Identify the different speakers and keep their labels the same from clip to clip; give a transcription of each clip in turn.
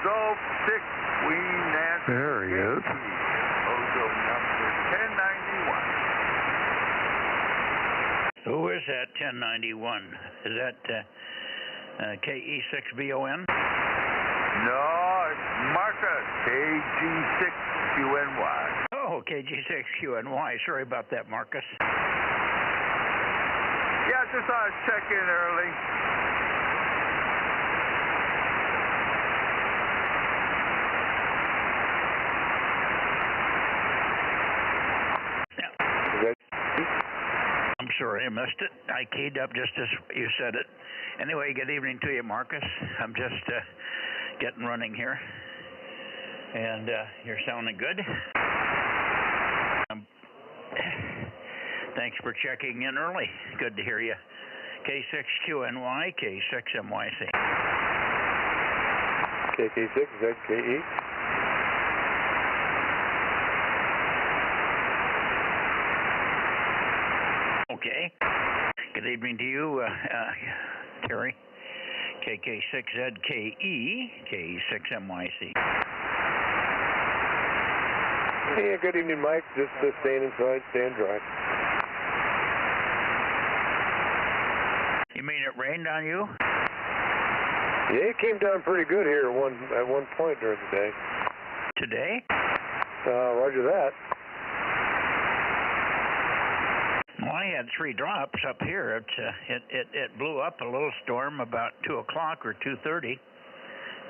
Speaker 1: Bozo 6, Queen Nancy.
Speaker 2: There he is.
Speaker 1: Bozo number 1091.
Speaker 3: Who is that 1091? Is that KE6BON?
Speaker 1: No, it's Marcus, KG6QNY.
Speaker 3: Oh, KG6QNY. Sorry about that, Marcus.
Speaker 1: Yeah, just thought I'd check in early.
Speaker 3: I'm sorry I missed it. I keyed up just as you said it. Anyway, good evening to you, Marcus. I'm just getting running here, and you're sounding good. Thanks for checking in early. Good to hear you. K6QNY, K6MYC.
Speaker 2: KK6ZKE.
Speaker 3: Okay. Good evening to you, Terry. KK6ZKE, K6MYC.
Speaker 2: Hey, good evening, Mike. Just staying inside, staying dry.
Speaker 3: You mean it rained on you?
Speaker 2: Yeah, it came down pretty good here at one point during the day.
Speaker 3: Today?
Speaker 2: Roger that.
Speaker 3: Well, I had 3 drops up here. It blew up a little storm about 2 o'clock or 2:30.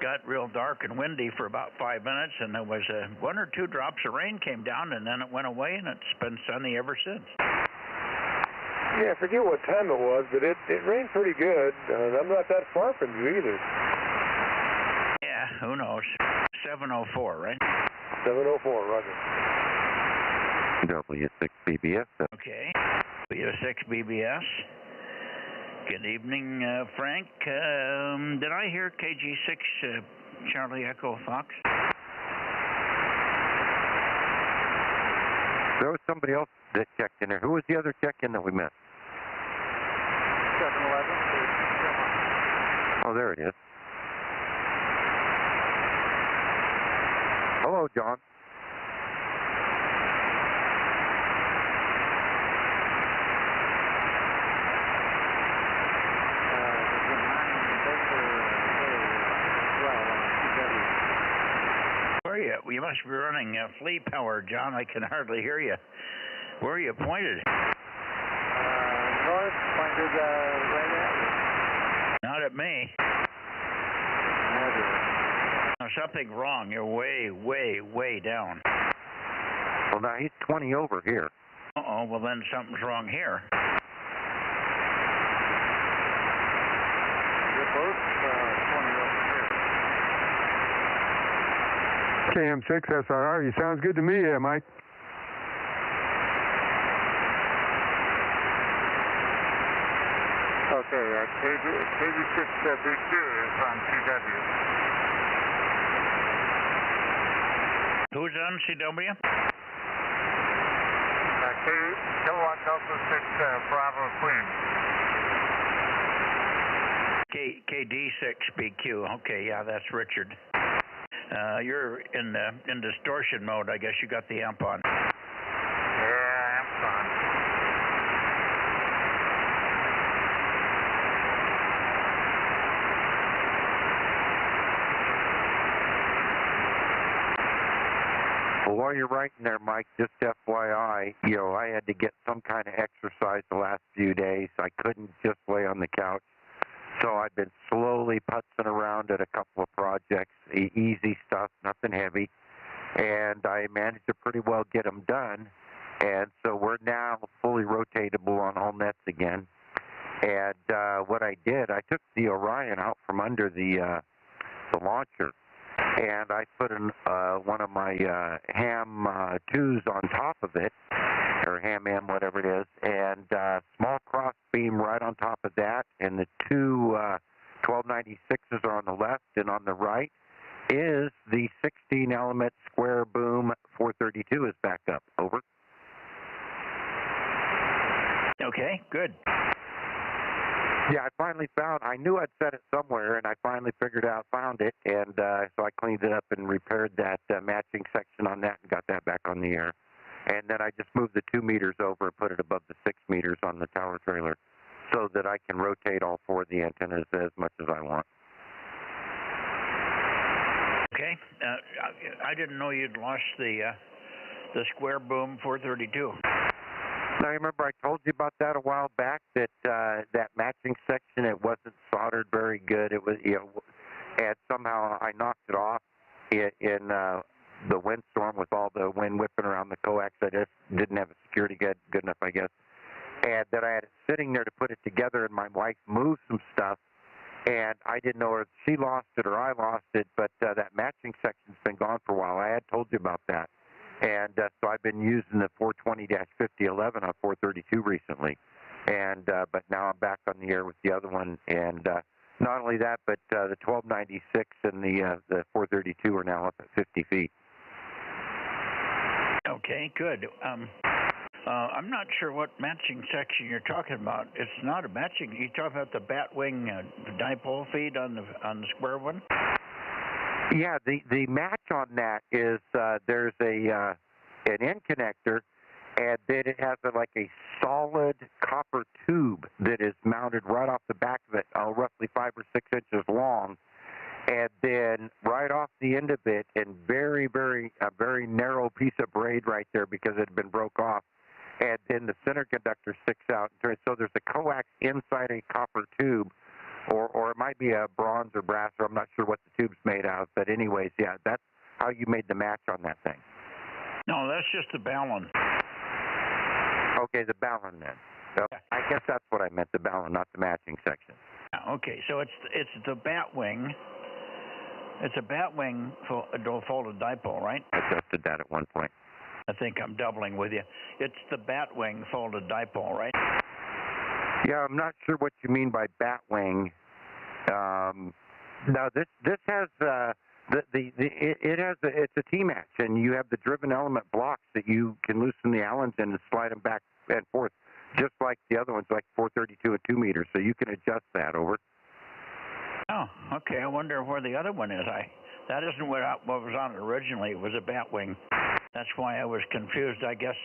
Speaker 3: Got real dark and windy for about 5 minutes, and there was 1 or 2 drops of rain came down, and then it went away, and it's been sunny ever since.
Speaker 2: Yeah, I forget what time it was, but it rained pretty good. I'm not that far from you either.
Speaker 3: Yeah, who knows? 7:04, right?
Speaker 2: 7:04, roger.
Speaker 4: W6BBS.
Speaker 3: Okay, W6BBS. Good evening, Frank. Did I hear KG6 Charlie Echo Fox?
Speaker 4: There was somebody else that checked in there. Who was the other check-in that we missed?
Speaker 1: 711.
Speaker 4: Oh, there it is. Hello, John.
Speaker 3: Where are you? You must be running flea power, John. I can hardly hear you. Where are you pointed?
Speaker 1: North, pointed right at you.
Speaker 3: Not at me. There's something wrong. You're way, way, way down.
Speaker 4: Well, now he's 20 over here.
Speaker 3: Uh-oh, well then something's wrong here.
Speaker 1: You're both 20 over here.
Speaker 2: KM6 SRR, you sounds good to me, Mike.
Speaker 1: Okay, KG6BQ is on CW.
Speaker 3: Who's on CW?
Speaker 1: Kilowatt Delta 6 Bravo Queen.
Speaker 3: KD6BQ. Okay, yeah, that's Richard. You're in distortion mode. I guess you got the amp on.
Speaker 1: Yeah, amp's on.
Speaker 4: Well, while you're writing there, Mike, just FYI, I had to get some kind of exercise the last few days. I couldn't just lay on the couch. So I've been slowly putzing around at a couple of projects, easy stuff, nothing heavy, and I managed to pretty well get them done. And so we're now fully rotatable on all nets again. And what I did, I took the Orion out from under the launcher, and I put one of my ham 2s on top of it, or ham M, whatever it is, and small cross beam right on top of that, and the 2 1296s are on the left, and on the right is the 16-element square boom 432 is back up. Over.
Speaker 3: Okay, good.
Speaker 4: Yeah, I finally found. I knew I'd set it somewhere, and I finally found it, and so I cleaned it up and repaired that matching section on that and got that back on the air. And then I just moved the 2 meters over and put it above the 6 meters on the tower trailer, so that I can rotate all 4 of the antennas as much as I want.
Speaker 3: Okay. I didn't know you'd lost the square boom 432.
Speaker 4: Now, I remember I told you about that a while back, that that matching section, it wasn't soldered very good. It was, and somehow I knocked it off in the windstorm with all the wind whipping around the coax. I just didn't have a security good enough, I guess. And then I had it sitting there to put it together, and my wife moved some stuff, and I didn't know if she lost it or I lost it, but that matching section's been gone for a while. I had told you about that. And so I've been using the 420-5011 on 432 recently, and but now I'm back on the air with the other one. And not only that, but the 1296 and the 432 are now up at 50 feet.
Speaker 3: Okay, good. I'm not sure what matching section you're talking about. It's not a matching. You talking about the batwing dipole feed on the square one?
Speaker 4: Yeah, the match on that is there's an end connector, and then it has like a solid copper tube that is mounted right off the back of it, roughly 5 or 6 inches long, and then right off the end of it, and a very narrow piece of braid right there because it had been broke off, and then the center conductor sticks out. So there's a coax inside a copper tube. Or it might be a bronze or brass, or I'm not sure what the tube's made out of. But anyways, yeah, that's how you made the match on that thing.
Speaker 3: No, that's just the ballon.
Speaker 4: Okay, the ballon then. So I guess that's what I meant, the ballon, not the matching section.
Speaker 3: Okay, so it's the batwing. It's a batwing folded dipole, right?
Speaker 4: I adjusted that at one point.
Speaker 3: I think I'm doubling with you. It's the batwing folded dipole, right?
Speaker 4: Yeah, I'm not sure what you mean by batwing. Now this has it's a T-match, and you have the driven element blocks that you can loosen the Allens in and slide them back and forth, just like the other ones, like 432 and 2 meters. So you can adjust that over.
Speaker 3: Oh, okay. I wonder where the other one is. That isn't what was on it originally. It was a batwing. That's why I was confused. I guess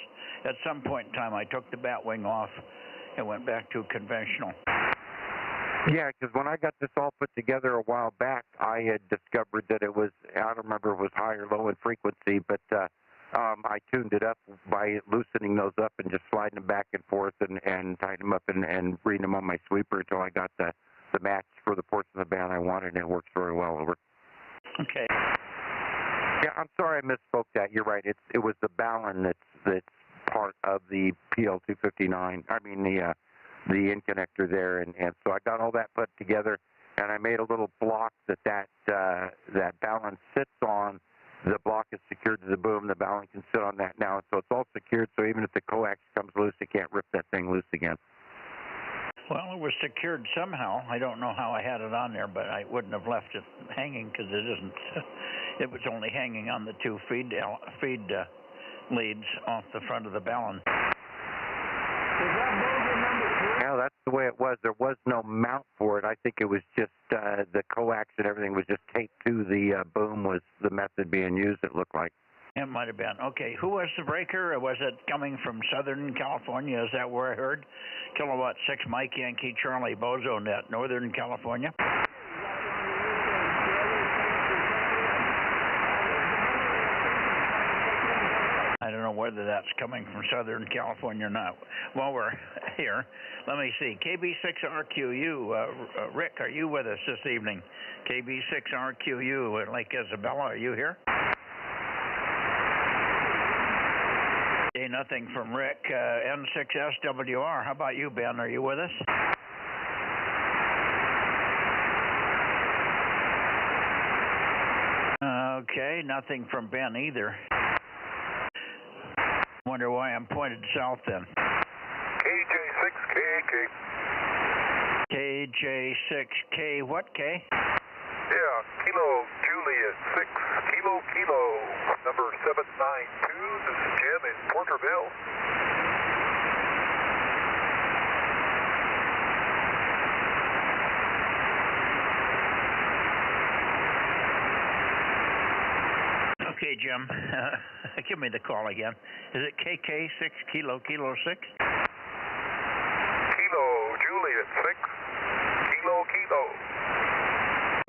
Speaker 3: at some point in time I took the batwing off and went back to conventional.
Speaker 4: Yeah, because when I got this all put together a while back, I had discovered that it was, I don't remember if it was high or low in frequency, but I tuned it up by loosening those up and just sliding them back and forth and tightening them up and reading them on my sweeper until I got the match for the portion of the band I wanted, and it works very well over.
Speaker 3: Okay.
Speaker 4: Yeah, I'm sorry I misspoke that. You're right. It was the ballon that's part of the PL259. I mean the end connector there, and so I got all that put together, and I made a little block that ballon sits on. The block is secured to the boom. The ballon can sit on that now, so it's all secured. So even if the coax comes loose, it can't rip that thing loose again.
Speaker 3: Well, it was secured somehow. I don't know how I had it on there, but I wouldn't have left it hanging because it isn't. It was only hanging on the 2 feed leads off the front of the ballon.
Speaker 4: Well, that's the way it was. There was no mount for it. I think it was just the coax and everything was just taped to the boom was the method being used, it looked like.
Speaker 3: It might have been. Okay, who was the breaker? Was it coming from Southern California? Is that where I heard? Kilowatt 6 Mike Yankee Charlie Bozo Net, Northern California? I don't know whether that's coming from Southern California or not. While we're here, let me see. KB6RQU, Rick, are you with us this evening? KB6RQU, Lake Isabella, are you here? Okay, nothing from Rick. N6SWR, how about you, Ben? Are you with us? Okay, nothing from Ben either. Wonder why I'm pointed south then.
Speaker 1: KJ6KK.
Speaker 3: KJ6K, what K?
Speaker 1: Yeah, Kilo Juliet 6 Kilo, number 792. This is Jim in Porterville.
Speaker 3: Okay, Jim. Give me the call again. Is it KK 6 Kilo 6?
Speaker 1: Kilo Juliet 6 Kilo.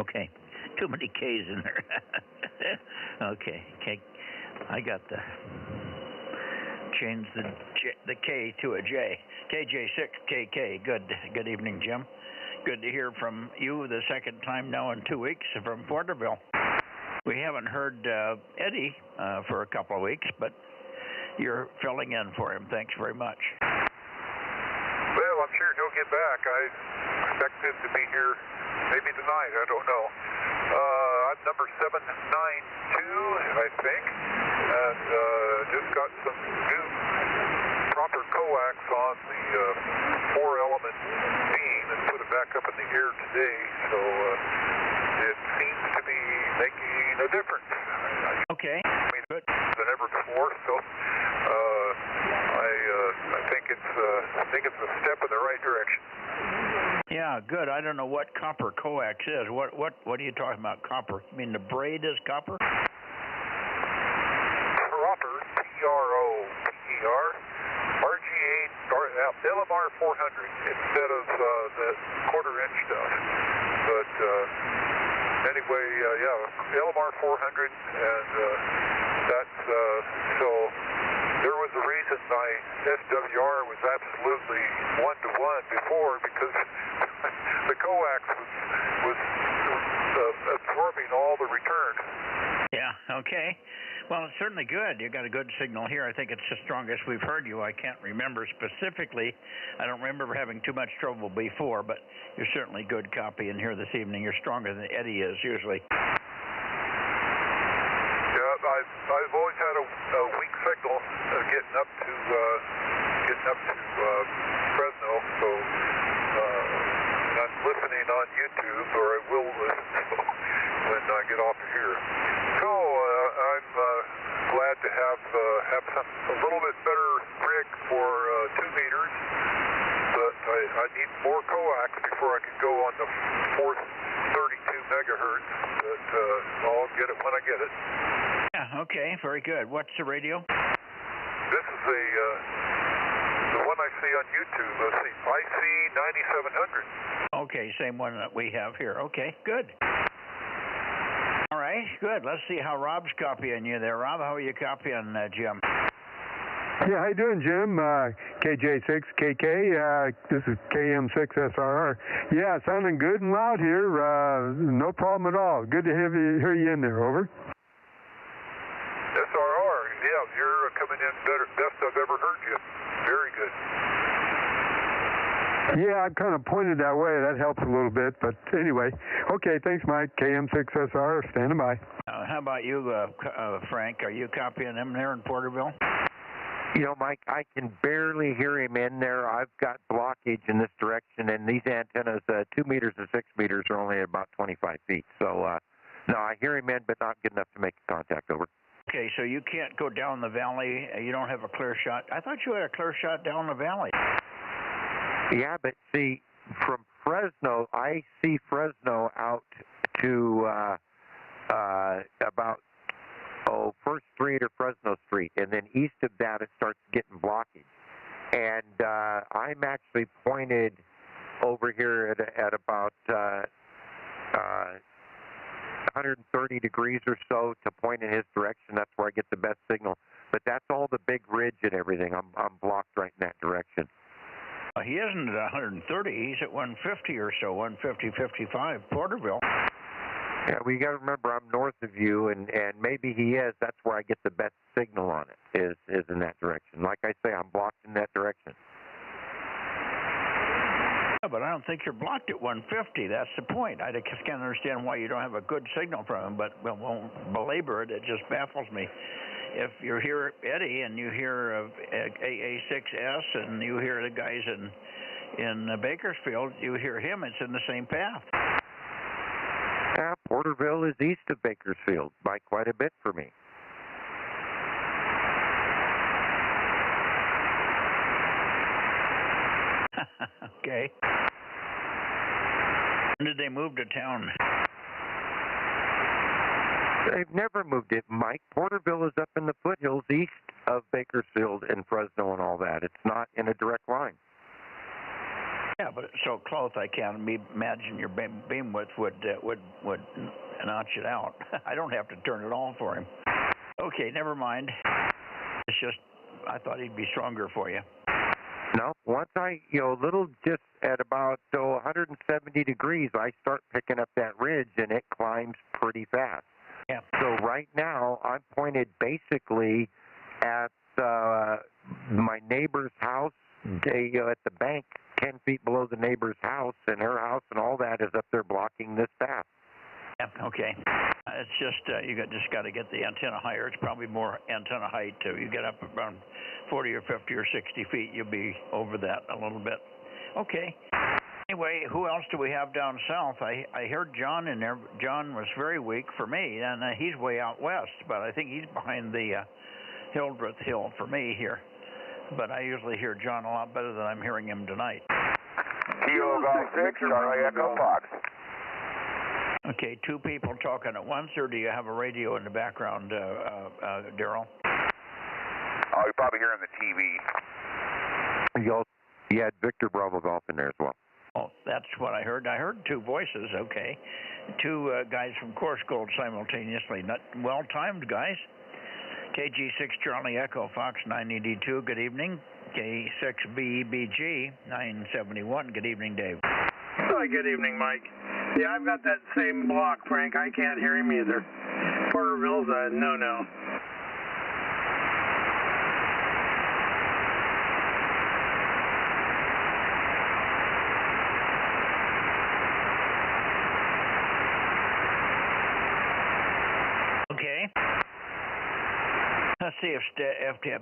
Speaker 3: Okay. Too many K's in there. Okay. I got the change the K to a J. KJ6KK. Good evening, Jim. Good to hear from you the second time now in 2 weeks from Porterville. We haven't heard Eddie for a couple of weeks, but you're filling in for him. Thanks very much.
Speaker 1: Well, I'm sure he'll get back. I expect him to be here maybe tonight. I don't know. I'm number 792, I think, and just got some new proper coax on the 4-element beam and put it back up in the air today. So it seems to be making a difference.
Speaker 3: Okay. Good.
Speaker 1: Than ever before. So I think it's a step in the right direction.
Speaker 3: Yeah, good. I don't know what copper coax is. What are you talking about, copper? You mean the braid is copper?
Speaker 1: Proper, P-R-O-P-E-R, RG8, LMR 400 instead of the quarter-inch stuff. But anyway, yeah, LMR 400, and that's so. There was a reason my SWR was absolutely 1-to-1 before, because the coax was absorbing all the return.
Speaker 3: Yeah, okay. Well, it's certainly good. You got a good signal here. I think it's the strongest we've heard you. I can't remember specifically. I don't remember having too much trouble before, but you're certainly good copy in here this evening. You're stronger than Eddie is usually.
Speaker 1: I've always had a weak signal getting up to Fresno, so I'm listening on YouTube, or I will listen when I get off of here. So I'm glad to have a little bit better rig for 2 meters, but I need more coax before I can go on the fourth 32 megahertz. But I'll get it when I get it.
Speaker 3: Yeah, okay, very good. What's the radio?
Speaker 1: This is the one I see on YouTube. Let's see, IC 9700.
Speaker 3: Okay, same one that we have here. Okay, good. All right, good. Let's see how Rob's copying you there. Rob, how are you copying Jim?
Speaker 2: Yeah, how you doing, Jim? KJ6KK. This is KM6SRR. Yeah, sounding good and loud here. No problem at all. Good to hear you in there. Over.
Speaker 1: SRR, yeah, you're coming in better, best I've ever heard you. Very good.
Speaker 2: Yeah, I'm kind of pointed that way. That helps a little bit. But anyway, okay, thanks, Mike. KM6SR, standing by.
Speaker 3: How about you, Frank? Are you copying him there in Porterville?
Speaker 4: You know, Mike, I can barely hear him in there. I've got blockage in this direction, and these antennas, 2 meters and 6 meters, are only about 25 feet. So, no, I hear him in, but not good enough to make contact. Over.
Speaker 3: Okay, so you can't go down the valley. You don't have a clear shot. I thought you had a clear shot down the valley.
Speaker 4: Yeah, but see, from Fresno, I see Fresno out to about First Street or Fresno Street, and then east of that it starts getting blockage. And I'm actually pointed over here at about 130 degrees or so to point in his direction. That's where I get the best signal. But that's all the big ridge and everything. I'm blocked right in that direction.
Speaker 3: He isn't at 130. He's at 150 or so, 150, 55, Porterville.
Speaker 4: Yeah, well, you got to remember I'm north of you, and maybe he is. That's where I get the best signal on it, is in that direction. Like I say, I'm blocked in that direction.
Speaker 3: Yeah, but I don't think you're blocked at 150. That's the point. I just can't understand why you don't have a good signal from him, but we won't belabor it. It just baffles me. If you hear Eddie and you hear AA6S and you hear the guys in Bakersfield, you hear him, it's in the same path.
Speaker 4: Yeah, Porterville is east of Bakersfield by quite a bit for me.
Speaker 3: Okay. When did they move to town?
Speaker 4: They've never moved it, Mike. Porterville is up in the foothills east of Bakersfield and Fresno and all that. It's not in a direct line.
Speaker 3: Yeah, but it's so close I can't imagine your beam width would notch it out. I don't have to turn it on for him. Okay, never mind. It's just I thought he'd be stronger for you.
Speaker 4: No, once I, little just at about 170 degrees, I start picking up that ridge and it climbs pretty fast.
Speaker 3: Yeah.
Speaker 4: So right now I'm pointed basically at my neighbor's house, at the bank 10 feet below the neighbor's house, and her house and all that is up there blocking this path.
Speaker 3: Yeah, okay. It's just just got to get the antenna higher. It's probably more antenna height too. You get up around 40 or 50 or 60 feet, you'll be over that a little bit. Okay. Anyway, who else do we have down south? I heard John in there. John was very weak for me, and he's way out west, but I think he's behind the Hildreth Hill for me here. But I usually hear John a lot better than I'm hearing him tonight.
Speaker 5: Kilo Golf 6, Charlie Echo Fox.
Speaker 3: Okay, two people talking at once, or do you have a radio in the background, Daryl?
Speaker 5: Oh, you're probably hearing the TV.
Speaker 4: You had Victor Bravo Golf in there as well.
Speaker 3: Oh, that's what I heard. I heard two voices, okay. Two guys from Course Gold simultaneously. Not well-timed guys. KG6 Charlie Echo Fox 982, good evening. K6BBG 971, good evening, Dave.
Speaker 6: Hi, good evening, Mike. Yeah, I've got that same block, Frank. I can't hear him either. Porterville's a no-no.
Speaker 3: Okay. Let's see if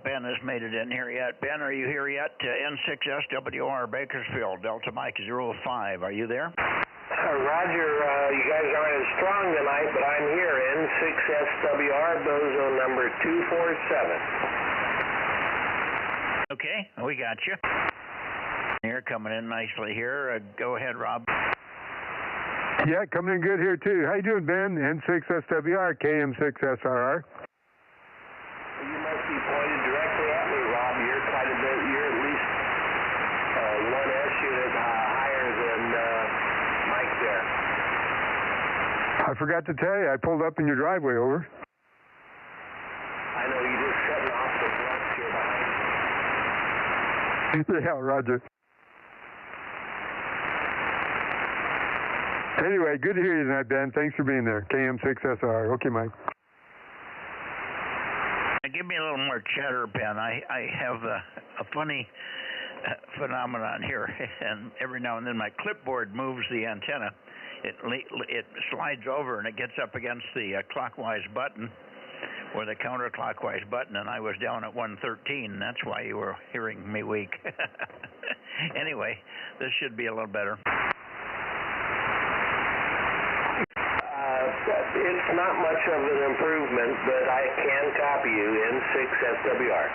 Speaker 3: Ben has made it in here yet. Ben, are you here yet? N6SWR Bakersfield, Delta Mike 05. Are you there?
Speaker 7: Roger, you guys aren't as strong tonight, but I'm here. N6SWR, Bozo number 247.
Speaker 3: Okay, we got you. You're coming in nicely here. Go ahead, Rob.
Speaker 2: Yeah, coming in good here too. How you doing, Ben? N6SWR, KM6SRR.
Speaker 7: You must be pointed directly at me, Rob. You're quite a bit, you're at least 1S unit higher than Mike there.
Speaker 2: I forgot to tell you, I pulled up in your driveway over.
Speaker 7: I know you just cutting off the blocks here behind.
Speaker 2: Yeah, roger. Anyway, good to hear you tonight, Ben. Thanks for being there. KM6SR. Okay, Mike.
Speaker 3: Give me a little more chatter, Ben. I have a funny phenomenon here, and every now and then my clipboard moves the antenna. It slides over and it gets up against the clockwise button or the counterclockwise button, and I was down at 113. That's why you were hearing me weak. Anyway, this should be a little better.
Speaker 7: It's not much of an improvement, but I can copy you, N6SWR.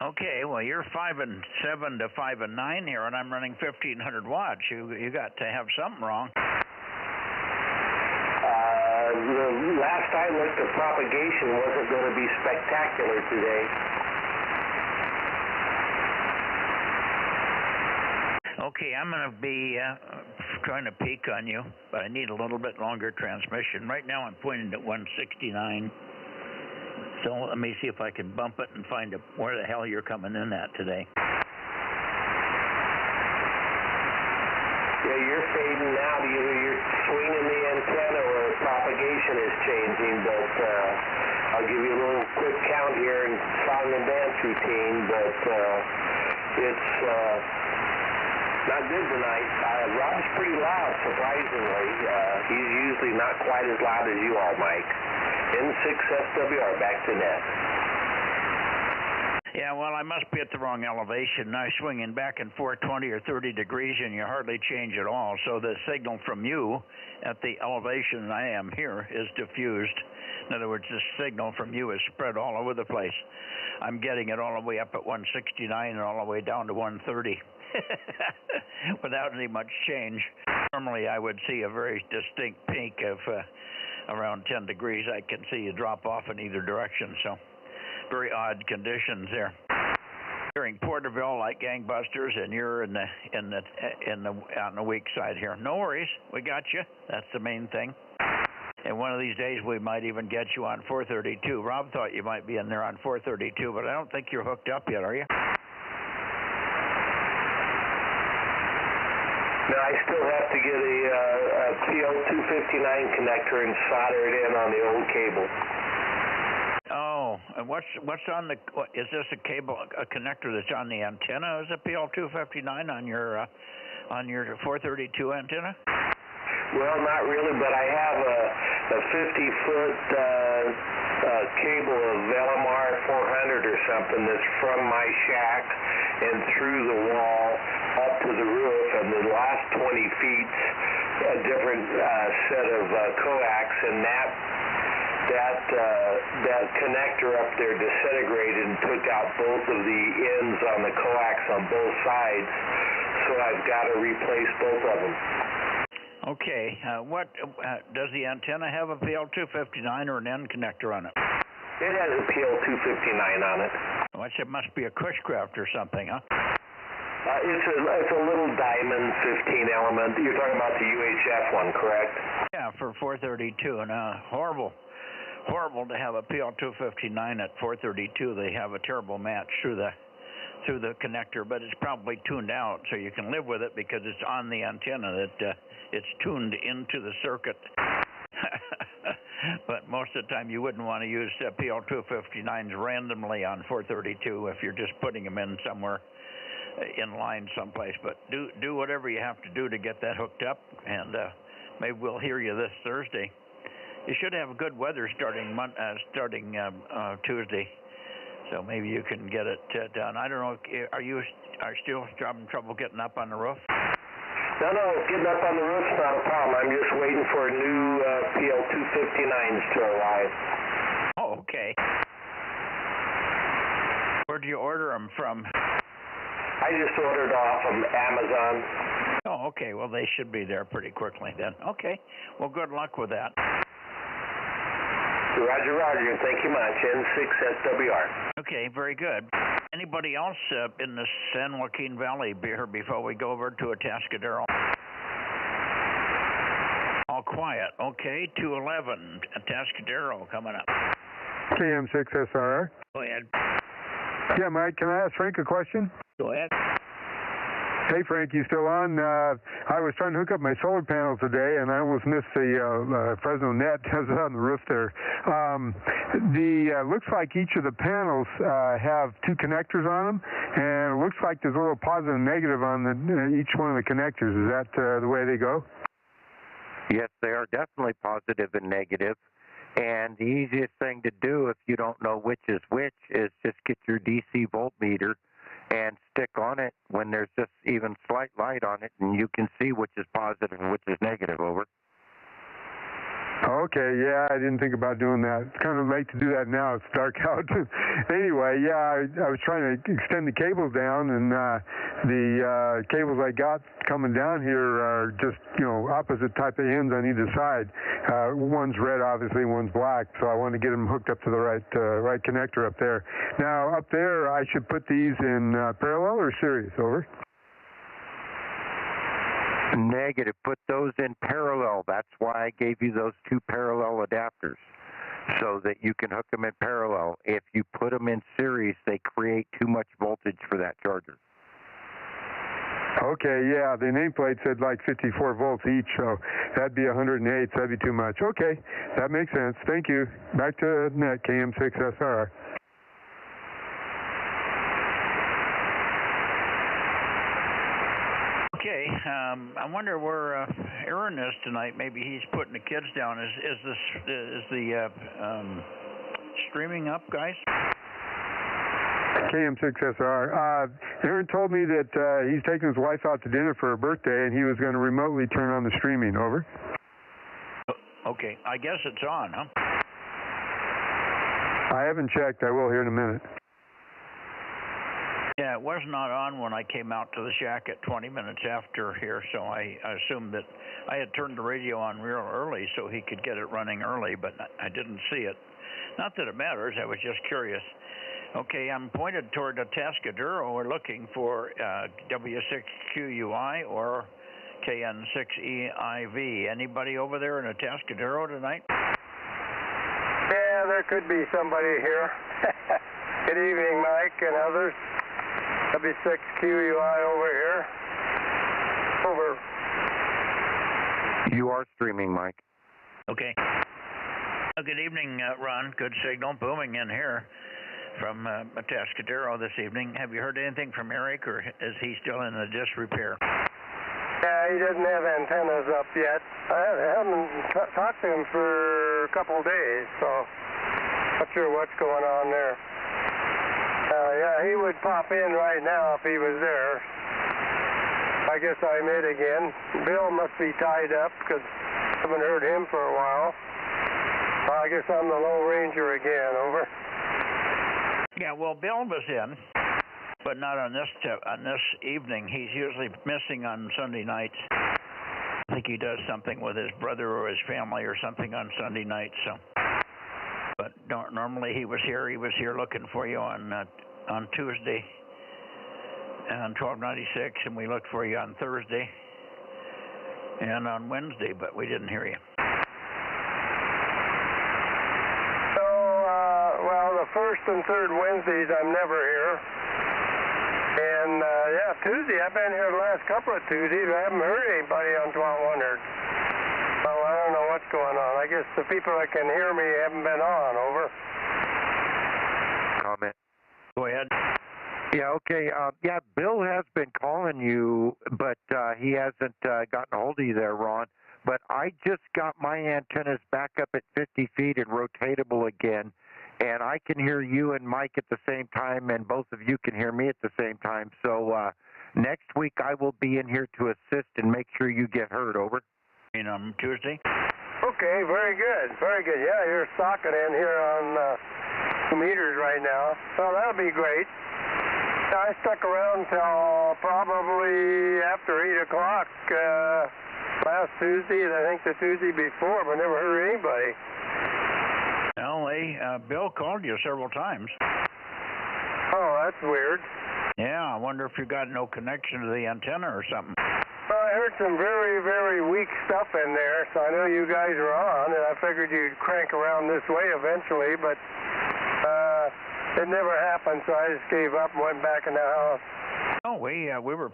Speaker 3: Okay, well, you're 5-7 to 5-9 here, and I'm running 1,500 watts. You got to have something wrong.
Speaker 7: The last I looked, the propagation wasn't going to be spectacular today.
Speaker 3: Okay, I'm going to be trying to peak on you, but I need a little bit longer transmission. Right now I'm pointing at 169. So let me see if I can bump it and find where the hell you're coming in at today.
Speaker 7: Yeah, you're fading out. Either you're swinging the antenna or propagation is changing, but I'll give you a little quick count here in song and dance routine, but it's not good tonight. Rob's pretty loud, surprisingly. He's usually not quite as loud as you are, Mike. N6SWR, back to net.
Speaker 3: Yeah, well, I must be at the wrong elevation. I'm swinging back and forth 20 or 30 degrees, and you hardly change at all. So the signal from you at the elevation I am here is diffused. In other words, the signal from you is spread all over the place. I'm getting it all the way up at 169 and all the way down to 130 without any much change. Normally, I would see a very distinct peak of around 10 degrees, I can see you drop off in either direction. So very odd conditions there. Hearing Porterville like gangbusters, and you're on the weak side here. No worries, we got you. That's the main thing. And one of these days we might even get you on 432. Rob thought you might be in there on 432, but I don't think you're hooked up yet, are you?
Speaker 7: No, I still have to get a PL259 connector and solder it in on the old cable.
Speaker 3: Oh, and what's on the? Is this a cable, a connector that's on the antenna? Is a PL259 on your 432 antenna?
Speaker 7: Well, not really, but I have a 50-foot cable of LMR 400 or something that's from my shack and through the wall up to the roof, and the last 20 feet a different set of coax, and that connector up there disintegrated and took out both of the ends on the coax on both sides, so I've got to replace both of them.
Speaker 3: Okay, what does the antenna have a PL259 or an N connector on it?
Speaker 7: It has a PL259 on it.
Speaker 3: Well, it must be a Cushcraft or something, huh?
Speaker 7: It's a little diamond 15 element. You're talking about the UHF one, correct?
Speaker 3: Yeah, for 432. Now, horrible to have a PL259 at 432. They have a terrible match through the connector, but it's probably tuned out, so you can live with it because it's on the antenna that it's tuned into the circuit. But most of the time you wouldn't want to use PL259s randomly on 432 if you're just putting them in somewhere in line someplace. But do whatever you have to do to get that hooked up, and maybe we'll hear you this Thursday. You should have good weather starting Tuesday, so maybe you can get it done. I don't know. Are you still having trouble getting up on the roof?
Speaker 7: No, getting up on the roof's not a problem. I'm just waiting for new PL259s to arrive.
Speaker 3: Oh, okay. Where'd you order them from?
Speaker 7: I just ordered off of Amazon.
Speaker 3: Oh, okay. Well, they should be there pretty quickly then. Okay. Well, good luck with that.
Speaker 7: Roger. Thank you much. N6SWR.
Speaker 3: Okay, very good. Anybody else in the San Joaquin Valley here before we go over to Atascadero? All quiet. Okay, 211 Atascadero coming up.
Speaker 2: KM6SRR.
Speaker 3: Go ahead.
Speaker 2: Yeah, Mike, can I ask Frank a question?
Speaker 3: Go ahead.
Speaker 2: Hey, Frank, you still on? I was trying to hook up my solar panels today, and I almost missed the Bozo Net that was on the roof there. Looks like each of the panels have two connectors on them, and it looks like there's a little positive and negative on each one of the connectors. Is that the way they go?
Speaker 4: Yes, they are definitely positive and negative. And the easiest thing to do if you don't know which is just get your DC voltmeter and stick on it when there's just even slight light on it, and you can see which is positive and which is negative. Over.
Speaker 2: Okay, yeah, I didn't think about doing that. It's kind of late to do that now. It's dark out. Anyway, yeah, I was trying to extend the cables down, and the cables I got coming down here are just, opposite type of ends on either side. One's red, obviously, one's black, so I want to get them hooked up to the right connector up there. Now, up there, I should put these in parallel or series, over?
Speaker 4: Negative. Put those in parallel. That's why I gave you those two parallel adapters, so that you can hook them in parallel. If you put them in series, they create too much voltage for that charger.
Speaker 2: Okay, yeah, the nameplate said like 54 volts each, so that'd be 108, so that'd be too much. Okay, that makes sense. Thank you. Back to Net, KM6SR.
Speaker 3: Okay, I wonder where Aaron is tonight. Maybe he's putting the kids down. Is the streaming up, guys?
Speaker 2: KM6SR. Aaron told me that he's taking his wife out to dinner for her birthday, and he was going to remotely turn on the streaming. Over.
Speaker 3: Okay, I guess it's on, huh?
Speaker 2: I haven't checked. I will here in a minute.
Speaker 3: Yeah, it was not on when I came out to the shack at 20 minutes after here, so I assumed that I had turned the radio on real early so he could get it running early, but I didn't see it. Not that it matters, I was just curious. Okay, I'm pointed toward Atascadero. We're looking for W6QUI or KN6EIV. Anybody over there in Atascadero tonight?
Speaker 6: Yeah, there could be somebody here. Good evening, Mike and others. W6QUI over here. Over.
Speaker 4: You are streaming, Mike.
Speaker 3: Okay. Good evening, Ron. Good signal booming in here from Atascadero this evening. Have you heard anything from Eric, or is he still in the disrepair?
Speaker 6: Yeah, he doesn't have antennas up yet. I haven't talked to him for a couple of days, so not sure what's going on there. Yeah, he would pop in right now if he was there. I guess I'm it again. Bill must be tied up because I haven't heard him for a while. I guess I'm the Lone Ranger again, over.
Speaker 3: Yeah, well, Bill was in, but not on this evening. He's usually missing on Sunday nights. I think he does something with his brother or his family or something on Sunday nights. So, but normally he was here. He was here looking for you on Tuesday on 1296, and we looked for you on Thursday and on Wednesday, but we didn't hear you.
Speaker 6: The first and third Wednesdays, I'm never here. And, yeah, Tuesday, I've been here the last couple of Tuesdays. I haven't heard anybody on 1200. So I don't know what's going on. I guess the people that can hear me haven't been on, over.
Speaker 4: Comment.
Speaker 3: Go ahead.
Speaker 4: Yeah, okay. Yeah, Bill has been calling you, but he hasn't gotten a hold of you there, Ron. But I just got my antennas back up at 50 feet and rotatable again. And I can hear you and Mike at the same time, and both of you can hear me at the same time. So next week I will be in here to assist and make sure you get heard, over.
Speaker 3: You know, Tuesday?
Speaker 6: Okay, very good. Very good. Yeah, you're socket in here on 2 meters right now. So that'll be great. I stuck around till probably after 8 o'clock last Tuesday, and I think the Tuesday before, but never heard anybody.
Speaker 3: Well, Bill called you several times.
Speaker 6: Oh, that's weird.
Speaker 3: Yeah, I wonder if you got no connection to the antenna or something.
Speaker 6: Well, I heard some very, very weak stuff in there, so I know you guys are on, and I figured you'd crank around this way eventually, but it never happened, so I just gave up and went back in the house.
Speaker 3: Oh, we were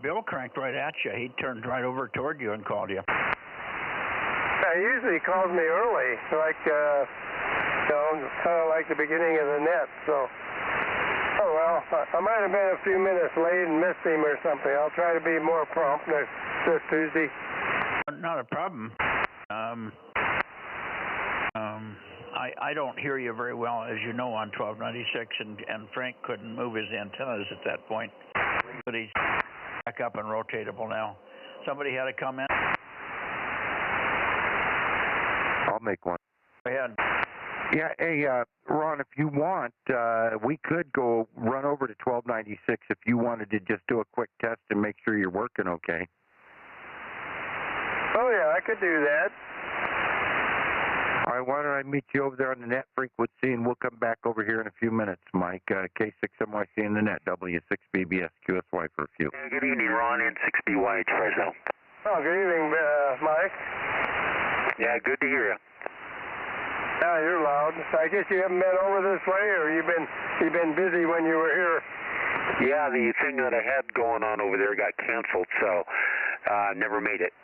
Speaker 3: Bill cranked right at you. He turned right over toward you and called you.
Speaker 6: Yeah, he usually calls me early, like, kind of like the beginning of the net, so. Oh, well, I might have been a few minutes late and missed him or something. I'll try to be more prompt this Tuesday.
Speaker 3: Not a problem. I don't hear you very well, as you know, on 1296, and Frank couldn't move his antennas at that point, but he's back up and rotatable now. Somebody had a comment?
Speaker 4: I'll make one.
Speaker 3: Go ahead.
Speaker 4: Yeah, hey, Ron, if you want, we could go run over to 1296 if you wanted to just do a quick test and make sure you're working okay.
Speaker 6: Oh, yeah, I could do that.
Speaker 4: All right, why don't I meet you over there on the net frequency, and we'll come back over here in a few minutes, Mike. K6MYC in the net, W6BBS QSY for a few.
Speaker 8: Good evening, Ron, and 6BY Fresno.
Speaker 6: Oh, good evening, Mike.
Speaker 8: Yeah, good to hear you.
Speaker 6: Yeah, you're loud. I guess you haven't been over this way, or you've been busy when you were here?
Speaker 8: Yeah, the thing that I had going on over there got canceled, so never made it.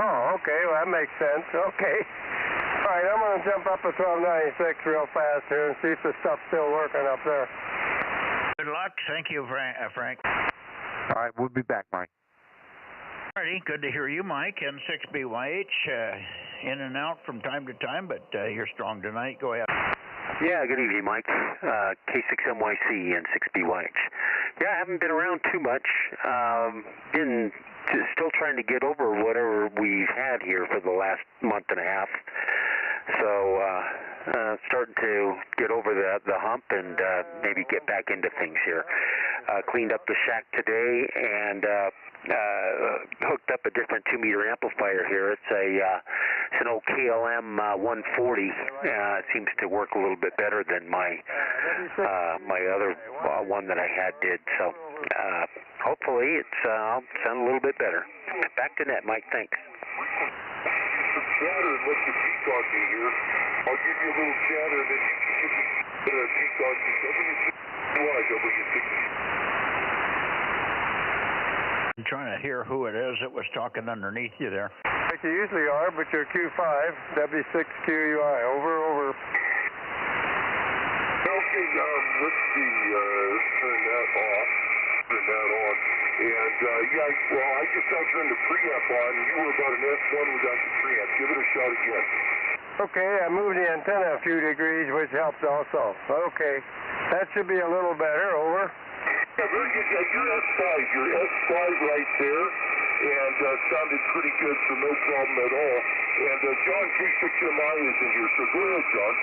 Speaker 6: Oh, okay. Well, that makes sense. Okay. All right, I'm going to jump up to 1296 real fast here and see if the stuff's still working up there.
Speaker 3: Good luck. Thank you, Frank.
Speaker 4: All right, we'll be back, Mike.
Speaker 3: All righty, good to hear you, Mike, and 6BYH. In and out from time to time, but you're strong tonight. Go ahead.
Speaker 8: Yeah, good evening, Mike. K6MYC and 6BYH. Yeah, I haven't been around too much. Been still trying to get over whatever we've had here for the last month and a half. So, starting to get over the hump and maybe get back into things here. cleaned up the shack today and hooked up a different 2-meter amplifier here. It's an old KLM 140. It seems to work a little bit better than my other one that I had did. So hopefully I'll sound a little bit better. Back to net, Mike. Thanks.
Speaker 1: Some chatter and let the peak on me here. I'll give you a little chatter and then you can get a peak on you.
Speaker 3: I'm trying to hear who it is that was talking underneath you there.
Speaker 6: Like you usually are, but you're Q5, W6QUI. Over.
Speaker 1: Okay, let's see. Turn that off. Turn that on. And, I just got turned the preamp on. You were about an S1 without the preamp. Give it a shot again.
Speaker 6: Okay, I moved the antenna a few degrees, which helps also. Okay, that should be a little better. Over.
Speaker 1: Yeah, very good. You're S5 right there, and sounded pretty good, so no problem at all. And John K6MI is in here, so go ahead, John.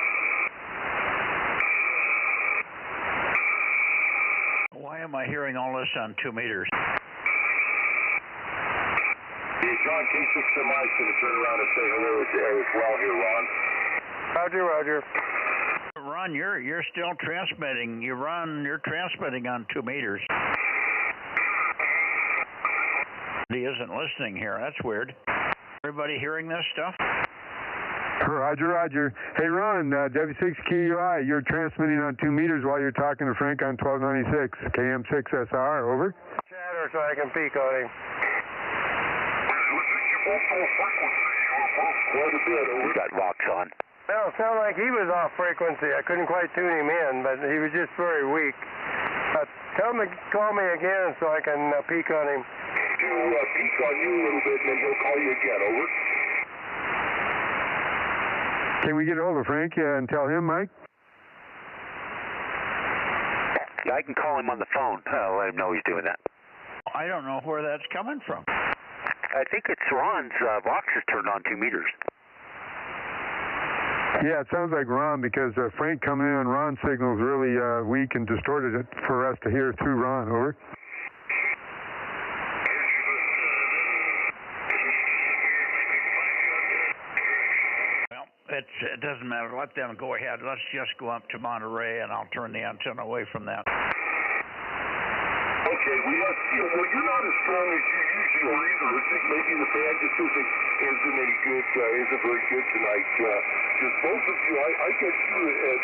Speaker 3: Why am I hearing all this on 2 meters?
Speaker 1: John K6MI is going to turn around and say hello as well here, Ron.
Speaker 6: Roger.
Speaker 3: Ron, you're still transmitting. You're transmitting on 2 meters. He isn't listening here. That's weird. Everybody hearing this stuff?
Speaker 2: Roger. Hey, Ron, W6QUI, you're transmitting on 2 meters while you're talking to Frank on 1296, KM6SR, over.
Speaker 6: Chatter so I can peek on him.
Speaker 1: Quite a bit.
Speaker 8: We got Vox on.
Speaker 6: Well, it sounded like he was off frequency. I couldn't quite tune him in, but he was just very weak. Tell him to call me again so I can peek on him.
Speaker 1: He'll peek on you a little bit, and then he'll call you again. Over.
Speaker 2: Can we get a hold of Frank and tell him, Mike?
Speaker 8: Yeah, I can call him on the phone. Let him know he's doing that.
Speaker 3: I don't know where that's coming from.
Speaker 8: I think it's Ron's Vox is turned on 2 meters.
Speaker 2: Yeah, it sounds like Ron, because Frank coming in on Ron's signal is really weak and distorted it for us to hear through Ron. Over.
Speaker 3: Well, it doesn't matter. Let them go ahead. Let's just go up to Monterey, and I'll turn the antenna away from that.
Speaker 1: Okay, you're not as strong as you usually are either. I think maybe the band just isn't any good, isn't very good tonight. Just both of you, I get you at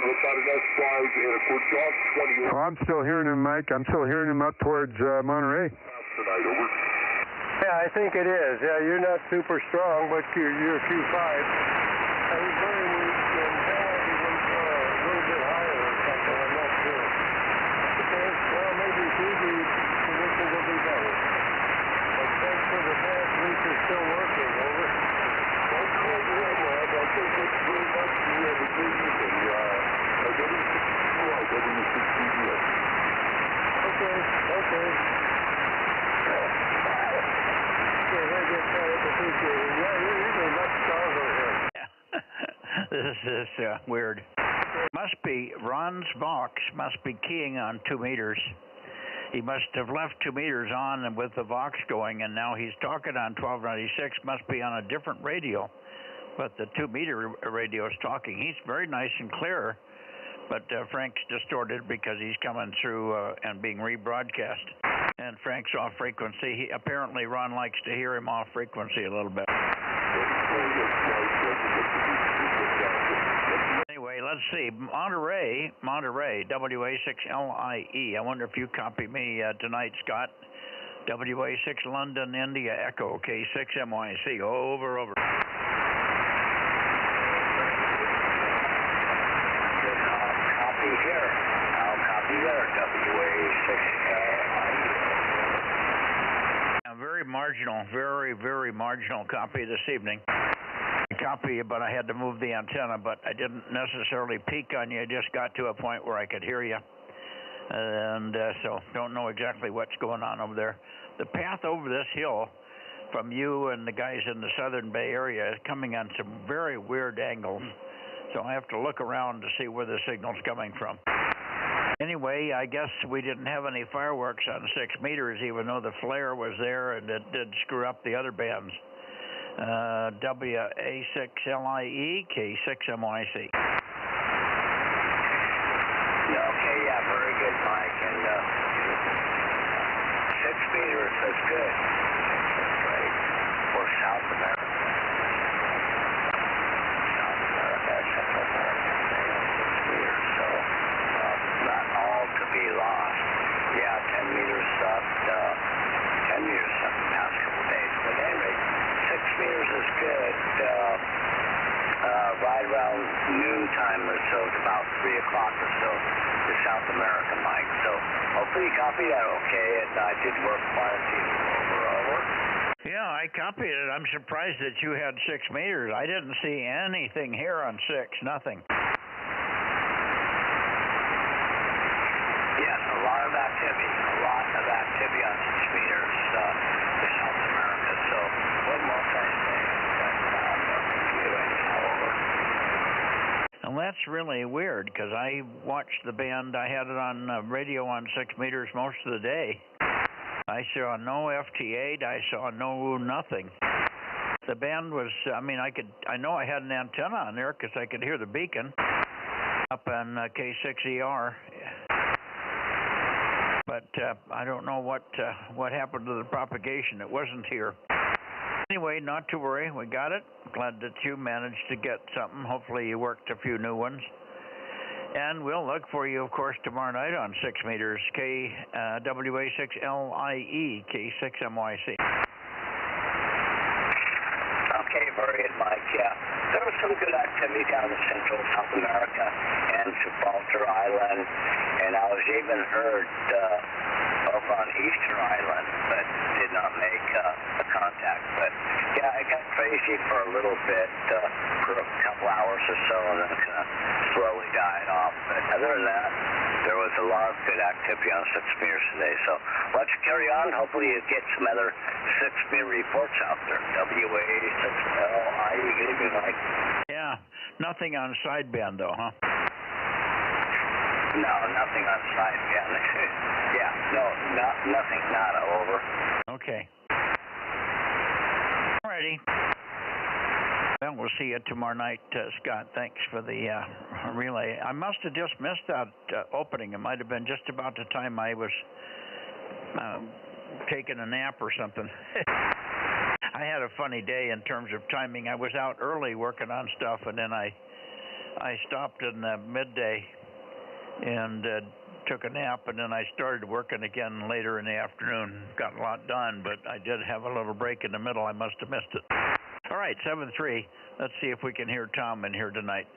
Speaker 1: about an S5, and of course John's 28.
Speaker 2: Oh, I'm still hearing him, Mike. I'm still hearing him up towards Monterey.
Speaker 1: Tonight, over.
Speaker 6: Yeah, I think it is. Yeah, you're not super strong, but you're Q5. He's very weak, and probably a little bit higher or something. I'm not sure. Okay, well, maybe Fuji position will be better. But thanks for the past week, you're still working. Over.
Speaker 1: I think it's very much the great weekend.
Speaker 6: Okay. Very good. Appreciate it. Yeah, you're usually much stronger here.
Speaker 3: This is weird. Must be Ron's Vox must be keying on 2 meters. He must have left 2 meters on and with the Vox going, and now he's talking on 1296. Must be on a different radio, but the 2 meter radio is talking. He's very nice and clear, but Frank's distorted because he's coming through and being rebroadcast. And Frank's off frequency. Apparently Ron likes to hear him off frequency a little bit. Anyway, let's see. Monterey, WA6LIE. I wonder if you copy me tonight, Scott. WA6 London, India, Echo, K6MYC. Over.
Speaker 8: I'll copy there, WA6LIE.
Speaker 3: A very marginal copy this evening. Copy, but I had to move the antenna, but I didn't necessarily peek on you. I just got to a point where I could hear you, and so don't know exactly what's going on over there. The path over this hill from you and the guys in the Southern Bay Area is coming on some very weird angles, so I have to look around to see where the signal's coming from. Anyway, I guess we didn't have any fireworks on 6 meters, even though the flare was there, and it did screw up the other bands. WA6LIE, K6MYC.
Speaker 9: Yeah, okay, yeah, very good, Mike. And 6 meters, that's good. That's great. For South America. South America, Central America, 6 meters. So, not all to be lost. Yeah, 10 meters sucked. 10 meters sucked the past couple of days. But anyway, 6 meters is good. Right around noon time or so, it's about 3 o'clock or so, to South America, Mike. So hopefully you copy that okay. And I did work quarantine over.
Speaker 3: Yeah, I copied it. I'm surprised that you had 6 meters. I didn't see anything here on 6, nothing.
Speaker 9: Yes, a lot of activity on 6 meters to South America. So one more time,
Speaker 3: And that's really weird, because I watched the band. I had it on radio on 6 meters most of the day. I saw no FT8. I saw no nothing. The band was, I know I had an antenna on there because I could hear the beacon up on K6ER. But I don't know what happened to the propagation. It wasn't here. Anyway, not to worry. We got it. Glad that you managed to get something. Hopefully you worked a few new ones. And we'll look for you, of course, tomorrow night on 6 meters, WA6LIE, K6MYC.
Speaker 9: Okay, very good, Mike. Yeah, there was some good activity down in Central South America and Gibraltar Island, and I was even heard over on Easter Island, but did not make a contact. But yeah, it got crazy for a little bit, for a couple hours or so, and then kind of slowly died off. But other than that, there was a lot of good activity on 6 meters today. So let's carry on. Hopefully you get some other 6 meter reports out there. WA6LIE, good evening, Mike.
Speaker 3: Yeah, nothing on sideband though, huh?
Speaker 9: No, nothing on sideband. Yeah, no, nothing, nada, over.
Speaker 3: Okay. Alrighty. Well, we'll see you tomorrow night, Scott. Thanks for the relay. I must have just missed that opening. It might have been just about the time I was taking a nap or something. I had a funny day in terms of timing. I was out early working on stuff, and then I stopped in midday and took a nap, and then I started working again later in the afternoon. Got a lot done, but I did have a little break in the middle. I must have missed it. All right, 7-3. Let's see if we can hear Tom in here tonight.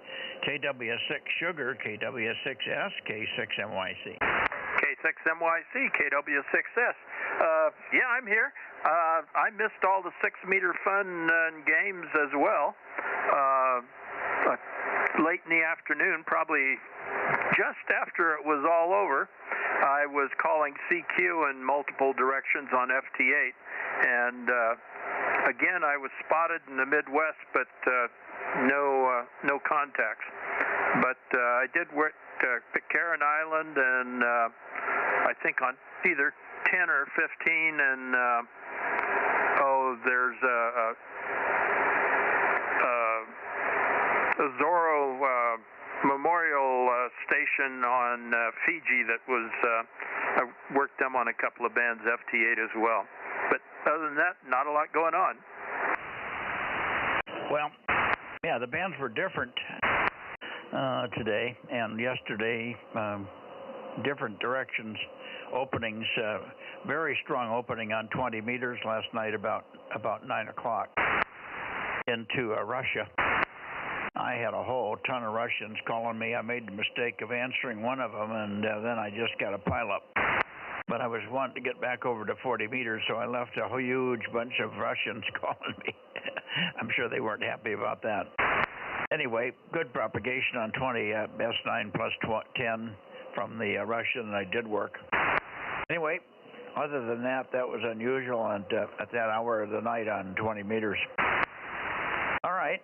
Speaker 3: KW6 Sugar, KW6S, K6MYC.
Speaker 10: K6MYC, KW6S. Yeah, I'm here. I missed all the 6 meter fun and games as well. Late in the afternoon, probably just after it was all over, I was calling CQ in multiple directions on FT8, and again, I was spotted in the Midwest, but no contacts. But I did work Pitcairn Island, and I think on either 10 or 15, and there's a Zorro Memorial Station on Fiji that was, I worked them on a couple of bands, FT8 as well. But other than that, not a lot going on.
Speaker 3: Well, yeah, the bands were different today and yesterday, different directions, openings, very strong opening on 20 meters last night about 9 o'clock into Russia. I had a whole ton of Russians calling me. I made the mistake of answering one of them, and then I just got a pileup. But I was wanting to get back over to 40 meters, so I left a huge bunch of Russians calling me. I'm sure they weren't happy about that. Anyway, good propagation on 20 S9 plus 10 from the Russian, and I did work. Anyway, other than that, that was unusual and at that hour of the night on 20 meters. All right,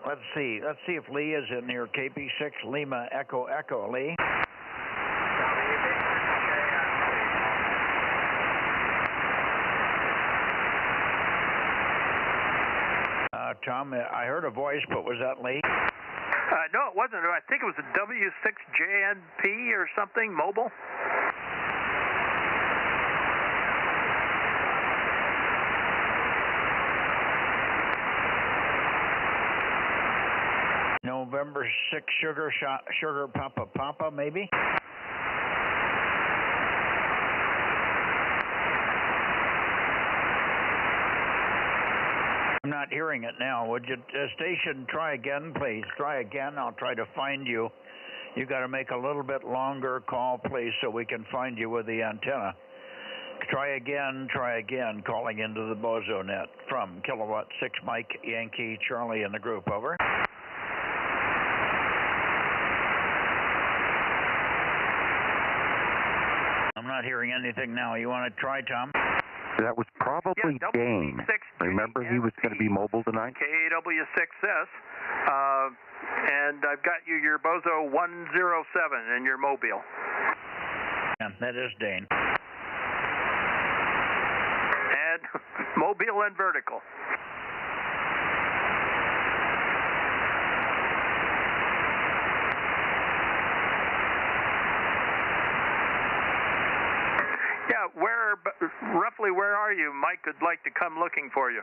Speaker 3: let's see. Let's see if Lee is in here. KP6 Lima Echo Lee. Tom? I heard a voice, but was that Lee?
Speaker 10: No, it wasn't. I think it was a W6JNP or something, mobile.
Speaker 3: November 6 Sugar Papa, maybe? I'm not hearing it now. Would you, station, try again, please? Try again. I'll try to find you. You got to make a little bit longer call, please, so we can find you with the antenna. Try again, calling into the Bozo Net from Kilowatt 6 Mike Yankee Charlie in the group. Over. I'm not hearing anything now. You want to try, Tom?
Speaker 4: That was probably Dane. Remember, he was going to be mobile tonight?
Speaker 10: KW6S. And I've got you your Bozo 107 in your mobile.
Speaker 3: Yeah, that is Dane.
Speaker 10: And mobile and vertical. Yeah, roughly where are you? Mike would like to come looking for you.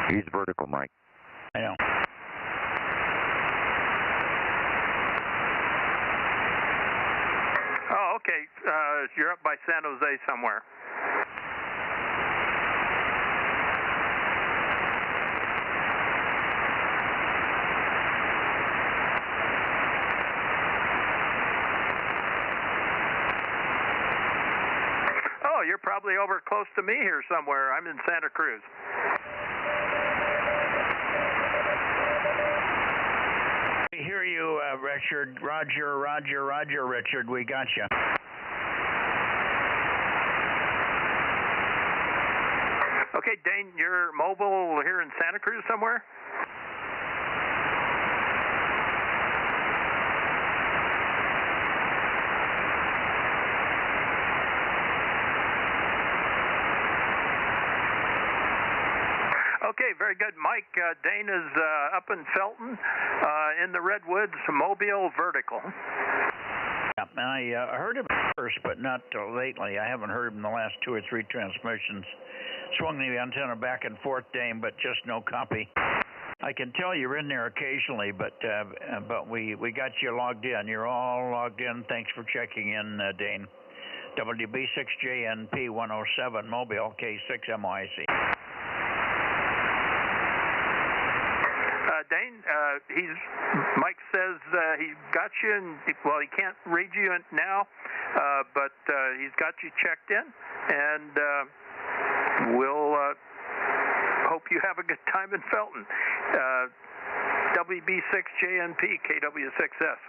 Speaker 4: He's vertical, Mike.
Speaker 3: I know.
Speaker 10: Oh, okay. You're up by San Jose somewhere. Oh, you're probably over close to me here somewhere. I'm in Santa Cruz.
Speaker 3: We hear you, Richard. Roger, Richard. We got you.
Speaker 10: Okay, Dane, you're mobile here in Santa Cruz somewhere? Okay, very good. Mike, Dane is up in Felton, in the Redwoods, mobile vertical.
Speaker 3: Yeah, I heard him first, but not lately. I haven't heard him in the last 2 or 3 transmissions. Swung the antenna back and forth, Dane, but just no copy. I can tell you're in there occasionally, but we got you logged in. You're all logged in. Thanks for checking in, Dane. WB6JNP 107 mobile K6MYC.
Speaker 10: Dane, Mike says he got you, and well, he can't read you now, but he's got you checked in, and we'll hope you have a good time in Felton. WB6JNP KW6S.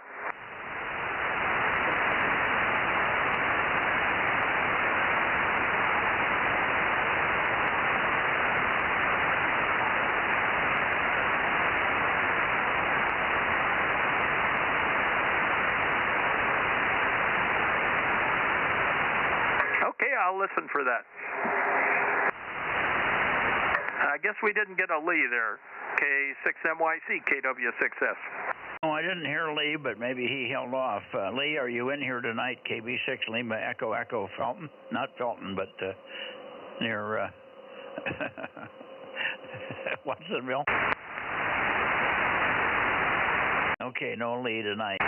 Speaker 10: Okay, I'll listen for that. I guess we didn't get a Lee there. K6MYC, KW6S.
Speaker 3: Oh, I didn't hear Lee, but maybe he held off. Lee, are you in here tonight? KB6 Lima Echo Felton? Not Felton, but near Watsonville. Okay, no Lee tonight.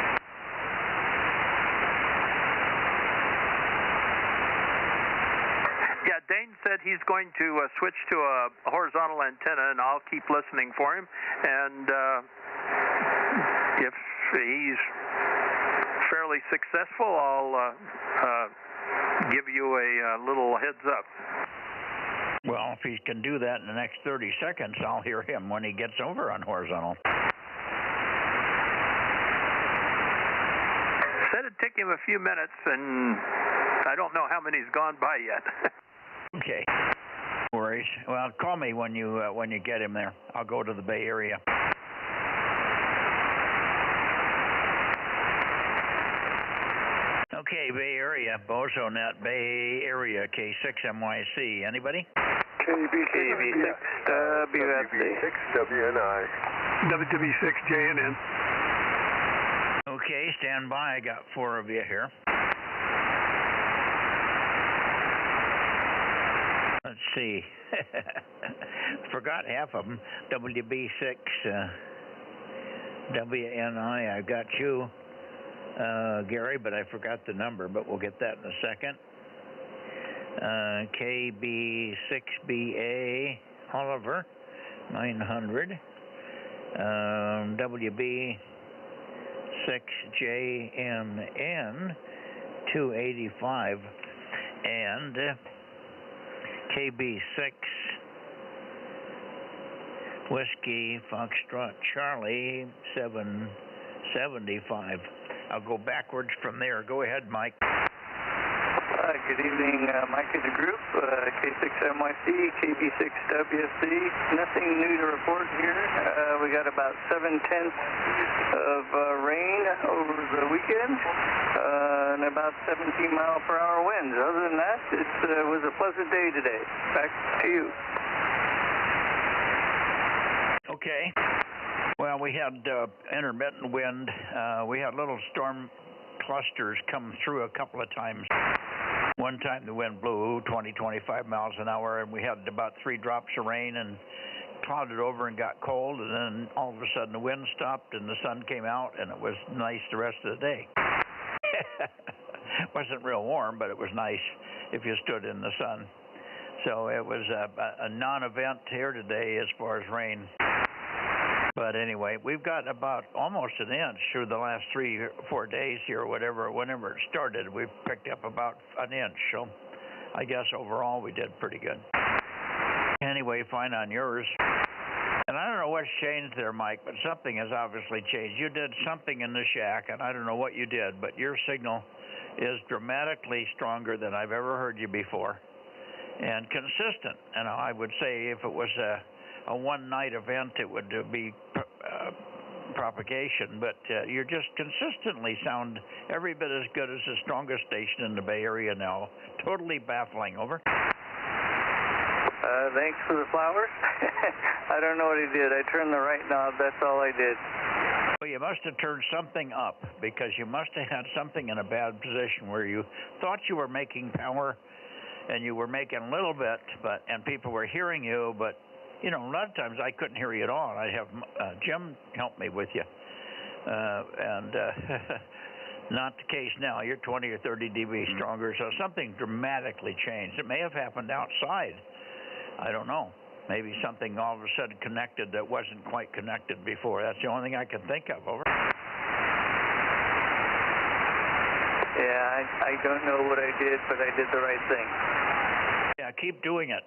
Speaker 10: Yeah, Dane said he's going to switch to a horizontal antenna, and I'll keep listening for him. And if he's fairly successful, I'll give you a little heads up.
Speaker 3: Well, if he can do that in the next 30 seconds, I'll hear him when he gets over on horizontal.
Speaker 10: Said it'd take him a few minutes, and I don't know how many's gone by yet.
Speaker 3: Okay. No worries. Well, call me when you get him there. I'll go to the Bay Area. Okay, Bay Area, Bozo Net, Bay Area, K6MYC. Anybody?
Speaker 6: KB6WNI.
Speaker 10: WB6JNN.
Speaker 3: Okay, stand by. I got 4 of you here. Let's see. Forgot half of them. WB6 WNI. I got you, Gary, but I forgot the number, but we'll get that in a second. KB6BA Oliver 900. WB6JMN 285 and KB6 Whiskey Foxtrot Charlie 775. I'll go backwards from there. Go ahead, Mike.
Speaker 11: Good evening, Mike and the group, K6MYC, KB6WC. Nothing new to report here. We got about 7/10 of rain over the weekend and about 17-mile-per-hour winds. Other than that, it was a pleasant day today. Back to you.
Speaker 3: Okay. Well, we had intermittent wind. We had little storm clusters come through a couple of times. One time the wind blew 20, 25 miles an hour, and we had about 3 drops of rain and clouded over and got cold, and then all of a sudden the wind stopped and the sun came out, and it was nice the rest of the day. Wasn't real warm, but it was nice if you stood in the sun. So it was a non-event here today as far as rain. But anyway, we've got about almost an inch through the last 3 or 4 days here, whenever it started. We've picked up about an inch, so I guess overall we did pretty good. Anyway, fine on yours. And I don't know what's changed there, Mike, but something has obviously changed. You did something in the shack, and I don't know what you did, but your signal is dramatically stronger than I've ever heard you before, and consistent. And I would say if it was a one-night event, it would be propagation, but you're just consistently sound every bit as good as the strongest station in the Bay Area now. Totally baffling. Over.
Speaker 11: Thanks for the flowers. I don't know what he did. I turned the right knob. That's all I did.
Speaker 3: Well, you must have turned something up, because you must have had something in a bad position where you thought you were making power, and you were making a little bit, and people were hearing you, but you know, a lot of times I couldn't hear you at all. I have Jim help me with you, and not the case now. You're 20 or 30 dB stronger, so something dramatically changed. It may have happened outside. I don't know. Maybe something all of a sudden connected that wasn't quite connected before. That's the only thing I can think of. Over.
Speaker 11: Yeah, I don't know what I did, but I did the right thing.
Speaker 3: Yeah, keep doing it.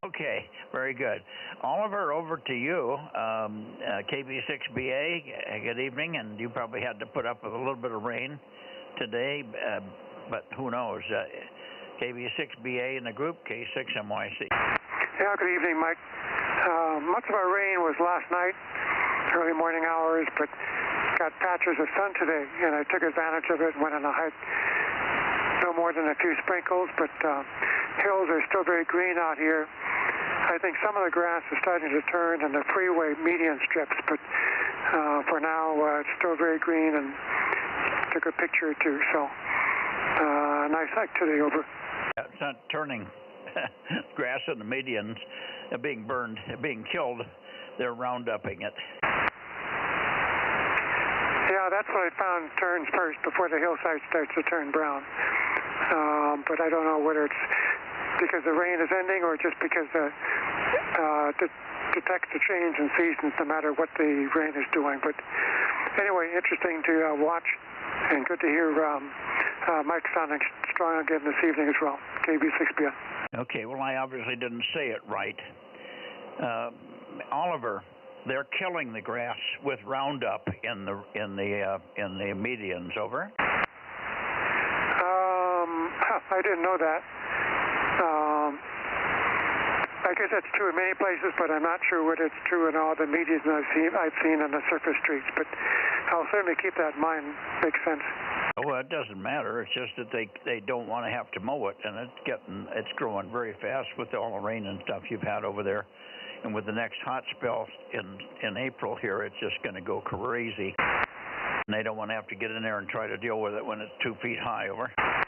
Speaker 3: Okay, very good. Oliver, over to you. KB6BA, good evening, and you probably had to put up with a little bit of rain today, but who knows? KB6BA in the group, K6MYC.
Speaker 12: Yeah, good evening, Mike. Much of our rain was last night, early morning hours, but got patches of sun today, and I took advantage of it and went on a hike. No more than a few sprinkles, but hills are still very green out here. I think some of the grass is starting to turn in the freeway median strips, but for now it's still very green, and took a picture or two. So nice hike today. Over.
Speaker 3: It's not turning. Grass in the medians are being burned, being killed. They're roundupping it.
Speaker 12: Yeah, that's what I found turns first before the hillside starts to turn brown. But I don't know whether it's because the rain is ending or just because detects the change in seasons no matter what the rain is doing. But anyway, interesting to watch, and good to hear Mike sounding strong again this evening as well. KB6BN.
Speaker 3: Okay, well, I obviously didn't say it right. Oliver, they're killing the grass with Roundup in the medians. Over.
Speaker 12: I didn't know that. I guess that's true in many places, but I'm not sure whether it's true in all the medians I've seen on the surface streets. But I'll certainly keep that in mind. Makes sense.
Speaker 3: Well, it doesn't matter. It's just that they don't want to have to mow it, and it's growing very fast with all the rain and stuff you've had over there. And with the next hot spell in April here, it's just going to go crazy. And they don't want to have to get in there and try to deal with it when it's 2 feet high. Over.
Speaker 12: Yeah,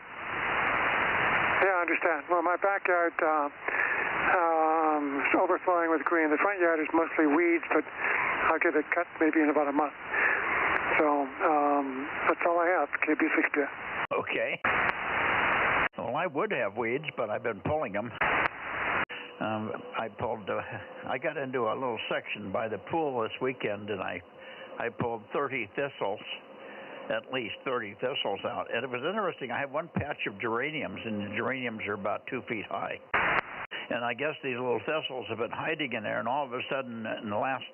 Speaker 12: I understand. Well, my backyard is overflowing with green. The front yard is mostly weeds, but I'll get it cut maybe in about a month. So that's all I have, KB6.
Speaker 3: Okay. Well, I would have weeds, but I've been pulling them. I got into a little section by the pool this weekend, and I pulled 30 thistles, at least 30 thistles out. And it was interesting. I have one patch of geraniums, and the geraniums are about 2 feet high. And I guess these little thistles have been hiding in there, and all of a sudden, in the last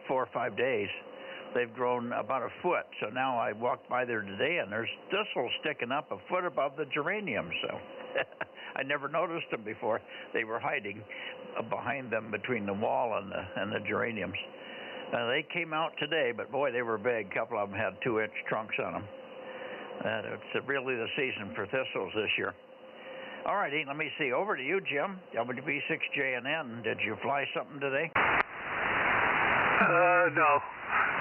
Speaker 3: 4 or 5 days, they've grown about a foot. So now I walked by there today, and there's thistles sticking up a foot above the geraniums. So I never noticed them before. They were hiding behind them between the wall and the geraniums. They came out today, but boy, they were big. A couple of them had 2-inch trunks on them. It's really the season for thistles this year. All righty, let me see. Over to you, Jim. WB6JNN. Did you fly something today?
Speaker 13: No.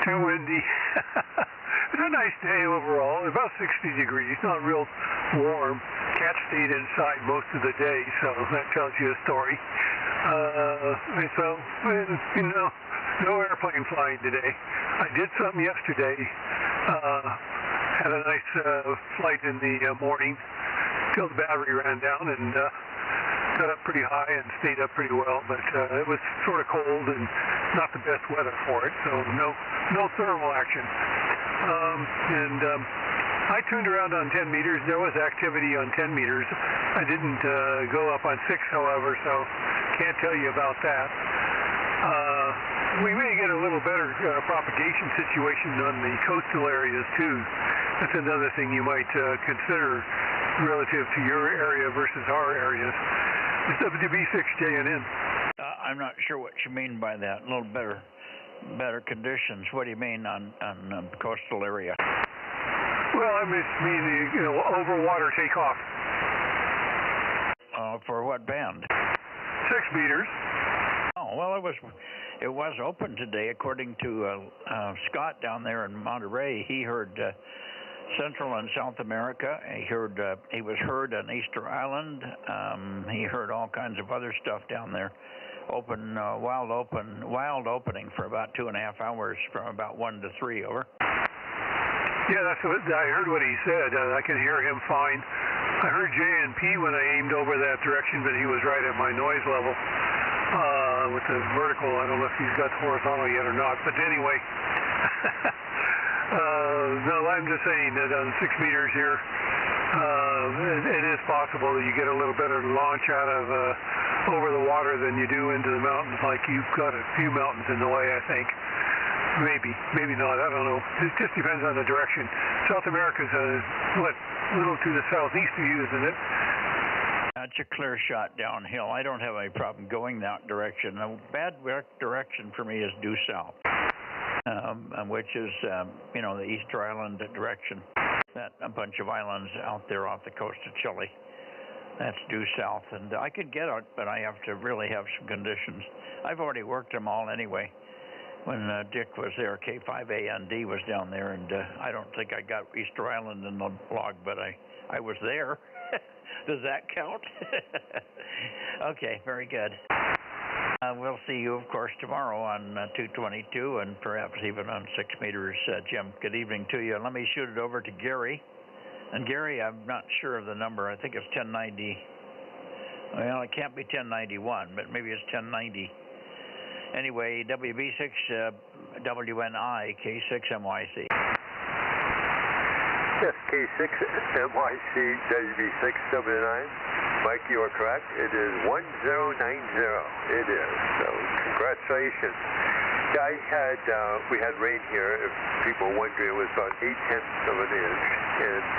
Speaker 13: Too windy. It's a nice day overall. About 60 degrees. Not real warm. Cat stayed inside most of the day, so that tells you a story. No airplane flying today. I did some yesterday. Had a nice flight in the morning till the battery ran down, and got up pretty high and stayed up pretty well, but it was sort of cold and not the best weather for it, so no thermal action. I tuned around on 10 meters. There was activity on 10 meters. I didn't go up on 6, however, so can't tell you about that. We may get a little better propagation situation on the coastal areas, too. That's another thing you might consider relative to your area versus our areas. It's WB6JNN.
Speaker 3: I'm not sure what you mean by that. A little better conditions. What do you mean on the coastal area?
Speaker 13: Well, I mean, over water takeoff.
Speaker 3: For what band?
Speaker 13: 6 meters.
Speaker 3: Oh, well, it was open today, according to Scott down there in Monterey. He heard Central and South America. He was heard on Easter Island. He heard all kinds of other stuff down there. Wild opening for about 2.5 hours from about 1 to 3. Over.
Speaker 13: Yeah, that's what I heard. What he said. I can hear him fine. I heard J&P when I aimed over that direction, but he was right at my noise level. With the vertical, I don't know if he's got horizontal yet or not. But anyway, no, I'm just saying that on 6 meters here, it is possible that you get a little better launch out of over the water than you do into the mountains. Like you've got a few mountains in the way, I think. Maybe not. I don't know. It just depends on the direction. South America's a little to the southeast of you, isn't it?
Speaker 3: That's a clear shot downhill. I don't have any problem going that direction. A bad direction for me is due south, which is, the Easter Island direction. That a bunch of islands out there off the coast of Chile. That's due south, and I could get it, but I have to really have some conditions. I've already worked them all anyway. When Dick was there, K5AND was down there, and I don't think I got Easter Island in the log, but I was there. Does that count? Okay, very good. We'll see you, of course, tomorrow on 222 and perhaps even on 6 meters. Jim, good evening to you. Let me shoot it over to Gary. And Gary, I'm not sure of the number. I think it's 1090. Well, it can't be 1091, but maybe it's 1090. Anyway, WB6 WNI K6MYC.
Speaker 14: Yes, K6MYC WB6W9. Mike, you are correct. It is 1090. It is. So, congratulations. Yeah, we had rain here. If people were wondering, it was about 0.8 of an inch. And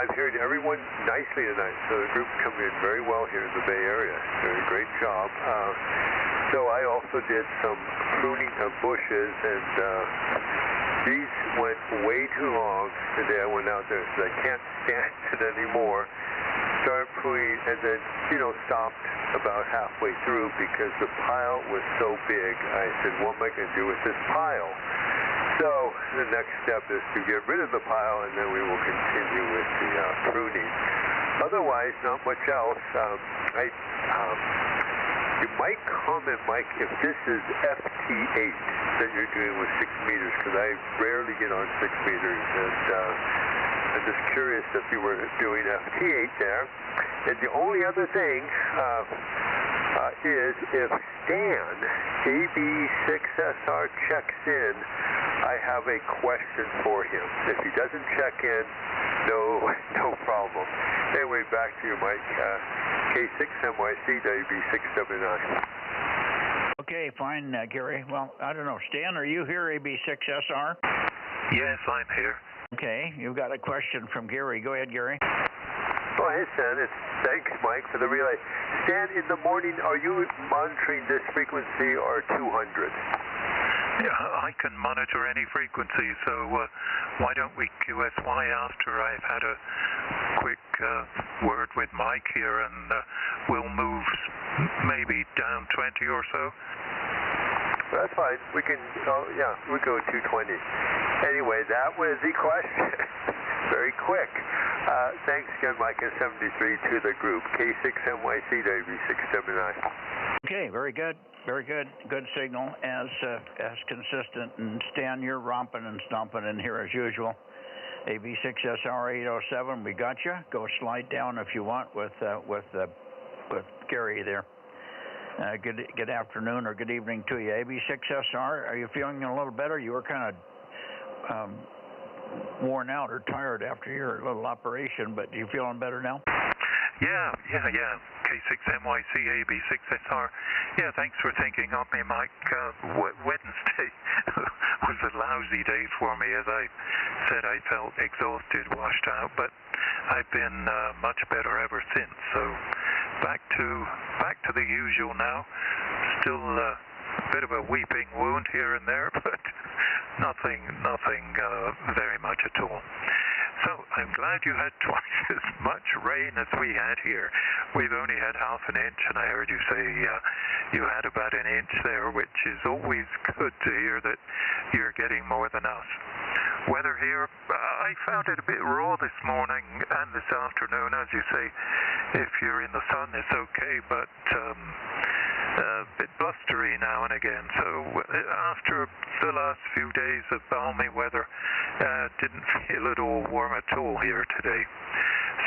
Speaker 14: I've heard everyone nicely tonight. So the group's coming in very well here in the Bay Area. Doing a great job. So I also did some pruning of bushes and These went way too long today. I went out there and said, I can't stand it anymore. Started pulling and then, stopped about halfway through because the pile was so big. I said, what am I going to do with this pile? So the next step is to get rid of the pile, and then we will continue with the pruning. Otherwise, not much else. You might comment, Mike, if this is FT8 that you're doing with 6 meters, because I rarely get on 6 meters, and I'm just curious if you were doing FT8 there. And the only other thing is if Stan, AB6SR, checks in, I have a question for him. If he doesn't check in, no problem. Anyway, back to you, Mike. K6MYC, WB679.
Speaker 3: Okay, fine, Gary. Well, I don't know. Stan, are you here, AB6SR?
Speaker 13: Yes, I'm here.
Speaker 3: Okay, you've got a question from Gary. Go ahead, Gary.
Speaker 14: Oh, hey, Stan. Thanks, Mike, for the relay. Stan, in the morning, are you monitoring this frequency or 200?
Speaker 13: Yeah, I can monitor any frequency, so why don't we QSY after I've had a quick word with Mike here, and we'll move maybe down 20 or so?
Speaker 14: That's fine. We can, we'll go 220. Anyway, that was the question. Very quick. Thanks again, Mike, and 73 to the group. K6MYC, WB679.
Speaker 3: Okay, very good. Very good. Good signal, as consistent. And Stan, you're romping and stomping in here as usual. AB6SR 807, we got you. Go slide down if you want with Gary there. Good afternoon or good evening to you. AB6SR, are you feeling a little better? You were kind of worn out or tired after your little operation, but you feeling better now?
Speaker 13: Yeah. K6MYC, AB6SR. Yeah, thanks for thinking of me, Mike. Wednesday was a lousy day for me. As I said, I felt exhausted, washed out, but I've been much better ever since. So back to the usual now. Still a bit of a weeping wound here and there, but nothing very much at all. So I'm glad you had twice as much rain as we had here. We've only had half an inch, and I heard you say you had about an inch there, which is always good to hear that you're getting more than us. Weather here, I found it a bit raw this morning and this afternoon. As you say, if you're in the sun, it's okay, but a bit blustery now and again. So after the last few days of balmy weather, didn't feel at all warm at all here today.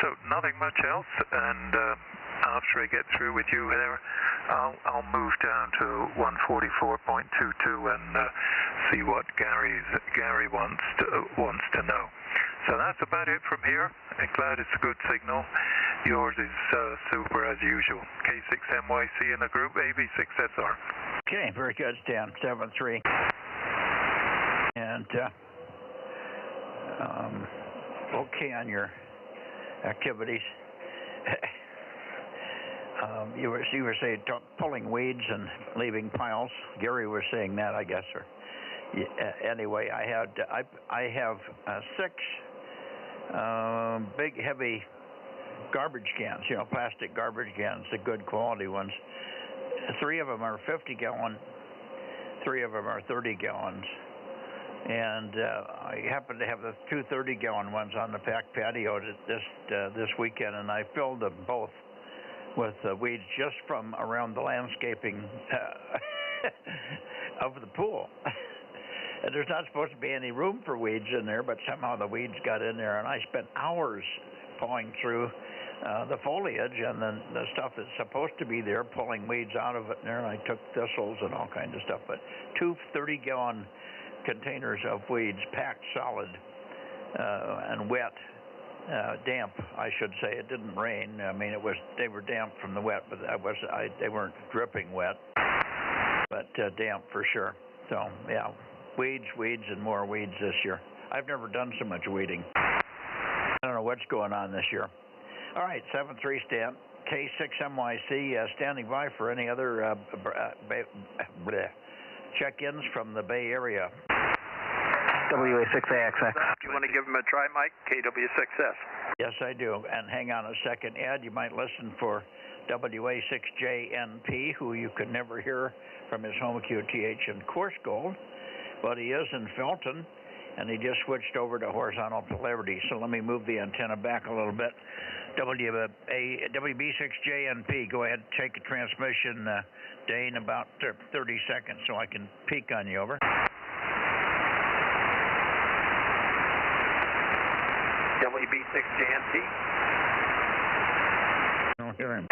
Speaker 13: So nothing much else, and after I get through with you there, I'll move down to 144.22 and see what Gary wants to know. So that's about it from here. I'm glad it's a good signal. Yours is super as usual. K6MYC in the group, AB6SR.
Speaker 3: Okay, very good, Stan. 7-3. And okay on your activities. You were saying pulling weeds and leaving piles. Gary was saying that, I guess. Or anyway, I have 6 big, heavy garbage cans. Plastic garbage cans, the good quality ones. 3 of them are 50 gallon. 3 of them are 30 gallons. And I happen to have the 2 30-gallon ones on the back patio this weekend, and I filled them both with weeds just from around the landscaping of the pool. And there's not supposed to be any room for weeds in there, but somehow the weeds got in there, and I spent hours pulling through the foliage and then the stuff that's supposed to be there, pulling weeds out of it in there, and I took thistles and all kinds of stuff. But 2 30-gallon containers of weeds packed solid and wet, damp, I should say. It didn't rain. I mean, they were damp from the wet, but they weren't dripping wet, but damp for sure. So yeah, weeds, and more weeds this year. I've never done so much weeding. I don't know what's going on this year. All right, 7-3 Stan. K6MYC standing by for any other check-ins from the Bay Area.
Speaker 15: WA6AXX.
Speaker 10: Do you want to give him a try, Mike? KW6S.
Speaker 3: Yes, I do. And hang on a second, Ed. You might listen for WA6JNP, who you could never hear from his home QTH in Coarse Gold, but he is in Felton, and he just switched over to horizontal polarity. So let me move the antenna back a little bit. WB6JNP, go ahead, take a transmission, Dane, about 30 seconds so I can peek on you, over.
Speaker 10: WB6JNP.
Speaker 3: I don't hear him.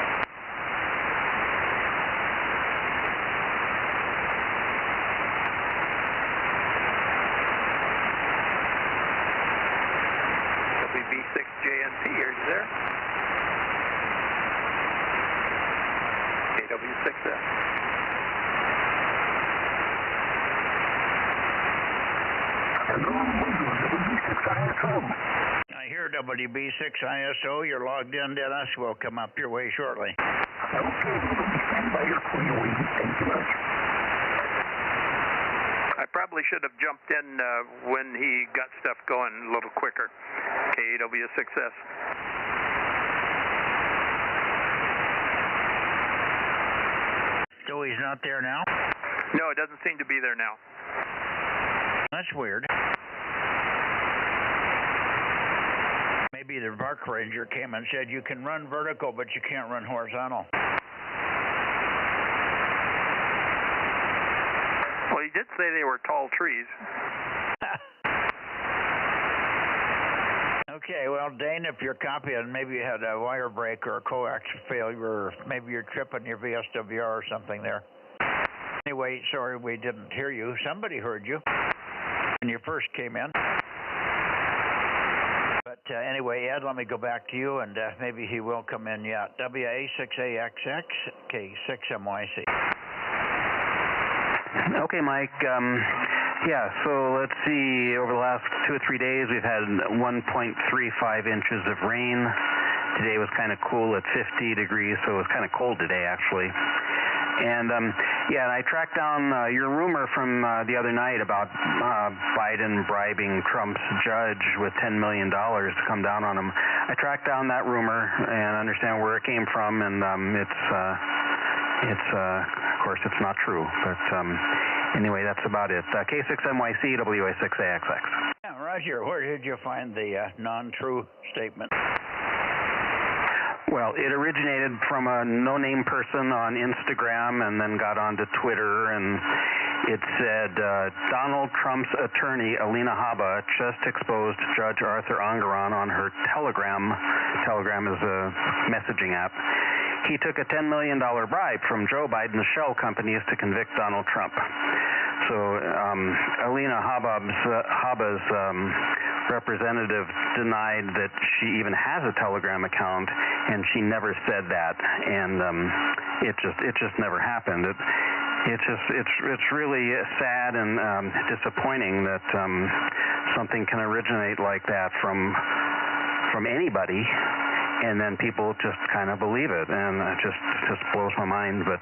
Speaker 10: WB6JNP, are you there? KW6S.
Speaker 3: I hear WB6ISO. You're logged in, Dennis. We'll come up your way shortly.
Speaker 5: Okay, stand by your point waiting. Thank you much.
Speaker 10: I probably should have jumped in when he got stuff going a little quicker. KW6S.
Speaker 3: So he's not there now?
Speaker 10: No, it doesn't seem to be there now.
Speaker 3: That's weird. Maybe the park ranger came and said you can run vertical, but you can't run horizontal.
Speaker 10: Well, he did say they were tall trees.
Speaker 3: Okay, well, Dane, if you're copying, maybe you had a wire break or a coax failure, or maybe you're tripping your VSWR or something there. Anyway, sorry we didn't hear you. Somebody heard you when you first came in. But anyway, Ed, let me go back to you, and maybe he will come in yet. WA6AXX, K6MYC.
Speaker 15: Okay, Mike. Yeah, so let's see. Over the last 2 or 3 days, we've had 1.35 inches of rain. Today was kind of cool at 50 degrees, so it was kind of cold today, actually. And yeah, and I tracked down your rumor from the other night about Biden bribing Trump's judge with $10 million to come down on him. I tracked down that rumor and understand where it came from, and of course, it's not true. But anyway, that's about it. K6MYC, WA6AXX.
Speaker 3: Yeah, Roger, where did you find the non-true statement?
Speaker 15: Well, it originated from a no-name person on Instagram and then got onto Twitter, and it said, Donald Trump's attorney, Alina Habba, just exposed Judge Arthur Engoron on her Telegram. Telegram is a messaging app. He took a $10 million bribe from Joe Biden's shell companies to convict Donald Trump. So Alina Habba's representative denied that she even has a Telegram account, and she never said that, and it just never happened. It's really sad and disappointing that something can originate like that from anybody, and then people just kind of believe it, and it just blows my mind. But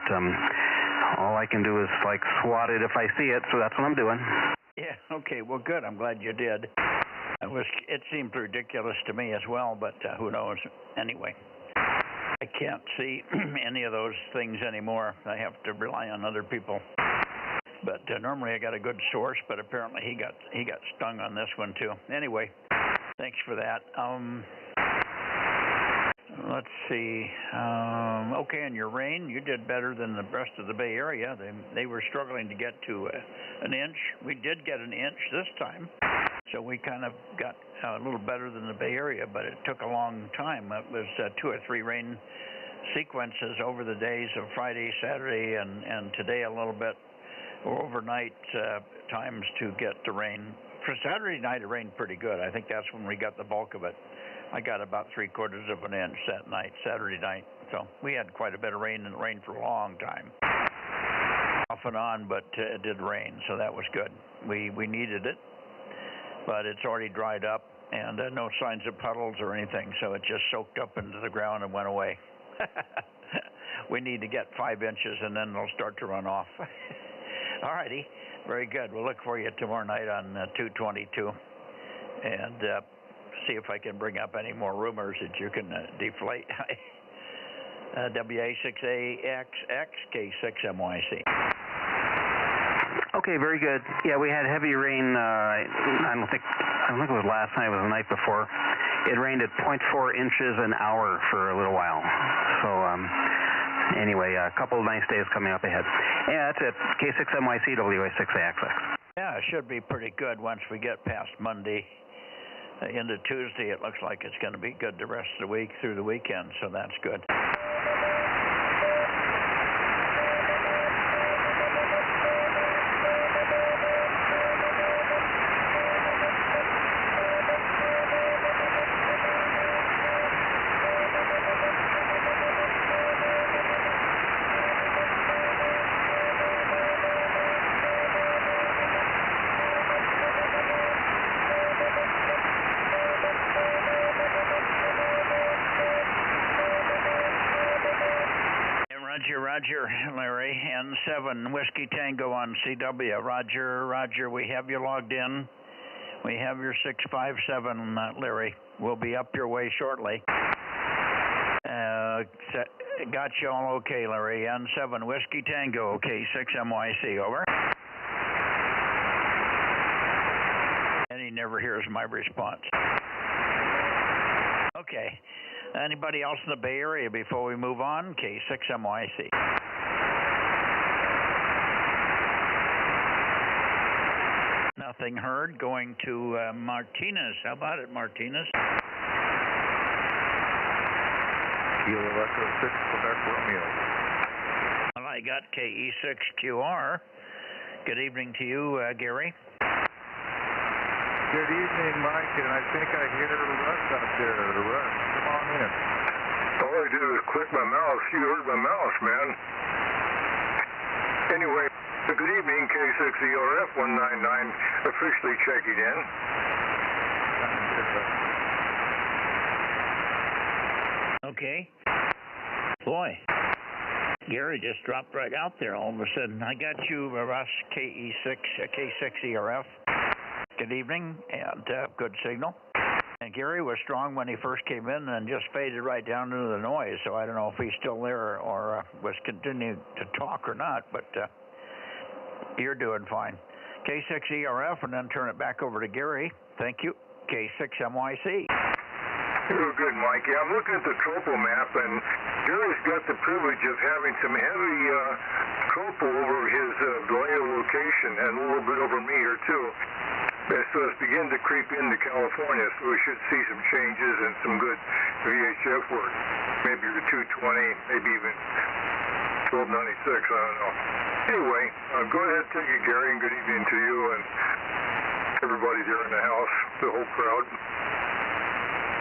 Speaker 15: all I can do is like swat it if I see it, so that's what I'm doing.
Speaker 3: Yeah, okay, well, good. I'm glad you did. It seemed ridiculous to me as well, but who knows? Anyway, I can't see any of those things anymore. I have to rely on other people. But normally I got a good source, but apparently he got stung on this one too. Anyway, thanks for that. Let's see. Okay, in your rain, you did better than the rest of the Bay Area. They were struggling to get to an inch. We did get an inch this time, so we kind of got a little better than the Bay Area, but it took a long time. It was 2 or 3 rain sequences over the days of Friday, Saturday, and today a little bit, or overnight times to get the rain. For Saturday night, it rained pretty good. I think that's when we got the bulk of it. I got about 3/4 of an inch that night, Saturday night. So we had quite a bit of rain, and it rained for a long time. Off and on, but it did rain, so that was good. We needed it, but it's already dried up, and no signs of puddles or anything, so it just soaked up into the ground and went away. We need to get 5 inches, and then it'll start to run off. All righty. Very good. We'll look for you tomorrow night on 222 and see if I can bring up any more rumors that you can deflate. WA6AXX K6MYC.
Speaker 15: Okay, very good. Yeah, we had heavy rain. I don't think it was last night. It was the night before. It rained at 0.4 inches an hour for a little while. So anyway, a couple of nice days coming up ahead. Yeah, that's it. K6MYC WA6AXX.
Speaker 3: Yeah, it should be pretty good once we get past Monday into Tuesday. It looks like it's going to be good the rest of the week through the weekend, so that's good. Roger, Larry, N7 Whiskey Tango on CW. Roger, we have you logged in. We have your 657, Larry. We'll be up your way shortly. Got you all okay, Larry. N7 Whiskey Tango, K6MYC, over. And he never hears my response. Okay. Anybody else in the Bay Area before we move on? K6MYC. Nothing heard. Going to Martinez. How about it, Martinez?
Speaker 16: Kilo Echo 6, Quebec Romeo.
Speaker 3: Well, I got KE6QR. Good evening to you, Gary.
Speaker 16: Good evening, Mike, and I think I hear Russ out there. Russ, come on in.
Speaker 1: All I did was click my mouse. You heard my mouse, man. Anyway, good evening, K6ERF 199, officially checking in.
Speaker 3: Okay. Boy, Gary just dropped right out there all of a sudden. I got you, Russ, K6ERF. Good evening, and good signal. And Gary was strong when he first came in and just faded right down into the noise, so I don't know if he's still there or was continuing to talk or not, but you're doing fine. K6ERF, and then turn it back over to Gary. Thank you. K6MYC.
Speaker 1: Real good, Mike. Yeah, I'm looking at the tropo map, and Gary's got the privilege of having some heavy tropo over his Vallejo location and a little bit over me here, too. So it's beginning to creep into California, so we should see some changes and some good VHF work. Maybe the 220, maybe even 1296, I don't know. Anyway, go ahead, take it, Gary, and good evening to you and everybody there in the house, the whole crowd.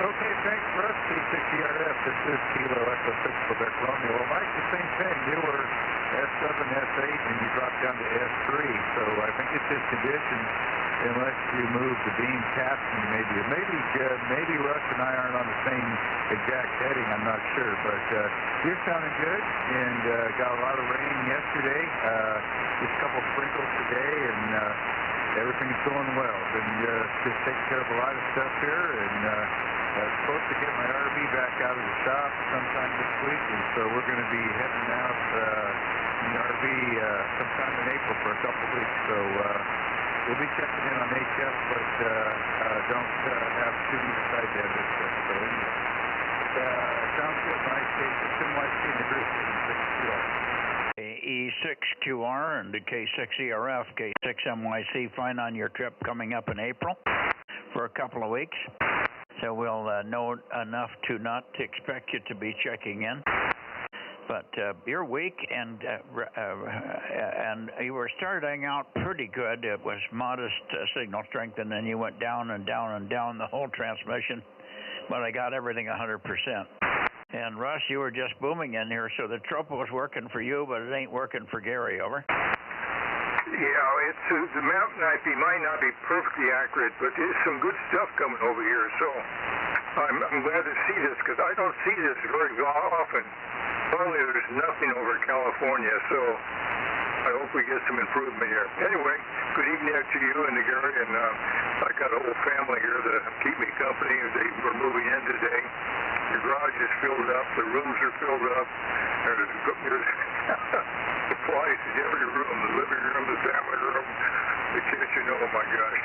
Speaker 16: Okay, thanks, Russ. K6ERF, this is Kilo Echo 6 Quebec Romeo. Well, Mike, the same thing. You were S7, S8, and you dropped down to S3, so I think it's just conditions. Unless you move the beam casting, maybe Russ and I aren't on the same exact heading, I'm not sure, but you're sounding good, and got a lot of rain yesterday, just a couple sprinkles today, and everything's going well. Been just taking care of a lot of stuff here, and supposed to get my RV back out of the shop sometime this week, and so we're going to be heading out in the RV sometime in April for a couple weeks, so we'll be checking in on HF, but don't have too many side debits. So anyway, sounds good, Mike. K6MYC in the group,
Speaker 3: E6QR and the K6ERF, K6MYC. Fine on your trip coming up in April for a couple of weeks. So we'll know enough to not expect you to be checking in. But you're weak, and you were starting out pretty good. It was modest signal strength, and then you went down and down and down the whole transmission. But I got everything 100%. And Russ, you were just booming in here, so the tropo was working for you, but it ain't working for Gary. Over.
Speaker 1: Yeah, it's the map might not be perfectly accurate, but there's some good stuff coming over here. So I'm glad to see this because I don't see this very often.
Speaker 13: Finally, there's nothing over California, so I hope we get some improvement here. Anyway, good evening to you and to Gary, and I got a whole family here that keep me company. They were moving in today. The garage is filled up. The rooms are filled up. There's supplies in every room, the living room, the family room, the kitchen. Oh, my gosh.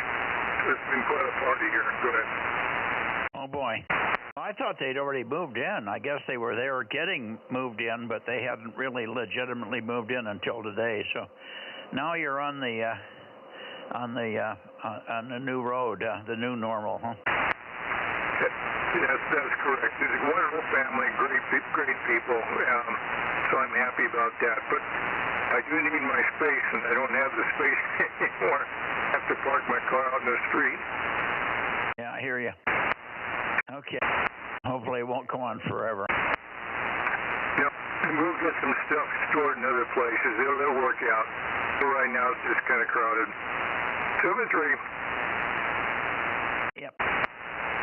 Speaker 13: It's been quite a party here. Go ahead.
Speaker 3: Oh, boy. I thought they'd already moved in. I guess they were getting moved in, but they hadn't really legitimately moved in until today. So now you're on the new road, the new normal, huh?
Speaker 13: Yes, that's correct. It's a wonderful family, great people. So I'm happy about that. But I do need my space, and I don't have the space anymore. I have to park my car out in the street.
Speaker 3: Yeah, I hear you. Okay. Hopefully it won't go on forever.
Speaker 13: Yep. And we'll get some stuff stored in other places. It'll work out. But right now it's just kind of crowded. 7-3.
Speaker 3: Yep.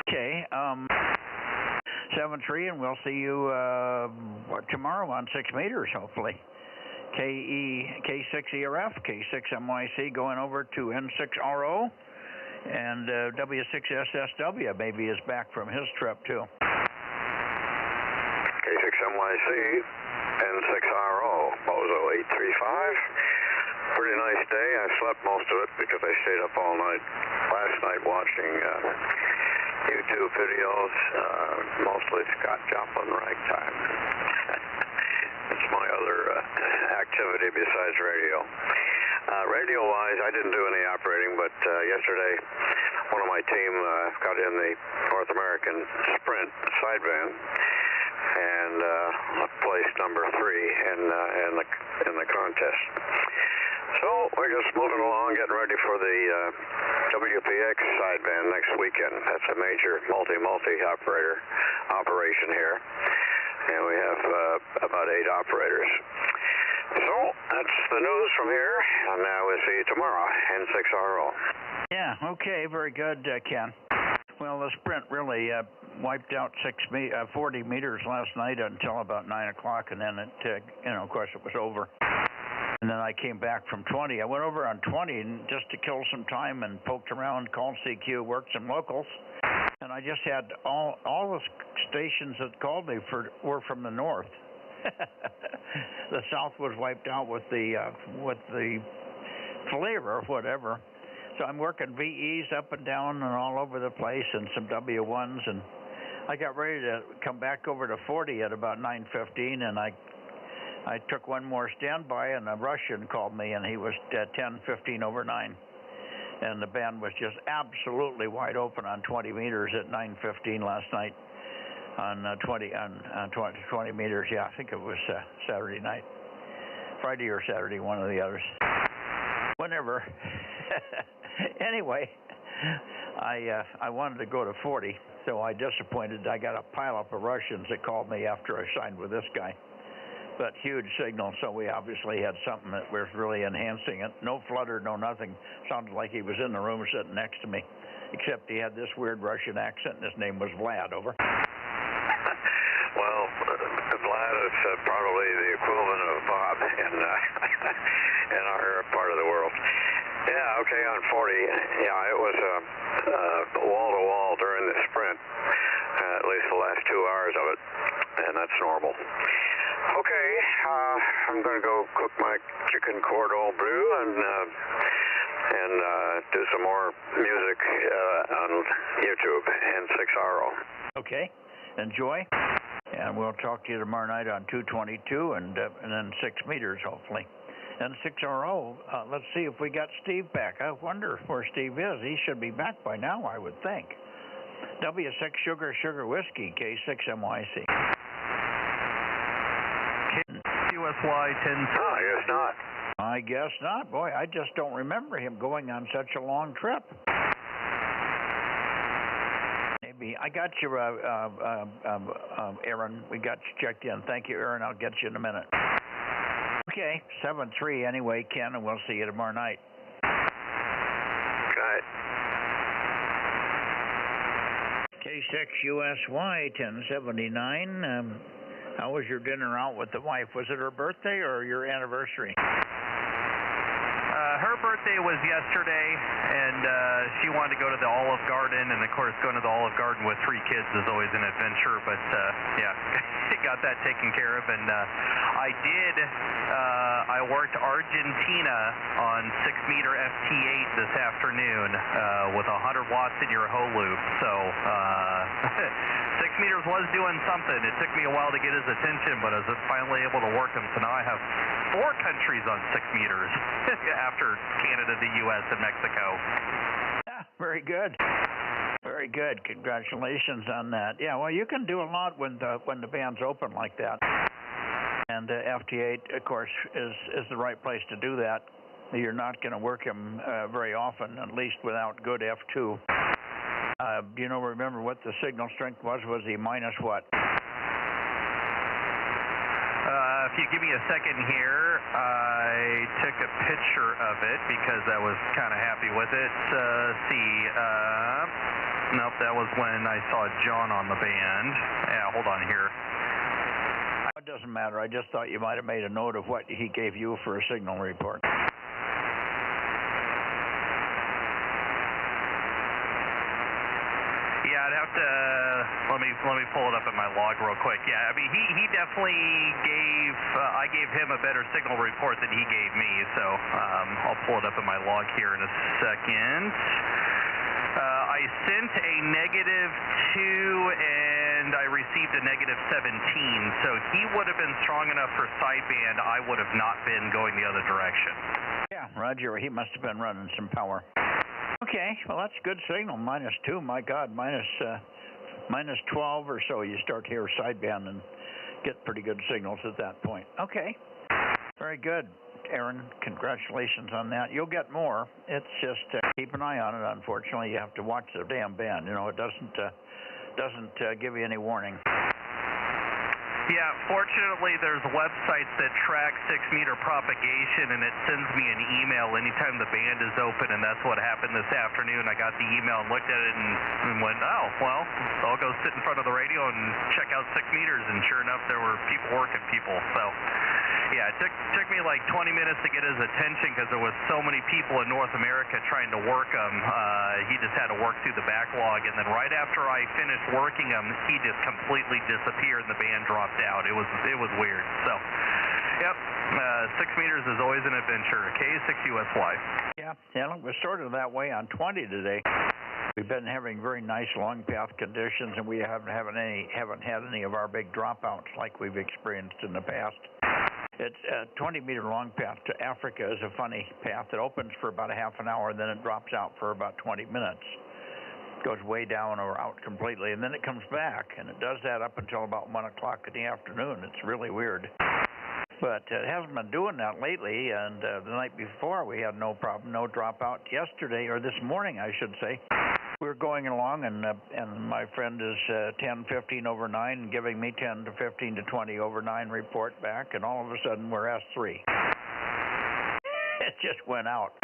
Speaker 3: Okay. 7-3, and we'll see you tomorrow on 6 meters, hopefully. K6ERF, K6MYC going over to N6RO. And W6SSW maybe is back from his trip, too.
Speaker 17: K6MYC, N6RO, Bozo 835. Pretty nice day. I slept most of it because I stayed up all night last night watching YouTube videos, mostly Scott Joplin ragtime. It's my other activity besides radio. Radio-wise, I didn't do any operating, but yesterday one of my team got in the North American Sprint sidevan and placed number 3 in the contest. So we're just moving along, getting ready for the WPX sidevan next weekend. That's a major multi-operator operation here, and we have about 8 operators. So that's the news from here, and we'll see you tomorrow, N6RO.
Speaker 3: Yeah, okay, very good, Ken. Well, the Sprint really wiped out 40 meters last night until about 9 o'clock, and then it, of course, it was over. And then I came back from 20. I went over on 20 and just to kill some time and poked around, called CQ, worked some locals, and I just had all the stations that called me were from the north. The south was wiped out with the flavor or whatever. So I'm working VEs up and down and all over the place, and some W1s, and I got ready to come back over to 40 at about 9:15, and I took one more standby, and a Russian called me, and he was 10:15 over 9, and the band was just absolutely wide open on 20 meters at 9:15 last night. On 20 meters, yeah, I think it was Saturday night, Friday or Saturday, one of the others, whenever. Anyway, I wanted to go to 40, so I disappointed. I got a pileup of Russians that called me after I signed with this guy, but huge signal, so we obviously had something that was really enhancing it. No flutter, no nothing. Sounded like he was in the room sitting next to me, except he had this weird Russian accent, and his name was Vlad. Over.
Speaker 17: Well, Vlad is probably the equivalent of Bob in our part of the world. Yeah, okay, on 40, yeah, it was wall-to-wall during the sprint, at least the last 2 hours of it, and that's normal. Okay, I'm going to go cook my chicken cordon bleu and do some more music on YouTube, N6RO.
Speaker 3: Okay, enjoy. And we'll talk to you tomorrow night on 222 and then 6 meters, hopefully. And 6RO, let's see if we got Steve back. I wonder where Steve is. He should be back by now, I would think. W6 Sugar Whiskey, K6MYC.
Speaker 15: USY 10.
Speaker 17: I guess not.
Speaker 3: I guess not. Boy, I just don't remember him going on such a long trip. Maybe. I got you, Aaron. We got you checked in. Thank you, Aaron. I'll get you in a minute. Okay, 7-3 anyway, Ken, and we'll see you tomorrow night.
Speaker 17: Okay.
Speaker 3: K6 USY 1079. How was your dinner out with the wife? Was it her birthday or your anniversary?
Speaker 15: Her birthday was yesterday, and she wanted to go to the Olive Garden, and of course going to the Olive Garden with 3 kids is always an adventure, but yeah, got that taken care of. And I worked Argentina on 6-meter FT8 this afternoon with 100 watts in your hole loop, so 6 meters was doing something. It took me a while to get his attention, but I was finally able to work him, so now I have 4 countries on 6 meters after Canada, the U.S., and Mexico.
Speaker 3: Yeah, very good. Very good. Congratulations on that. Yeah, well, you can do a lot when the band's open like that. And FT8, of course, is the right place to do that. You're not going to work him very often, at least without good F2. Do you remember what the signal strength was? Was he minus what?
Speaker 15: If you give me a second here, I took a picture of it because I was kind of happy with it. Nope, that was when I saw John on the band. Yeah, hold on here.
Speaker 3: It doesn't matter. I just thought you might have made a note of what he gave you for a signal report.
Speaker 15: Yeah, I'd have to let me pull it up in my log real quick. Yeah, I mean he definitely gave I gave him a better signal report than he gave me. So I'll pull it up in my log here in a second. I sent a -2 and I received a -17. So he would have been strong enough for sideband. I would have not been going the other direction.
Speaker 3: Yeah, Roger. He must have been running some power. Okay, well, that's good signal. -2, my God, minus 12 or so. You start to hear sideband and get pretty good signals at that point. Okay, very good, Aaron. Congratulations on that. You'll get more. It's just keep an eye on it. Unfortunately, you have to watch the damn band. It doesn't give you any warning.
Speaker 15: Yeah, fortunately, there's websites that track 6-meter propagation, and it sends me an email anytime the band is open, and that's what happened this afternoon. I got the email and looked at it and went, oh, well, I'll go sit in front of the radio and check out 6 meters, and sure enough, there were people working people. So, yeah, it took me like 20 minutes to get his attention because there was so many people in North America trying to work him. He just had to work through the backlog, and then right after I finished working him, he just completely disappeared and the band dropped out. It was weird. So, yep, 6 meters is always an adventure. K6USY.
Speaker 3: Yeah, it was sort of that way on 20 today. We've been having very nice long path conditions, and we haven't had any of our big dropouts like we've experienced in the past. It's a 20-meter long path to Africa is a funny path. It opens for about a half an hour, then it drops out for about 20 minutes. It goes way down or out completely, and then it comes back, and it does that up until about 1 o'clock in the afternoon. It's really weird. But it hasn't been doing that lately, and the night before we had no problem, no dropout. Yesterday, or this morning, I should say, we were going along, and my friend is 10:15 over 9 and giving me 10 to 15 to 20 over 9 report back, and all of a sudden we're S3. It just went out.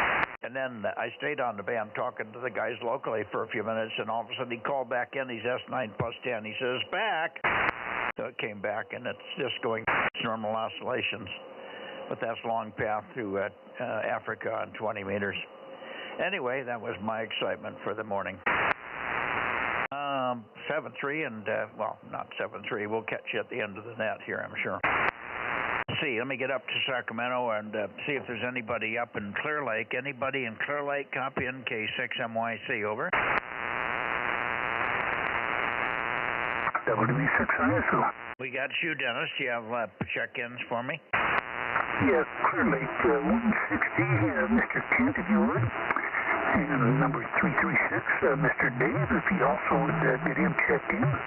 Speaker 3: And then I stayed on the band talking to the guys locally for a few minutes, and all of a sudden he called back in. He's S9 plus 10. He says, back. So it came back, and it's just going normal oscillations. But that's long path through Africa on 20 meters. Anyway, that was my excitement for the morning. 7-3 and, well, not 7-3. We'll catch you at the end of the net here, I'm sure. Let's see, let me get up to Sacramento and see if there's anybody up in Clear Lake. Anybody in Clear Lake? Copy in K6MYC, over.
Speaker 18: W6ISO.
Speaker 3: We got you, Dennis. You have check-ins for me?
Speaker 18: Yes, Clear Lake 160, Mr. Kent, if you would. And number 336, Mr. Dave, if he also would get him checked in.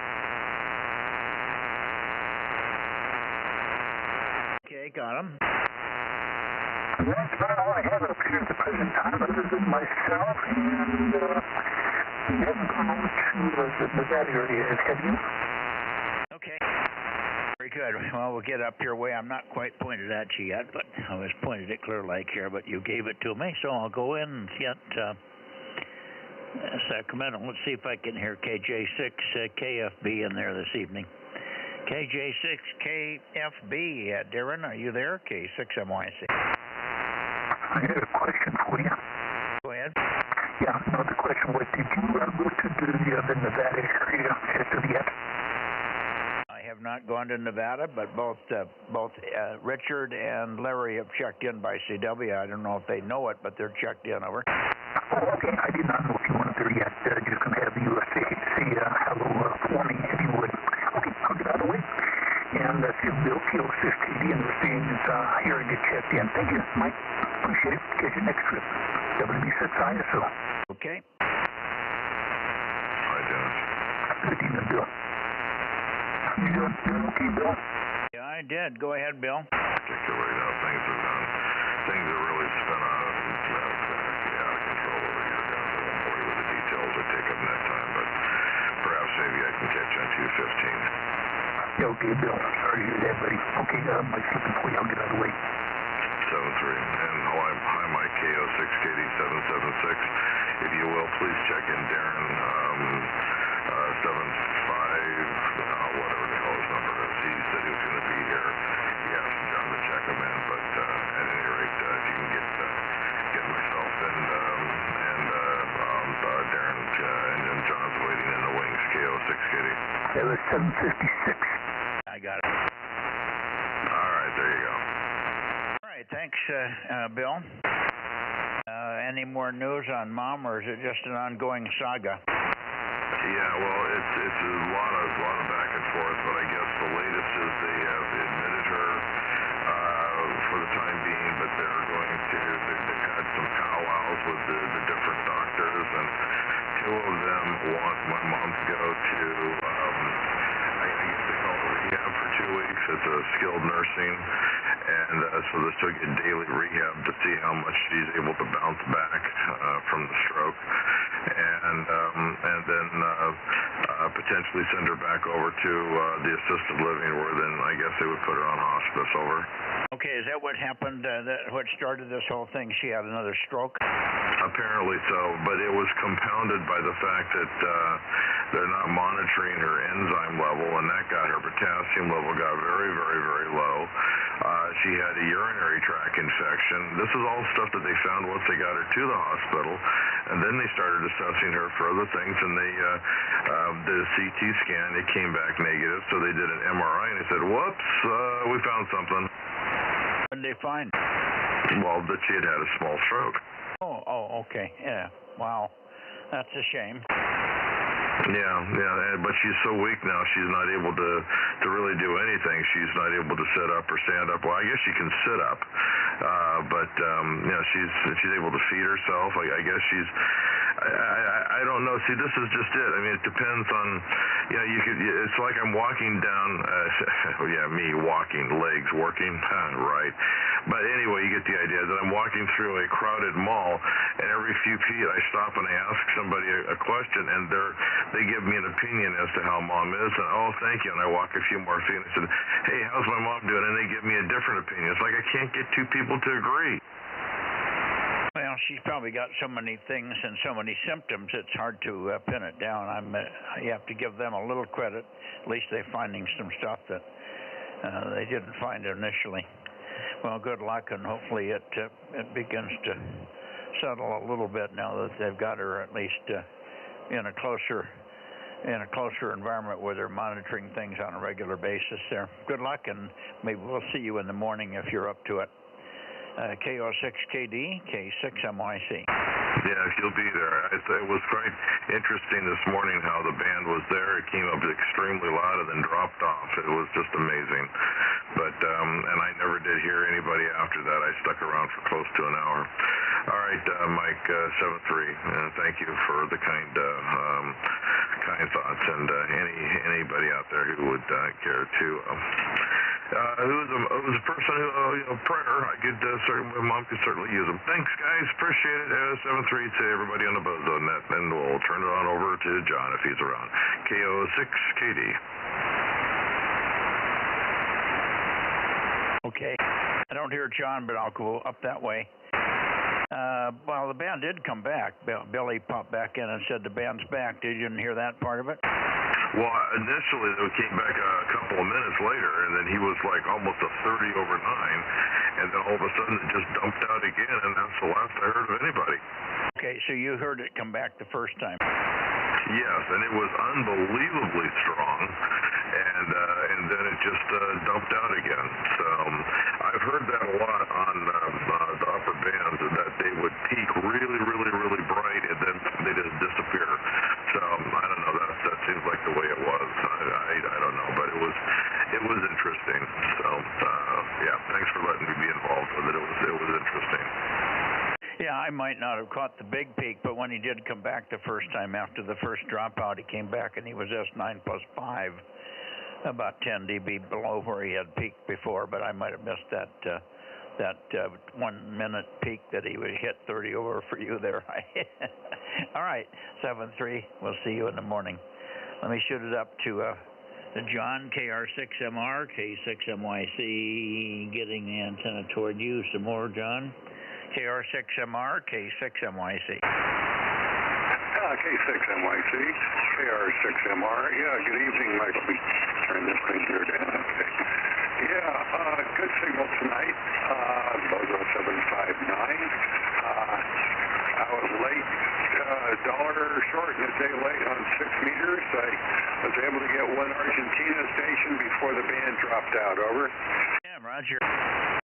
Speaker 3: Okay, got him.
Speaker 18: That's about all I have up here at the present time, other than myself, and you haven't gone over to that area, have you?
Speaker 3: Okay. Very good. Well, we'll get up your way. I'm not quite pointed at you yet, but I was pointed at Clear Lake here, but you gave it to me, so I'll go in and get Sacramento. Let's see if I can hear KJ6 KFB in there this evening. KJ6KFB, Darren, are you there? K6MYC.
Speaker 18: I had a question for you.
Speaker 3: Go ahead.
Speaker 18: Yeah, no, the question was, did you go to the Nevada area as of yet?
Speaker 3: I have not gone to Nevada, but both Richard and Larry have checked in by CW. I don't know if they know it, but they're checked in, over.
Speaker 18: Oh, okay. I did not know if you weren't there yet. Just going to have you say hello for me, if you would. Okay, I'll get out of the way. And that's your Bill, P06KD, and we're saying it's here to get checked in. Thank you, Mike. Appreciate it. Catch you next trip. WB6ISO.
Speaker 3: Okay.
Speaker 17: Hi, Dennis.
Speaker 18: Good evening, Bill. You doing okay, Bill?
Speaker 3: Yeah, I did. Go ahead, Bill.
Speaker 17: Particularly now, things are really spun out of control over here, Dennis. I won't bore you with the details or take up net time, but perhaps maybe I can catch you on 215.
Speaker 18: Yeah, okay, Bill. Sorry to hear that, buddy. Okay, Mike's looking for you. I'll get out of the way.
Speaker 17: 73. And hi, Mike, KO6KD776. If you will, please check in Darren, 75, whatever the hell his number is. He said he was going to be here. He asked John to check him in, but at any rate, if you can get myself and Darren, and John's waiting in the wings, KO6KD.
Speaker 18: That was 756.
Speaker 3: I got it.
Speaker 17: All right, there you go.
Speaker 3: All right, thanks, Bill. Any more news on Mom, or is it just an ongoing saga?
Speaker 17: Yeah, well, it's a lot of back and forth, but I guess the latest is they have admitted her for the time being, but they've had some powwows with the different doctors, and two of them want my mom to go to, I guess they call it rehab for 2 weeks. It's a skilled nursing, and so they're still getting daily rehab to see how much she's able to bounce back from the stroke, and then potentially send her back over to the assisted living, where then I guess they would put her on hospice. Over.
Speaker 3: Okay, is that what happened? What started this whole thing? She had another stroke?
Speaker 17: Apparently so, but it was compounded by the fact that they're not monitoring her enzyme level, and that got her potassium level got very, very, very low. She had a urinary tract infection. This is all stuff that they found once they got her to the hospital, and then they started assessing her for other things, and they did a CT scan. It came back negative, so they did an MRI, and they said, whoops, we found something.
Speaker 3: What did they find?
Speaker 17: Well, that she had a small stroke.
Speaker 3: Oh, okay. Yeah. Wow. That's a shame.
Speaker 17: Yeah, but she's so weak now, she's not able to really do anything. She's not able to sit up or stand up. Well, I guess she can sit up, but she's able to feed herself. I guess she's, I don't know. See, this is just it. I mean, it depends on, it's like I'm walking down, me walking, legs working, right. But anyway, you get the idea that I'm walking through a crowded mall, and every few feet I stop and I ask somebody a question, and they give me an opinion as to how Mom is, and oh, thank you, and I walk a few more feet and I said, hey, how's my mom doing? And they give me a different opinion. It's like I can't get two people to agree.
Speaker 3: Well, she's probably got so many things and so many symptoms, it's hard to pin it down. You have to give them a little credit. At least they're finding some stuff that they didn't find initially. Well, good luck, and hopefully it begins to settle a little bit now that they've got her at least in a closer environment where they're monitoring things on a regular basis there. Good luck, and maybe we'll see you in the morning if you're up to it. KO6KD, K6MYC.
Speaker 17: Yeah, if you'll be there. It was quite interesting this morning how the band was there. It came up extremely loud and then dropped off. It was just amazing. But, and I never did hear anybody after that. I stuck around for close to an hour. All right, Mike, 73, thank you for the kind thoughts, and anybody out there who would care to, who was a person who, prayer, I could my mom could certainly use them. Thanks, guys, appreciate it. 73 to everybody on the Bozo Net, and we'll turn it on over to John if he's around. KO6KD.
Speaker 3: Okay, I don't hear John, but I'll go up that way. Well, the band did come back. Billy popped back in and said the band's back. Did you hear that part of it?
Speaker 19: Well, initially they came back a couple of minutes later, and then he was like almost a 30 over 9, and then all of a sudden it just dumped out again, and that's the last I heard of anybody.
Speaker 3: Okay, so you heard it come back the first time.
Speaker 19: Yes, and it was unbelievably strong, and then it just dumped out again. So I've heard that a lot on the upper bands, that they would peak really, really, really bright, and then they just disappear. So I don't know. That seems like the way it was. I don't know, but it was interesting. So yeah, thanks for letting me be involved with it. It was interesting.
Speaker 3: Yeah, I might not have caught the big peak, but when he did come back the first time after the first dropout, he came back and he was S9 plus 5, about 10 dB below where he had peaked before, but I might have missed that 1 minute peak that he would hit 30 over for you there. All right, 7-3. We'll see you in the morning. Let me shoot it up to John, KR6MR, K6MYC, getting the antenna toward you some more, John. KR6MR, K6MYC.
Speaker 20: K6MYC, KR6MR. Yeah, good evening, Mike. Let me turn this thing here down. Okay. Yeah, good signal tonight. Bozo 759. I was late, $1 short and a day late on 6 meters. I was able to get one Argentina station before the band dropped out. Over.
Speaker 3: Yeah, Roger.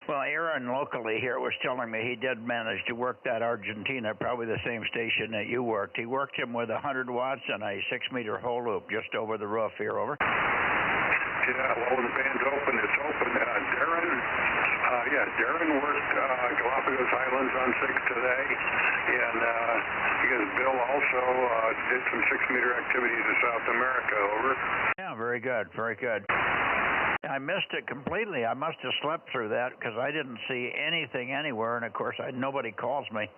Speaker 3: Well, Aaron locally here was telling me he did manage to work that Argentina, probably the same station that you worked. He worked him with 100 watts and a 6-meter hole loop just over the roof here. Over.
Speaker 20: Yeah, well, when the band's open, it's open. Darren worked Galapagos Islands on 6 today, and because Bill also did some 6-meter activities in South America. Over.
Speaker 3: Yeah, very good, very good. I missed it completely. I must have slept through that because I didn't see anything anywhere, and of course nobody calls me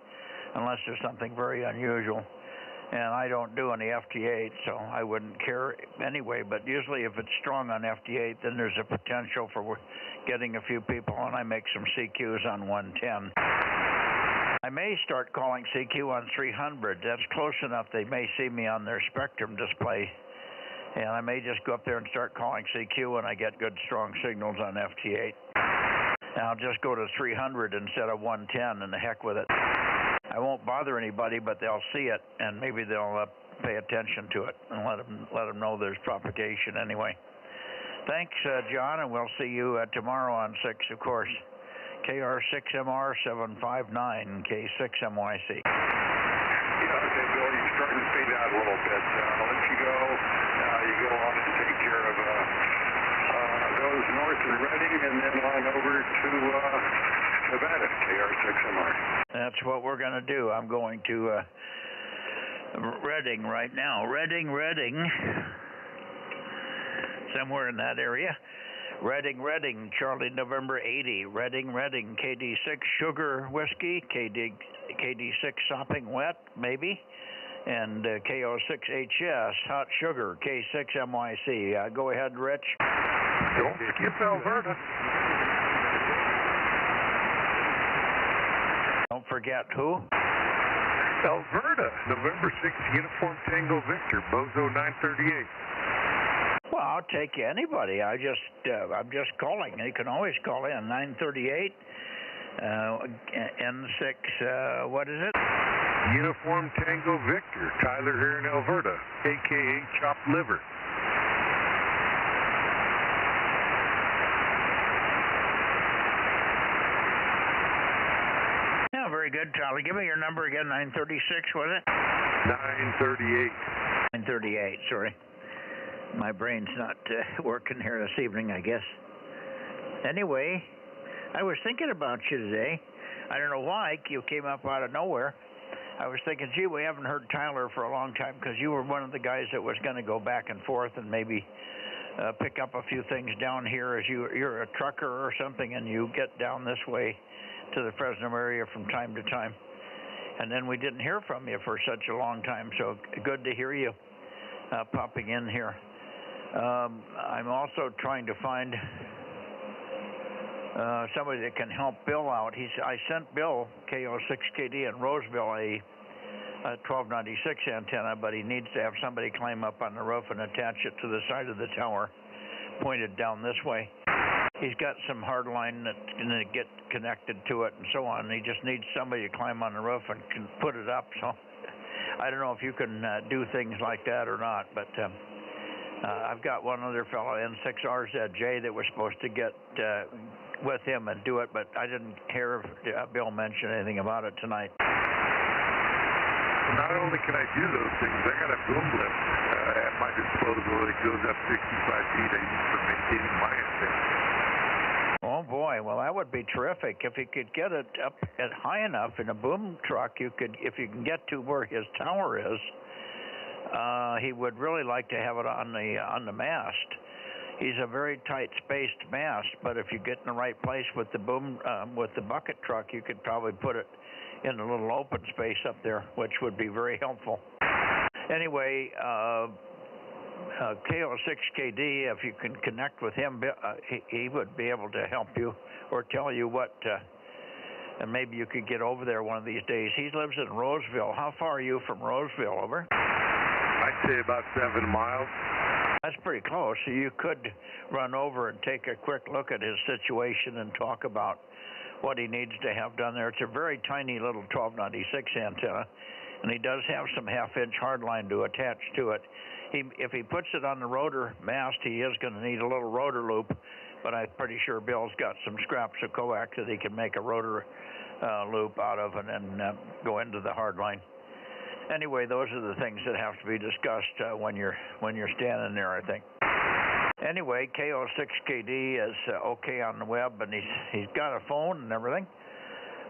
Speaker 3: unless there's something very unusual. And I don't do any FT8, so I wouldn't care anyway. But usually if it's strong on FT8, then there's a potential for getting a few people, and I make some CQs on 110. I may start calling CQ on 300. That's close enough they may see me on their spectrum display. And I may just go up there and start calling CQ when I get good strong signals on FT8. And I'll just go to 300 instead of 110, and the heck with it. I won't bother anybody, but they'll see it, and maybe they'll pay attention to it and let them know there's propagation anyway. Thanks, John, and we'll see you tomorrow on 6, of course. KR6MR 759, K6MYC.
Speaker 20: Yeah, okay, Bill, you're starting to fade out a little bit. I'll let you go. You go on and take care of those north in Reading, and then on over to Nevada, KR6MR.
Speaker 3: That's what we're going to do. I'm going to Reading right now. Reading. Somewhere in that area. Reading, Charlie, November 80. Reading, KD6 Sugar Whiskey, KD6 Sopping Wet, maybe, and KO6HS Hot Sugar, K6MYC. Go ahead, Rich.
Speaker 13: Don't skip Alberta.
Speaker 3: Don't forget who?
Speaker 13: Alberta, November 6th, Uniform Tango Victor, Bozo 938.
Speaker 3: Well, I'll take anybody. I'm just calling. You can always call in 938 N6. What is it?
Speaker 13: Uniform Tango Victor, Tyler here in Alberta, aka Chopped Liver.
Speaker 3: Yeah, very good, Tyler. Give me your number again. 936. Was it?
Speaker 13: 938.
Speaker 3: 938. Sorry. My brain's not working here this evening, I guess. Anyway, I was thinking about you today. I don't know why. You came up out of nowhere. I was thinking, gee, we haven't heard Tyler for a long time because you were one of the guys that was going to go back and forth and maybe pick up a few things down here as you're a trucker or something, and you get down this way to the Fresno area from time to time. And then we didn't hear from you for such a long time, so good to hear you popping in here. I'm also trying to find somebody that can help Bill out. I sent Bill, KO6KD in Roseville, a a 1296 antenna, but he needs to have somebody climb up on the roof and attach it to the side of the tower, pointed down this way. He's got some hard line that's going to get connected to it and so on. He just needs somebody to climb on the roof and can put it up. So I don't know if you can do things like that or not, but I've got one other fellow, N6RZJ, that was supposed to get with him and do it, but I didn't hear Bill mention anything about it tonight.
Speaker 1: Not only can I do those things, I got a boom lift at my disposal that goes up 65 feet I use for maintaining my antenna.
Speaker 3: Oh boy, well that would be terrific. If you could get it up at high enough in a boom truck, you could, if you can get to where his tower is, he would really like to have it on the mast. He's a very tight spaced mast, but if you get in the right place with the boom, with the bucket truck, you could probably put it in a little open space up there, which would be very helpful. Anyway, KO6KD, if you can connect with him, he would be able to help you or tell you what, and maybe you could get over there one of these days. He lives in Roseville. How far are you from Roseville, over?
Speaker 1: I'd say about 7 miles.
Speaker 3: That's pretty close. So you could run over and take a quick look at his situation and talk about what he needs to have done there. It's a very tiny little 1296 antenna, and he does have some half-inch hardline to attach to it. If he puts it on the rotor mast, he is going to need a little rotor loop, but I'm pretty sure Bill's got some scraps of coax that he can make a rotor loop out of and then go into the hardline. Anyway, those are the things that have to be discussed when you're standing there, I think. Anyway, KO6KD is okay on the web, and he's got a phone and everything.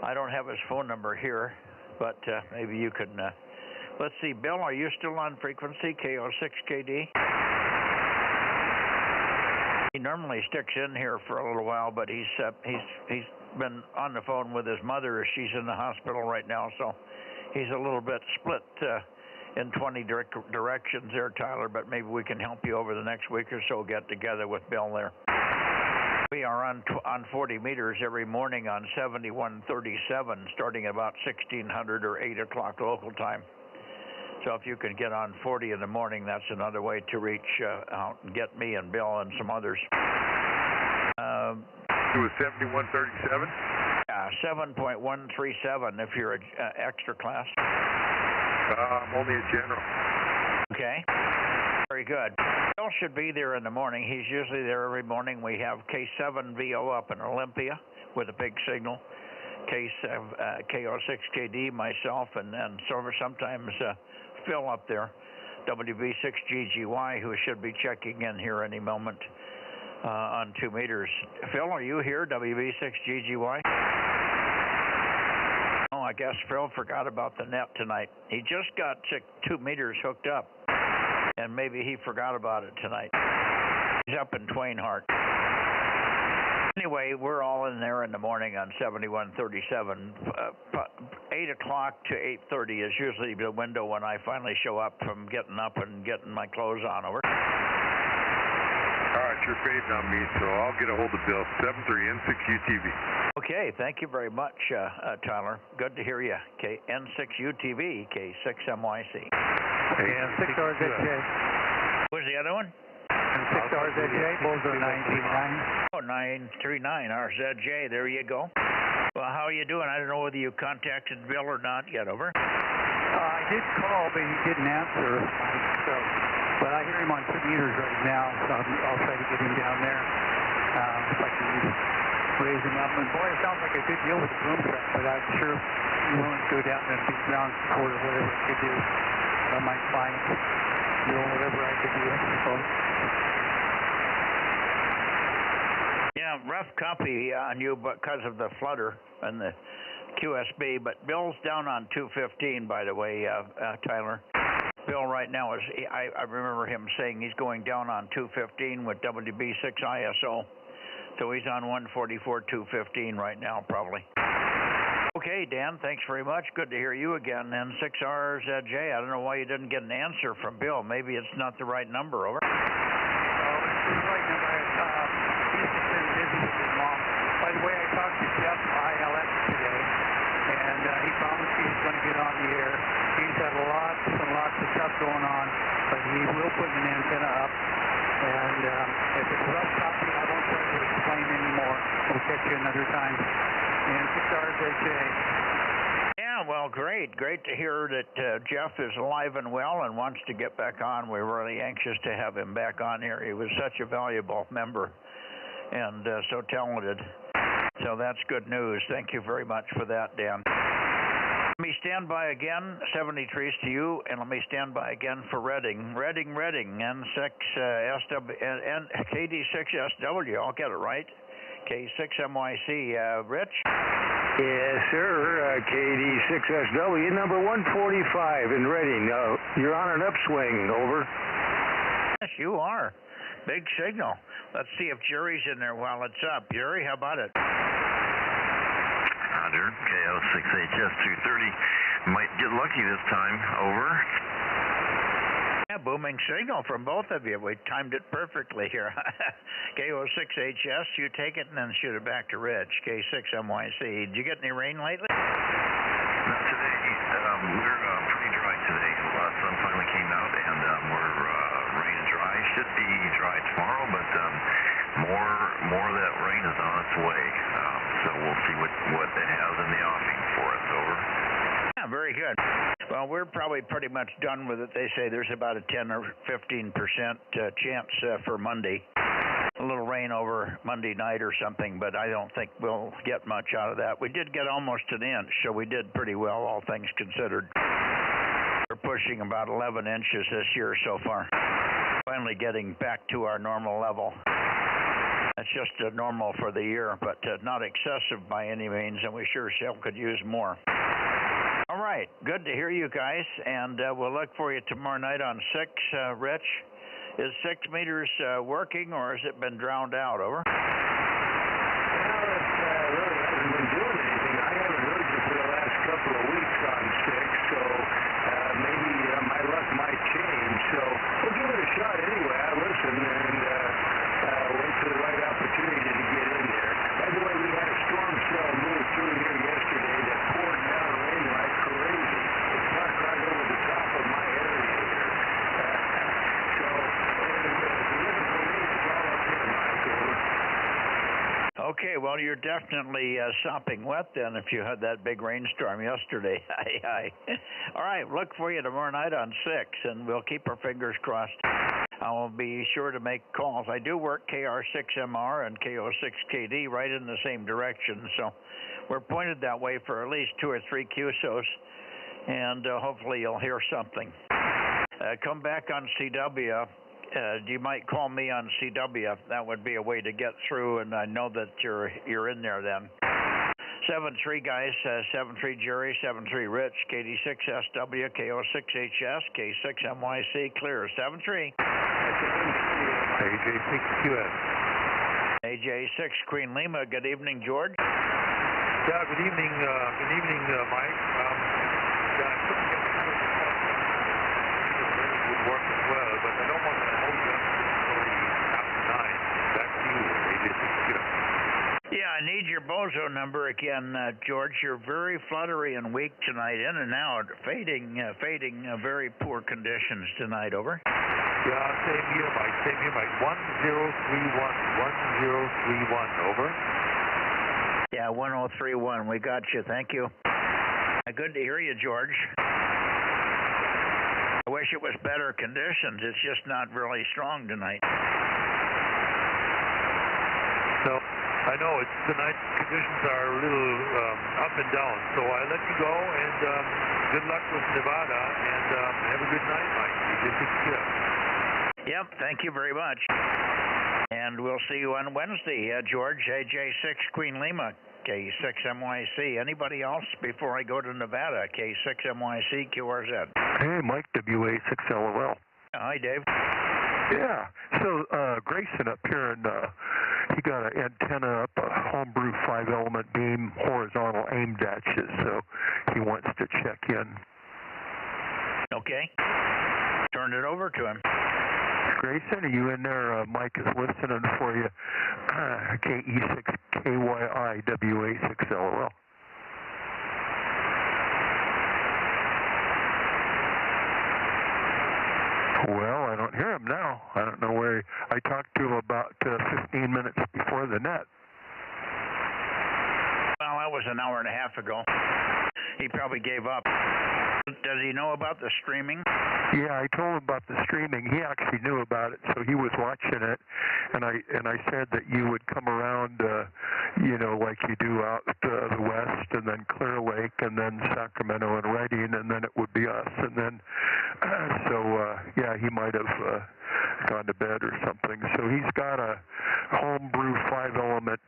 Speaker 3: I don't have his phone number here, but maybe you can. Let's see, Bill, are you still on frequency, KO6KD? He normally sticks in here for a little while, but he's been on the phone with his mother as she's in the hospital right now, so he's a little bit split in 20 directions there, Tyler, but maybe we can help you over the next week or so, get together with Bill there. We are on 40 meters every morning on 7137, starting at about 1600 or 8 o'clock local time. So if you can get on 40 in the morning, that's another way to reach out and get me and Bill and some others.
Speaker 1: It was 7137?
Speaker 3: Yeah, 7.137 if you're an extra class.
Speaker 1: I'm only a general.
Speaker 3: Okay. Very good. Bill should be there in the morning. He's usually there every morning. We have K7VO up in Olympia with a big signal. KO6KD, myself, and then sometimes Phil up there, WB6GGY, who should be checking in here any moment on 2 meters. Phil, are you here, WB6GGY? Oh, I guess Phil forgot about the net tonight. He just got 2 meters hooked up, and maybe he forgot about it tonight. He's up in Twain Hart. Anyway, we're all in there in the morning on 7137. 8 o'clock to 8:30 is usually the window when I finally show up from getting up and getting my clothes on. Over.
Speaker 1: All right, you're fading on me, so I'll get a hold of Bill. 73N6UTV.
Speaker 3: Okay, thank you very much, Tyler. Good to hear you. N6UTV, K6MYC.
Speaker 12: N6RZJ.
Speaker 3: What's the other one?
Speaker 12: N6RZJ, Bozo 939.
Speaker 3: Oh, 939 RZJ, there you go. Well, how are you doing? I don't know whether you contacted Bill or not yet, over.
Speaker 12: I did call, but he didn't answer. But I hear him on 2 meters right now, so I'll try to get him down there. If I can raise him up. And boy, it sounds like a good deal with the boom truck, but I'm sure he's willing to go down and beat ground support or whatever I could do. I might find, whatever I could do, I suppose.
Speaker 3: Yeah, rough copy on you because of the flutter and the QSB, but Bill's down on 215, by the way, Tyler. Bill right now is, I remember him saying he's going down on 215 with WB6 ISO. So he's on 144, 215 right now, probably. Okay, Dan, thanks very much. Good to hear you again. N6RZJ, I don't know why you didn't get an answer from Bill. Maybe it's not the right number, over.
Speaker 12: Oh, it's the right number. He's just been busy with his mom. By the way, I talked to Jeff ILX today, and he promised he was going to get on the air. He's
Speaker 16: going on, but he will put an antenna up. And if it's rough copy, I won't try to explain anymore. We'll catch you another time. And 6 hours HA.
Speaker 3: Yeah, well, great. Great to hear that Jeff is alive and well and wants to get back on. We're really anxious to have him back on here. He was such a valuable member and so talented. So that's good news. Thank you very much for that, Dan. Let me stand by again, 73s to you, and let me stand by again for Reading, N6SW, and KD6SW, I'll get it right, K6MYC. Rich?
Speaker 21: Yes, sir, KD6SW, number 145 in Reading. You're on an upswing, over.
Speaker 3: Yes, you are. Big signal. Let's see if Jerry's in there while it's up. Jerry, how about it?
Speaker 22: Roger, KO6HS 230. Might get lucky this time. Over.
Speaker 3: Yeah, booming signal from both of you. We timed it perfectly here. KO6HS, you take it and then shoot it back to Rich. K6MYC. Did you get any rain lately?
Speaker 22: Not today. We're pretty dry today. Sun finally came out and we're rain and dry. Should be dry tomorrow, but more of that rain is on its way. So we'll see what it has in the offing for us. Over.
Speaker 3: Yeah, very good. Well, we're probably pretty much done with it. They say there's about a 10 or 15% chance for Monday. A little rain over Monday night or something, but I don't think we'll get much out of that. We did get almost an inch, so we did pretty well, all things considered. We're pushing about 11 inches this year so far. Finally getting back to our normal level. That's just normal for the year, but not excessive by any means, and we sure still could use more. All right, good to hear you guys, and we'll look for you tomorrow night on 6. Rich, is 6 meters working, or has it been drowned out? Over.
Speaker 21: Well, it really hasn't been doing anything. I haven't heard you for the last couple of weeks on 6, so maybe my luck might change. So we'll give it a shot anyway. I listen and wait for the right opportunity to get in there. By the way, we had a storm cell move through here yesterday that poured down rain like crazy. It parked right over the top of my area here. So
Speaker 3: okay, well, you're definitely sopping wet then if you had that big rainstorm yesterday. All right, look for you tomorrow night on 6, and we'll keep our fingers crossed. I'll be sure to make calls. I do work KR6MR and KO6KD right in the same direction, so we're pointed that way for at least 2 or 3 QSOs, and hopefully you'll hear something. Come back on CW. You might call me on CW. That would be a way to get through, and I know that you're in there then. 73 guys, 73 Jerry, 73 Rich, KD6SW, KO6HS, K6MYC, clear. 73.
Speaker 23: AJ6QS.
Speaker 3: AJ6 Queen Lima. Good evening, George.
Speaker 23: Yeah, good evening, Mike. Would work as well, but I don't want to hold them until after 9. Back to you, AJ6QS.
Speaker 3: Yeah, I need your Bozo number again, George. You're very fluttery and weak tonight, in and out, fading, very poor conditions tonight. Over.
Speaker 23: Yeah, same here, Mike. 1031. Over.
Speaker 3: Yeah, 1031. We got you. Thank you. Good to hear you, George. I wish it was better conditions. It's just not really strong tonight.
Speaker 23: So, I know tonight conditions are a little up and down. So I let you go, and good luck with Nevada, and have a good night, Mike.
Speaker 3: Yep, thank you very much. And we'll see you on Wednesday, George. AJ6 Queen Lima, K6MYC. Anybody else before I go to Nevada? K6MYC, QRZ.
Speaker 24: Hey, Mike, WA6LOL.
Speaker 3: Hi, Dave.
Speaker 24: Yeah, so Grayson up here, and he got an antenna up, a homebrew 5-element beam, horizontal aim datches, so he wants to check in.
Speaker 3: Okay. Turn it over to him.
Speaker 24: Grayson, are you in there? Mike is listening for you. KE6KYI WA6LOL. know. I don't know where. I talked to him about 15 minutes before the net.
Speaker 3: Well, that was an hour and a half ago. He probably gave up. Does he know about the streaming?
Speaker 24: Yeah, I told him about the streaming. He actually knew about it, so he was watching it. And I said that you would come around, like you do out the west, and then Clear Lake, and then Sacramento and Redding, and then it would be us. And then, he might have gone to bed or something. So he's got a homebrew 5-element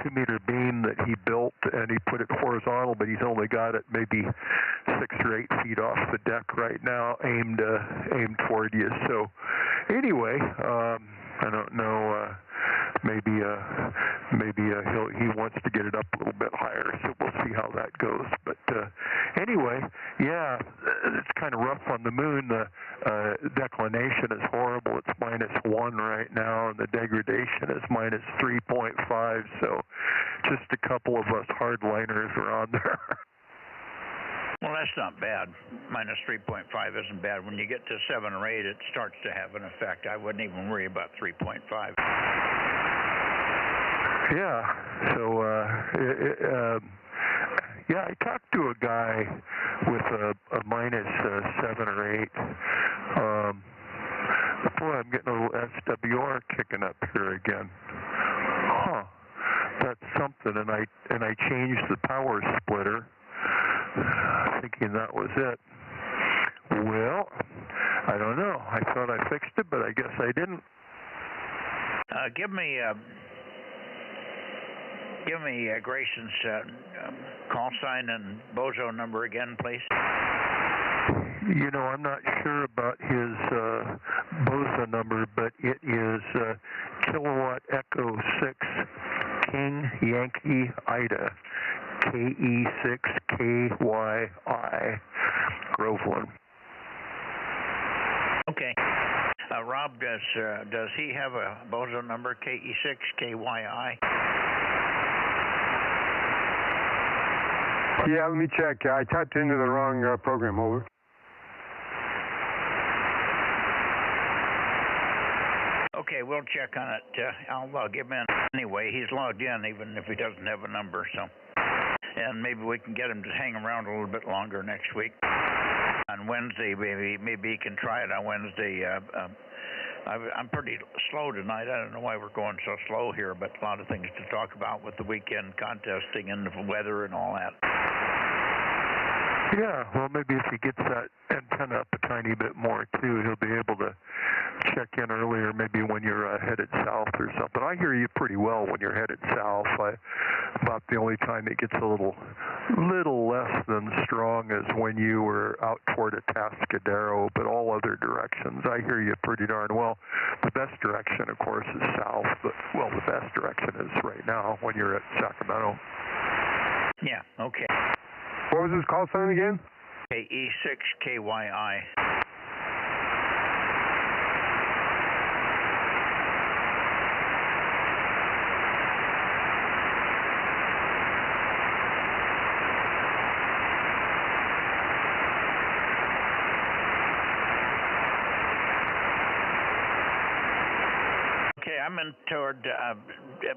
Speaker 24: 2-meter beam that he built, and he put it horizontal, but he's only got it maybe 6 or 8 feet off the deck right now, aimed toward you. So anyway, I don't know. Maybe he wants to get it up a little bit higher, so we'll see how that goes. But anyway, yeah, it's kind of rough on the moon. The declination is horrible. It's -1 right now, and the degradation is -3.5. So just a couple of us hardliners are on there.
Speaker 3: Well, that's not bad. -3.5 isn't bad. When you get to 7 or 8, it starts to have an effect. I wouldn't even worry about 3.5.
Speaker 24: Yeah. So, I talked to a guy with a -7 or 8. Boy, I'm getting a little SWR kicking up here again. Huh. That's something. And I changed the power splitter, thinking that was it. Well, I don't know. I thought I fixed it, but I guess I didn't.
Speaker 3: Give me Grayson's call sign and Bozo number again, please.
Speaker 24: I'm not sure about his Bozo number, but it is Kilowatt Echo 6 King Yankee Ida KE6KYI Groveland.
Speaker 3: Okay. Rob, does he have a Bozo number KE6KYI?
Speaker 6: Yeah, let me check. I typed into the wrong program. Over.
Speaker 3: Okay, we'll check on it. I'll log him in anyway. He's logged in even if he doesn't have a number. So, and maybe we can get him to hang around a little bit longer next week. On Wednesday, maybe he can try it on Wednesday. I'm pretty slow tonight. I don't know why we're going so slow here, but a lot of things to talk about with the weekend contesting and the weather and all that.
Speaker 24: Yeah, well, maybe if he gets that antenna up a tiny bit more, too, he'll be able to check in earlier, maybe when you're headed south or something. I hear you pretty well when you're headed south. About the only time it gets a little less than strong is when you were out toward Atascadero, but all other directions, I hear you pretty darn well. The best direction, of course, is south, but, well, the best direction is right now when you're at Sacramento.
Speaker 3: Yeah, okay.
Speaker 6: What was his call sign again?
Speaker 3: KE6KYI. Okay, I'm in toward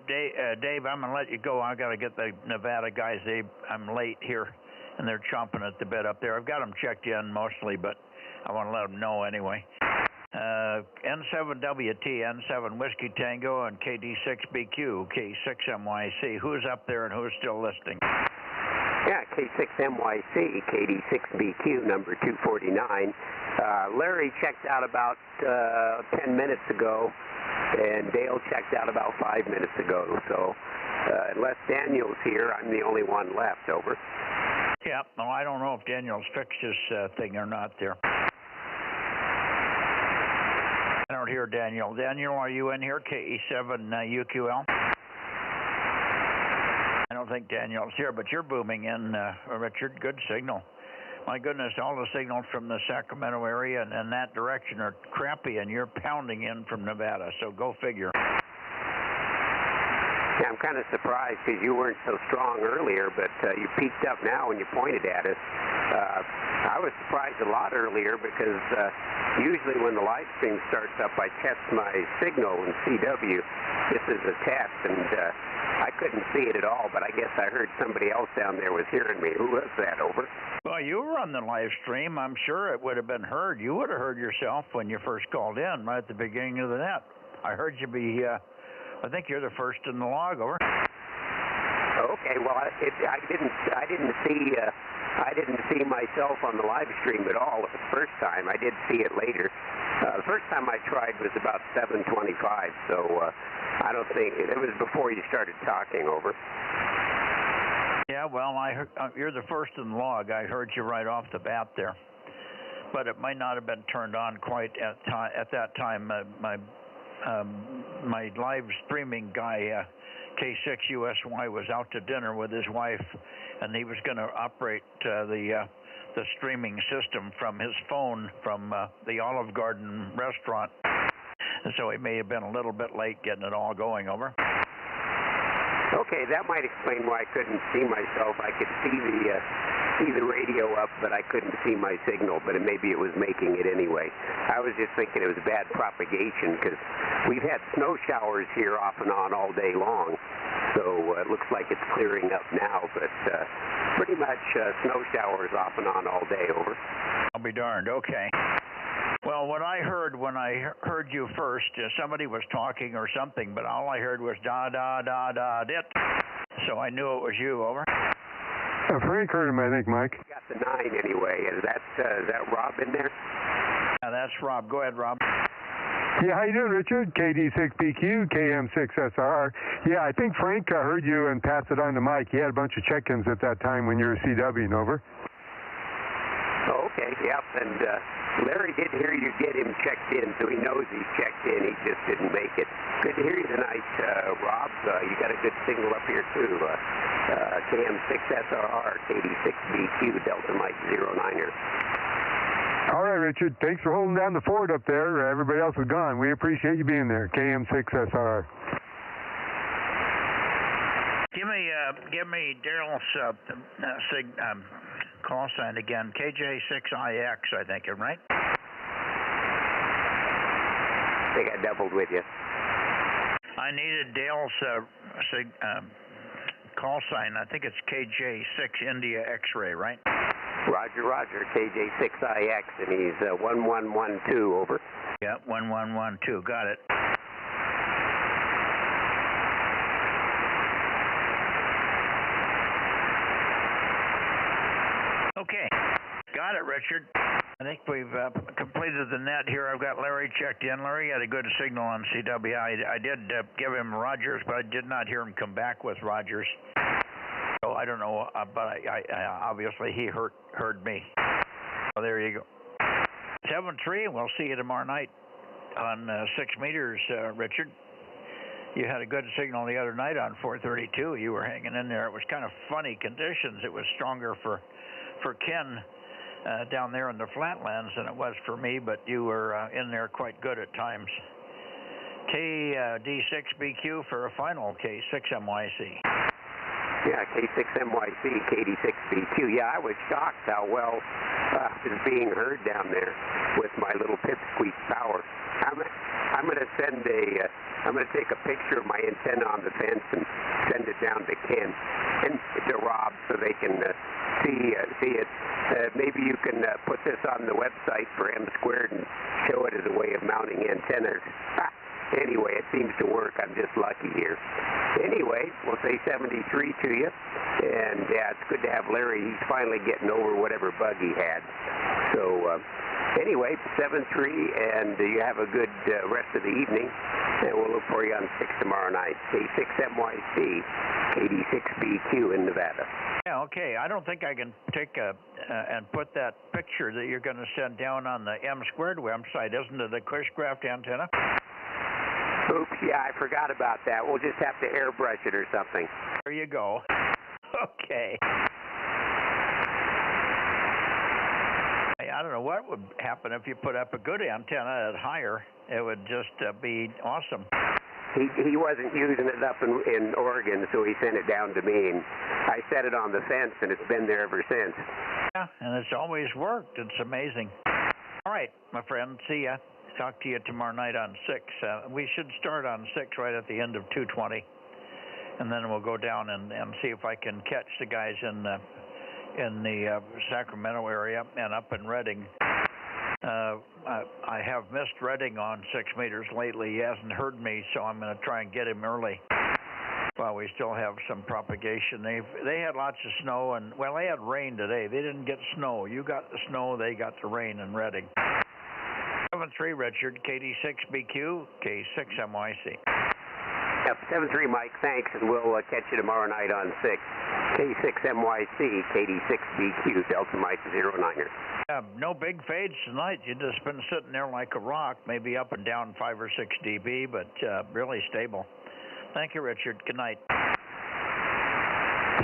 Speaker 3: Dave. I'm gonna let you go. I gotta get the Nevada guys. I'm late here, and they're chomping at the bit up there. I've got them checked in mostly, but I want to let them know anyway. N7WT, N7 Whiskey Tango, and KD6BQ, K6MYC. Who's up there and who's still listening?
Speaker 2: Yeah, K6MYC, KD6BQ, number 249. Larry checked out about 10 minutes ago, and Dale checked out about 5 minutes ago. So unless Daniel's here, I'm the only one left. Over.
Speaker 3: Yeah, well, I don't know if Daniel's fixed his thing or not there. I don't hear Daniel. Daniel, are you in here? KE7UQL? I don't think Daniel's here, but you're booming in, Richard. Good signal. My goodness, all the signals from the Sacramento area and in that direction are crappy, and you're pounding in from Nevada, so go figure.
Speaker 2: Yeah, I'm kind of surprised because you weren't so strong earlier, but you peaked up now when you pointed at us. I was surprised a lot earlier because usually when the live stream starts up, I test my signal in CW. This is a test, and I couldn't see it at all, but I guess I heard somebody else down there was hearing me. Who was that, over?
Speaker 3: Well, you were on the live stream. I'm sure it would have been heard. You would have heard yourself when you first called in, right at the beginning of the net. I heard you be, I think you're the first in the log, over.
Speaker 2: Okay, well, I didn't see myself on the live stream at all the first time. I did see it later. The first time I tried was about 7:25, so I don't think it was before you started talking, over.
Speaker 3: Yeah, well, I heard, you're the first in the log. I heard you right off the bat there, but it might not have been turned on quite at that time. My live streaming guy, K6USY, was out to dinner with his wife, and he was going to operate the streaming system from his phone from the Olive Garden restaurant. And so he may have been a little bit late getting it all going, over.
Speaker 2: Okay, that might explain why I couldn't see myself. I could see the radio up, but I couldn't see my signal, but maybe it was making it anyway. I was just thinking it was bad propagation because we've had snow showers here off and on all day long, so it looks like it's clearing up now, but pretty much snow showers off and on all day, over.
Speaker 3: I'll be darned, okay. Well, what I heard when I heard you first, somebody was talking or something, but all I heard was da-da-da-da-dit, so I knew it was you, over.
Speaker 6: Frank heard him, I think, Mike.
Speaker 2: Got the 9 anyway. Is that Rob in there?
Speaker 3: Yeah, that's Rob. Go ahead, Rob.
Speaker 6: Yeah, how you doing, Richard? KD6BQ, KM6SR. Yeah, I think Frank heard you and passed it on to Mike. He had a bunch of check-ins at that time when you were CWing, over.
Speaker 2: Oh, okay, yep, and Larry did hear you get him checked in, so he knows he's checked in. He just didn't make it. Good to hear you tonight, Rob. You got a good signal up here, too. KM6SRR, KD6BQ, Delta Mike 09er.
Speaker 6: All right, Richard. Thanks for holding down the fort up there. Everybody else is gone. We appreciate you being there. KM6SR.
Speaker 3: Give me Daryl's call sign again. KJ6IX, I think, right?
Speaker 2: I think I doubled with you.
Speaker 3: I needed Dale's call sign. I think it's KJ6 India X-ray, right?
Speaker 2: Roger, Roger. KJ6IX, and he's 1112, over.
Speaker 3: Yeah, 1112. Got it. Okay, got it, Richard. I think we've completed the net here. I've got Larry checked in. Larry had a good signal on CW. I did give him Rogers, but I did not hear him come back with Rogers. So I don't know, but I obviously he heard me. So there you go. 7-3, we'll see you tomorrow night on 6 meters, Richard. You had a good signal the other night on 432. You were hanging in there. It was kind of funny conditions. It was stronger for Ken down there in the flatlands than it was for me, but you were in there quite good at times. KD6BQ for a final K6MYC.
Speaker 2: Yeah, K6MYC, KD6BQ. Yeah, I was shocked how well it was being heard down there with my little pipsqueak power. I'm going to send I'm going to take a picture of my antenna on the fence and send it down to Ken and to Rob so they can see it. Maybe you can put this on the website for M Squared and show it as a way of mounting antennas. Anyway, it seems to work. I'm just lucky here. Anyway, we'll say 73 to you. And, yeah, it's good to have Larry. He's finally getting over whatever bug he had. So, anyway, 7-3, and you have a good rest of the evening. And we'll look for you on 6 tomorrow night. K6MYC, KD6BQ in Nevada.
Speaker 3: Yeah, okay. I don't think I can take and put that picture that you're going to send down on the M Squared website. Isn't it a Cushcraft antenna?
Speaker 2: Oops, yeah, I forgot about that. We'll just have to airbrush it or something.
Speaker 3: There you go. Okay. I don't know what would happen if you put up a good antenna at higher. It would just be awesome.
Speaker 2: He wasn't using it up in Oregon, so he sent it down to me, and I set it on the fence, and it's been there ever since.
Speaker 3: Yeah, and it's always worked. It's amazing. All right, my friend. See ya. Talk to you tomorrow night on 6. We should start on 6 right at the end of 220, and then we'll go down and see if I can catch the guys in the Sacramento area and up in Redding. I have missed Redding on 6 meters lately. He hasn't heard me, so I'm going to try and get him early while we still have some propagation. They had lots of snow, and, well, they had rain today. They didn't get snow. You got the snow, they got the rain in Redding. 7-3, Richard, KD6BQ, K6MYC.
Speaker 2: Yep, 7-3, Mike, thanks, and we'll catch you tomorrow night on 6. K6MYC, KD6BQ, Delta Mike 09er.
Speaker 3: No big fades tonight. You've just been sitting there like a rock, maybe up and down 5 or 6 dB, but really stable. Thank you, Richard. Good night.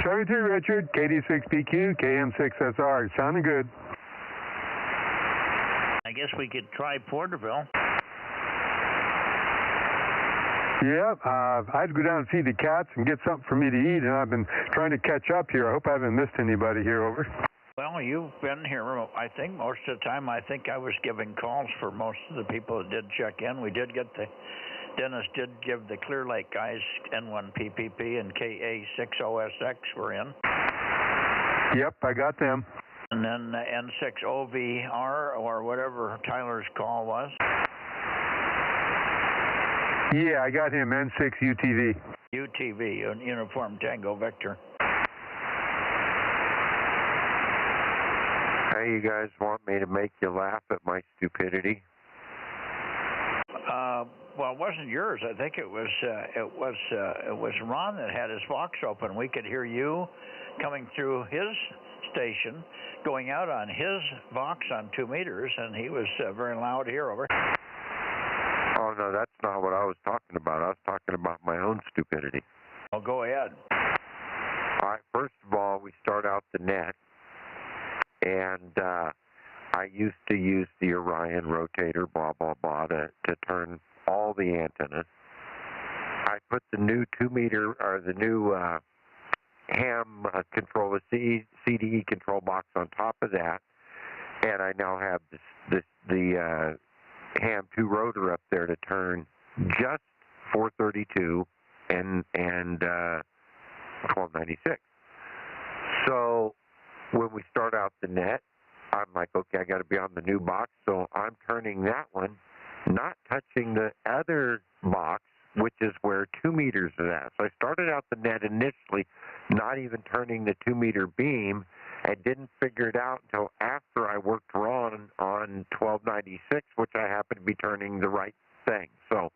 Speaker 24: 73, Richard, KD6BQ, KM6SR. Sounding good.
Speaker 3: I guess we could try Porterville.
Speaker 24: Yeah, I had to go down and feed the cats and get something for me to eat, and I've been trying to catch up here. I hope I haven't missed anybody here, over.
Speaker 3: Well, you've been here, I think, most of the time. I think I was giving calls for most of the people that did check in. We did get Dennis did give the Clear Lake guys N1PPP and KA60SX were in.
Speaker 24: Yep, I got them.
Speaker 3: And then N6OVR or whatever Tyler's call was.
Speaker 24: Yeah, I got him, N6 UTV.
Speaker 3: UTV, Uniform Tango Victor.
Speaker 14: Hey, you guys want me to make you laugh at my stupidity?
Speaker 3: Well, it wasn't yours. I think it was Ron that had his box open. We could hear you coming through his station, going out on his box on 2 meters, and he was very loud here, over.
Speaker 14: Oh, no, that's not what I was talking about. I was talking about my own stupidity.
Speaker 3: Well, go ahead.
Speaker 14: All right, first of all, we start out the net, and I used to use the Orion rotator, blah, blah, blah, to turn all the antennas. I put the new 2 meter, or the new ham control, the CDE control box on top of that, and I now have the ham 2 rotor up there to turn just 432 and 1296. So when we start out the net, I'm like, okay, I got to be on the new box, so I'm turning that one, not touching the other box, which is where 2 meters is at. So I started out the net initially not even turning the 2 meter beam, and didn't figure it out until after I worked on 1296, which I happened to be turning the right thing. So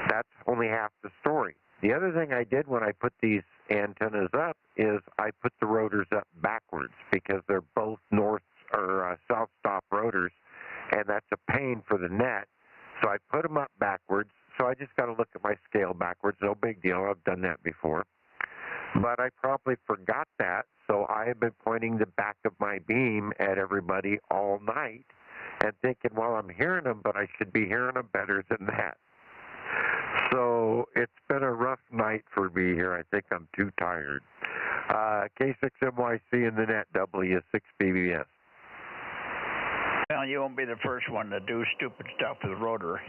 Speaker 14: that's only half the story. The other thing I did when I put these antennas up is I put the rotors up backwards because they're both north or south stop rotors, and that's a pain for the net. So I put them up backwards. So I just got to look at my scale backwards. No big deal. I've done that before. But I probably forgot that, so I have been pointing the back of my beam at everybody all night and thinking, well, I'm hearing them, but I should be hearing them better than that. So it's been a rough night for me here. I think I'm too tired. K6MYC in the net, W6BBS.
Speaker 3: Well, you won't be the first one to do stupid stuff with the rotor.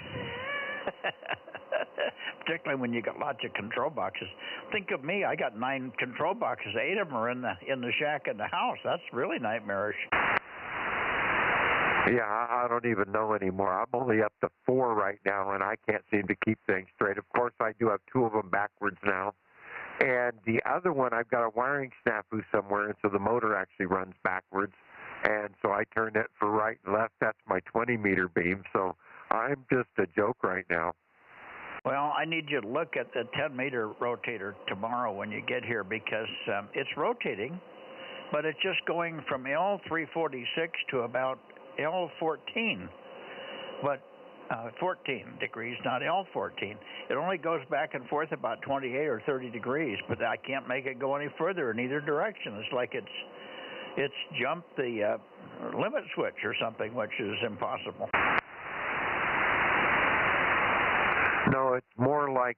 Speaker 3: Particularly when you got lots of control boxes. Think of me, I got 9 control boxes. 8 of them are in the shack in the house. That's really nightmarish.
Speaker 14: Yeah, I don't even know anymore. I'm only up to 4 right now, and I can't seem to keep things straight. Of course, I do have 2 of them backwards now. And the other one, I've got a wiring snafu somewhere, and so the motor actually runs backwards. And so I turn it for right and left. That's my 20-meter beam. So I'm just a joke right now.
Speaker 3: Well, I need you to look at the 10-meter rotator tomorrow when you get here because it's rotating, but it's just going from L346 to about L14, but 14 degrees, not L14. It only goes back and forth about 28 or 30 degrees, but I can't make it go any further in either direction. It's like it's jumped the limit switch or something, which is impossible.
Speaker 14: No, it's more like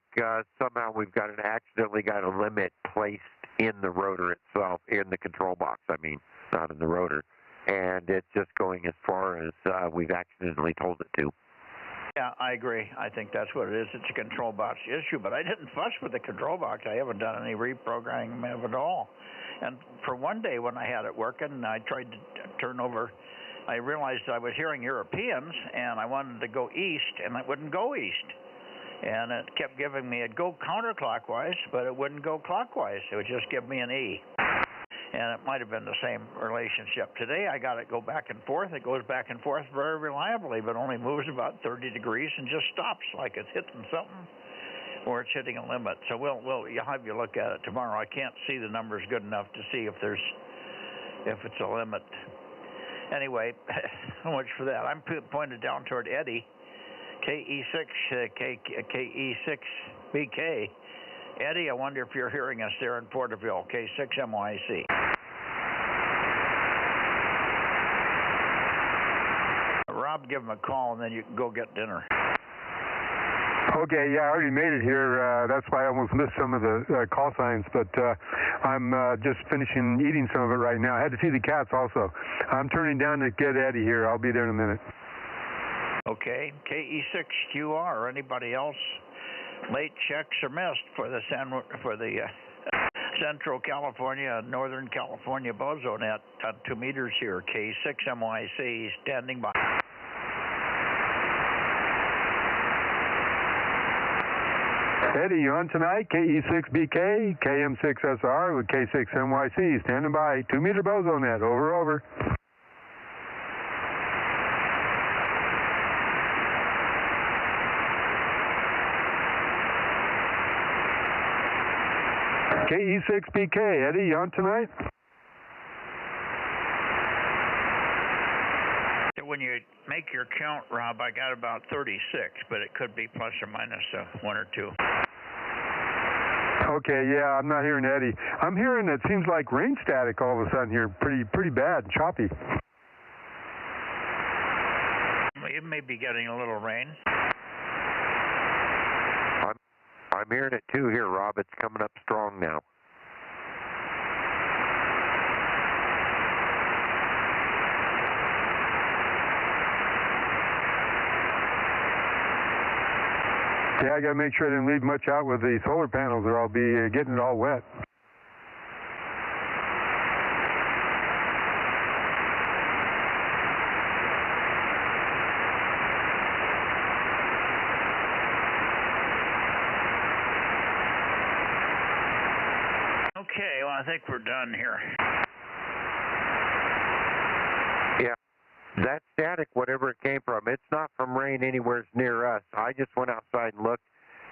Speaker 14: somehow we've accidentally got a limit placed in the rotor itself, in the control box, I mean, not in the rotor. And it's just going as far as we've accidentally told it to.
Speaker 3: Yeah, I agree. I think that's what it is. It's a control box issue, but I didn't fuss with the control box. I haven't done any reprogramming of it at all. And for one day when I had it working, I tried to turn over. I realized I was hearing Europeans, and I wanted to go east, and it wouldn't go east. And it kept giving me, it'd go counterclockwise, but it wouldn't go clockwise. It would just give me an E. And it might have been the same relationship. Today I got it go back and forth. It goes back and forth very reliably, but only moves about 30 degrees and just stops like it's hitting something or it's hitting a limit. So you'll have you look at it tomorrow. I can't see the numbers good enough to see if it's a limit. Anyway, so much for that. I'm pointed down toward Eddie, KE6BK. Eddie, I wonder if you're hearing us there in Porterville, K6MYC. Rob, give him a call, and then you can go get dinner.
Speaker 13: Okay, yeah, I already made it here. That's why I almost missed some of the call signs, but I'm just finishing eating some of it right now. I had to feed the cats also. I'm turning down to get Eddie here. I'll be there in a minute.
Speaker 3: Okay, KE6QR or anybody else? Late checks are missed for the Central California, Northern California Bozo Net on 2 meters here. K6MYC standing by.
Speaker 13: Eddie, you on tonight? KE6BK, KM6SR with K6MYC standing by. 2 meter Bozo Net. Over. KE6BK, Eddie, you on tonight?
Speaker 3: When you make your count, Rob, I got about 36, but it could be plus or minus 1 or 2.
Speaker 13: Okay, yeah, I'm not hearing Eddie. I'm hearing it seems like rain static all of a sudden here, pretty bad, choppy.
Speaker 3: Well, you may be getting a little rain.
Speaker 14: I'm hearing it too here, Rob. It's coming up strong now.
Speaker 13: Yeah, I got to make sure I didn't leave much out with the solar panels or I'll be getting it all wet.
Speaker 3: Okay, well, I think we're done here.
Speaker 14: Yeah. That static, whatever it came from, it's not from rain anywhere near us. I just went outside and looked,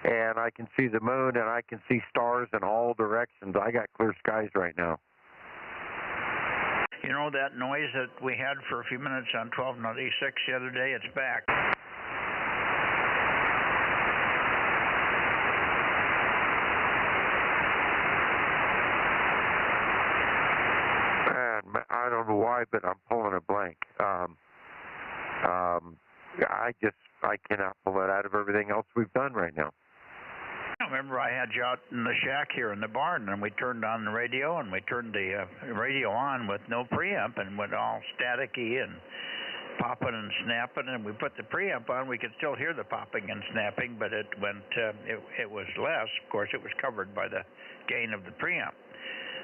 Speaker 14: and I can see the moon, and I can see stars in all directions. I got clear skies right now.
Speaker 3: You know that noise that we had for a few minutes on 1296 the other day? It's back.
Speaker 14: I don't know why, but I'm pulling a blank. I cannot pull it out of everything else we've done right now.
Speaker 3: I remember I had you out in the shack here in the barn, and we turned on the radio, and we turned the radio on with no preamp, and went all staticky and popping and snapping, and we put the preamp on. We could still hear the popping and snapping, but it went. It was less. Of course, it was covered by the gain of the preamp.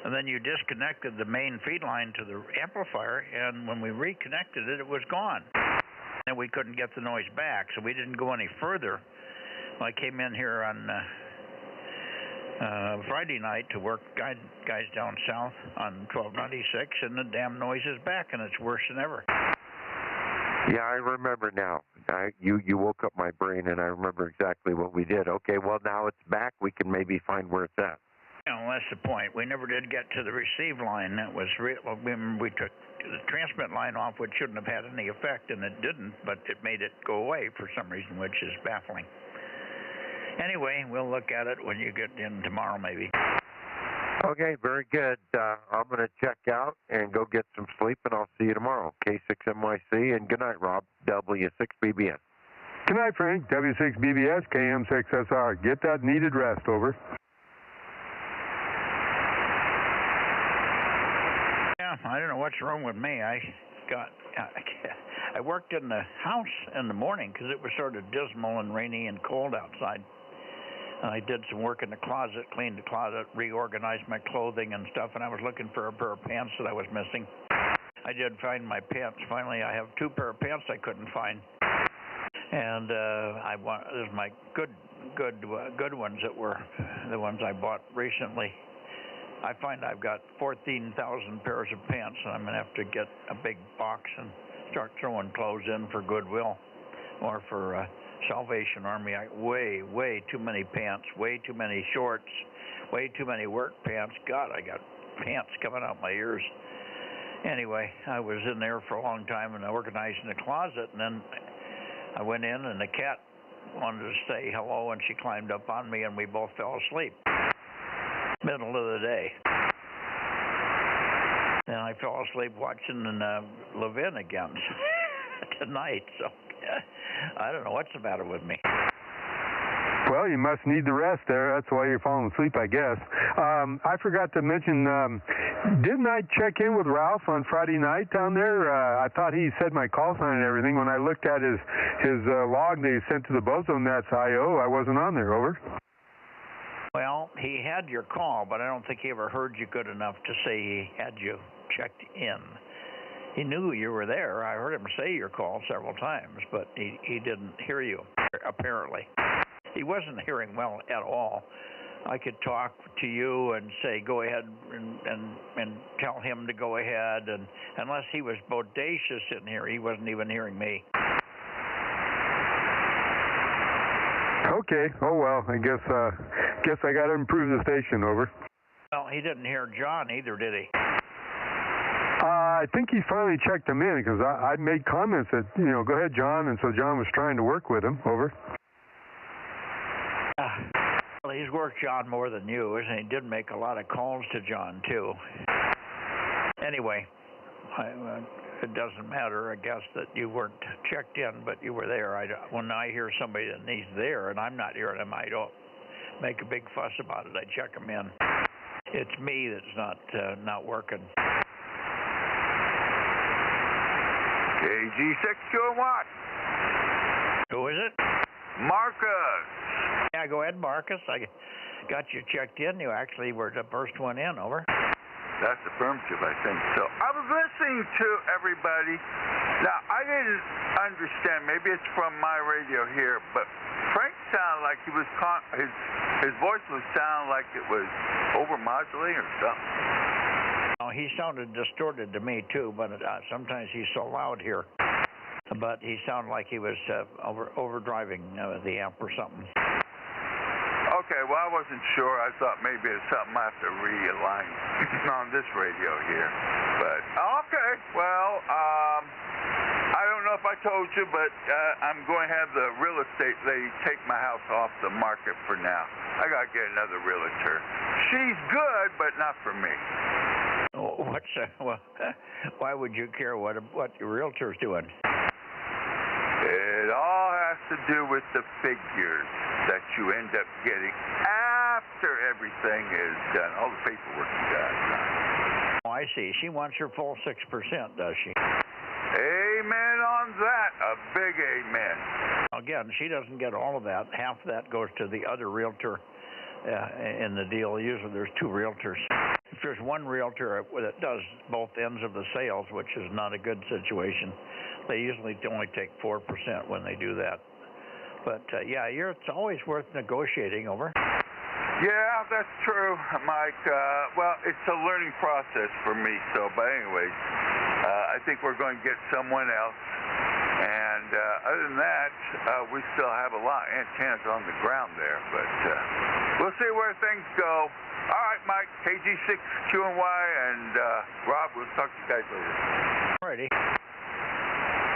Speaker 3: And then you disconnected the main feed line to the amplifier, and when we reconnected it, it was gone. And we couldn't get the noise back, so we didn't go any further. I came in here on Friday night to work guys down south on 1296, and the damn noise is back, and it's worse than ever.
Speaker 14: Yeah, I remember now. You woke up my brain, and I remember exactly what we did. Okay, well, now it's back. We can maybe find where it's at.
Speaker 3: No, that's the point. We never did get to the receive line. That was we took the transmit line off, which shouldn't have had any effect, and it didn't, but it made it go away for some reason, which is baffling. Anyway, we'll look at it when you get in tomorrow, maybe.
Speaker 14: Okay, very good. I'm going to check out and go get some sleep, and I'll see you tomorrow. K6MYC, and good night, Rob. W6BBN.
Speaker 4: Good night, Frank. W6BBS, KM6SR. Get that needed rest, over.
Speaker 3: Yeah, I don't know what's wrong with me. I worked in the house in the morning because it was sort of dismal and rainy and cold outside. I did some work in the closet, cleaned the closet, reorganized my clothing and stuff, and I was looking for a pair of pants that I was missing. I did find my pants. Finally, I have 2 pair of pants I couldn't find. And there's my good ones that were the ones I bought recently. I find I've got 14,000 pairs of pants, and I'm going to have to get a big box and start throwing clothes in for Goodwill or for Salvation Army. Way too many pants, way too many shorts, way too many work pants. God, I got pants coming out my ears. Anyway, I was in there for a long time and organizing the closet, and then I went in, and the cat wanted to say hello, and she climbed up on me, and we both fell asleep. Middle of the day. And I fell asleep watching Levin again tonight, so I don't know what's the matter with me.
Speaker 4: Well, you must need the rest there. That's why you're falling asleep, I guess. I forgot to mention, didn't I check in with Ralph on Friday night down there? I thought he said my call sign and everything. When I looked at his log that he sent to the Bozo Net IO, I wasn't on there, over.
Speaker 3: Well, he had your call, but I don't think he ever heard you good enough to say he had you checked in. He knew you were there. I heard him say your call several times, but he didn't hear you, apparently. He wasn't hearing well at all. I could talk to you and say, go ahead, and tell him to go ahead, and unless he was bodacious in here, he wasn't even hearing me.
Speaker 4: Okay. Oh, well, I guess I got to improve the station, over.
Speaker 3: Well, he didn't hear John either, did he?
Speaker 4: I think he finally checked him in, because I made comments that, go ahead, John, and so John was trying to work with him, over.
Speaker 3: Well, he's worked John more than you, and he did make a lot of calls to John, too. Anyway, it doesn't matter, I guess, that you weren't checked in, but you were there. When I hear somebody that needs there and I'm not hearing them, I don't make a big fuss about it. I check them in. It's me that's not working.
Speaker 5: KG621.
Speaker 3: Who is it?
Speaker 5: Marcus.
Speaker 3: Yeah, go ahead, Marcus. I got you checked in. You actually were the first one in, over.
Speaker 5: That's affirmative, I think. So I was listening to everybody. Now, I didn't understand. Maybe it's from my radio here, but Frank sounded like he was his voice was sounding like it was overmodulating or something.
Speaker 3: Oh, he sounded distorted to me too, but sometimes he's so loud here. But he sounded like he was overdriving the amp or something.
Speaker 5: Okay, well, I wasn't sure. I thought maybe it's something I have to realign on this radio here. But, okay, well, I don't know if I told you, but I'm going to have the real estate lady take my house off the market for now. I got to get another realtor. She's good, but not for me.
Speaker 3: Why would you care what your realtor's doing?
Speaker 5: It all has to do with the figures that you end up getting after everything is done, all the paperwork you got done.
Speaker 3: Oh, I see. She wants her full 6%, does she?
Speaker 5: Amen on that. A big amen.
Speaker 3: Again, she doesn't get all of that. Half of that goes to the other realtor in the deal. Usually there's 2 realtors. If there's one realtor that does both ends of the sales, which is not a good situation, they usually only take 4% when they do that. But, yeah, it's always worth negotiating, over.
Speaker 5: Yeah, that's true, Mike. Well, it's a learning process for me. So, but anyways, I think we're going to get someone else. And other than that, we still have a lot of antennas on the ground there. But we'll see where things go. All right, Mike, KG6QNY, and Rob, we'll talk to you guys later.
Speaker 3: Alrighty.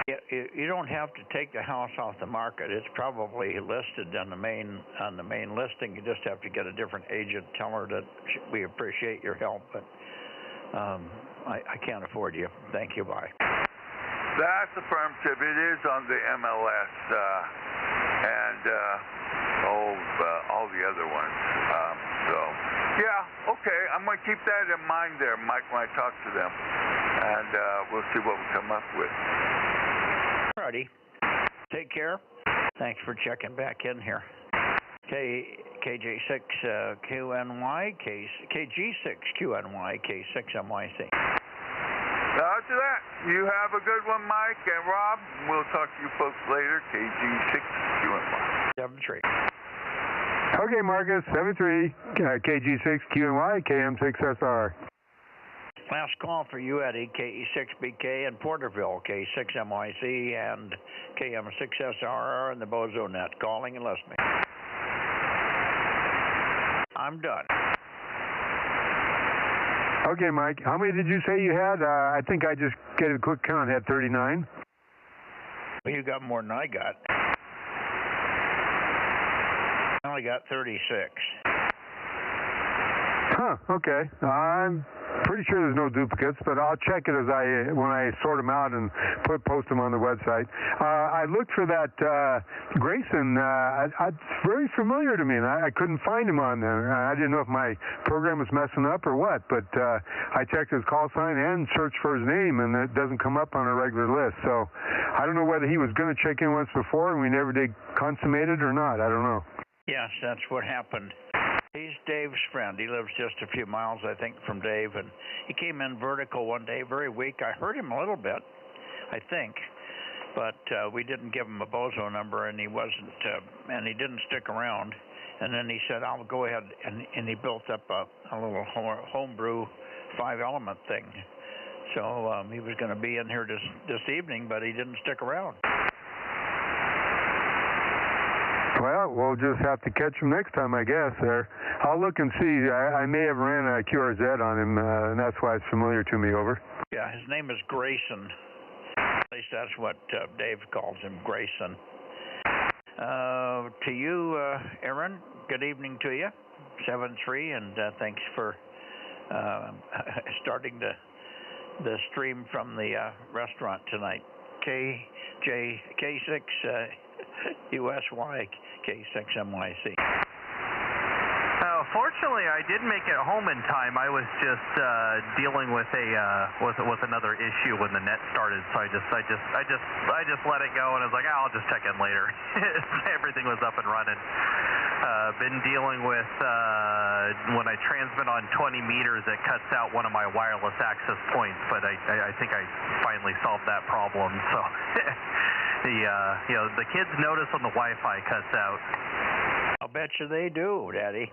Speaker 3: You don't have to take the house off the market. It's probably listed on the main listing. You just have to get a different agent. Tell her that we appreciate your help, but I can't afford you. Thank you. Bye.
Speaker 5: That's affirmative. It is on the MLS all the other ones. So, yeah, okay. I'm going to keep that in mind there, Mike, when I talk to them. And we'll see what we come up with.
Speaker 3: Alrighty. Take care. Thanks for checking back in here. KJ6QNY, KG6QNY, K6MYC.
Speaker 5: After that, you have a good one, Mike and Rob. We'll talk to you folks later. KG6QNY.
Speaker 3: 73.
Speaker 4: Okay, Marcus, 73, KG6QNY, KM6SR.
Speaker 3: Last call for you, Eddie, KE6BK in Porterville, K6MYC and KM6SR in the Bozo Net. Calling and listening. I'm done.
Speaker 4: Okay, Mike. How many did you say you had? I think I just get a quick count. Had 39.
Speaker 3: Well, you got more than I got. I only got 36.
Speaker 4: Huh. Okay. I'm pretty sure there's no duplicates, but I'll check it when I sort them out and post them on the website. I looked for that Grayson. It's very familiar to me, and I couldn't find him on there. I didn't know if my program was messing up or what, but I checked his call sign and searched for his name, and it doesn't come up on a regular list. So I don't know whether he was going to check in once before and we never did consummate it or not. I don't know.
Speaker 3: Yes, that's what happened. He's Dave's friend. He lives just a few miles, I think, from Dave, and he came in vertical one day, very weak. I heard him a little bit, I think, but we didn't give him a Bozo number, and he wasn't, and he didn't stick around. And then he said, "I'll go ahead," and he built up a little homebrew 5-element thing. So he was going to be in here this evening, but he didn't stick around.
Speaker 4: Well, we'll just have to catch him next time, I guess. There, I'll look and see. I may have ran a QRZ on him, and that's why it's familiar to me. Over.
Speaker 3: Yeah, his name is Grayson. At least that's what Dave calls him, Grayson. To you, Aaron, good evening to you. 7-3, and thanks for starting the stream from the restaurant tonight. K6 USY K6MYC.
Speaker 7: Fortunately, I did make it home in time. I was just dealing with with another issue when the net started, so I just let it go, and I was like, I'll just check in later. Everything was up and running. Been dealing with when I transmit on 20 meters, it cuts out one of my wireless access points, but I think I finally solved that problem. So the kids notice when the Wi-Fi cuts out.
Speaker 3: I'll bet you they do, Daddy.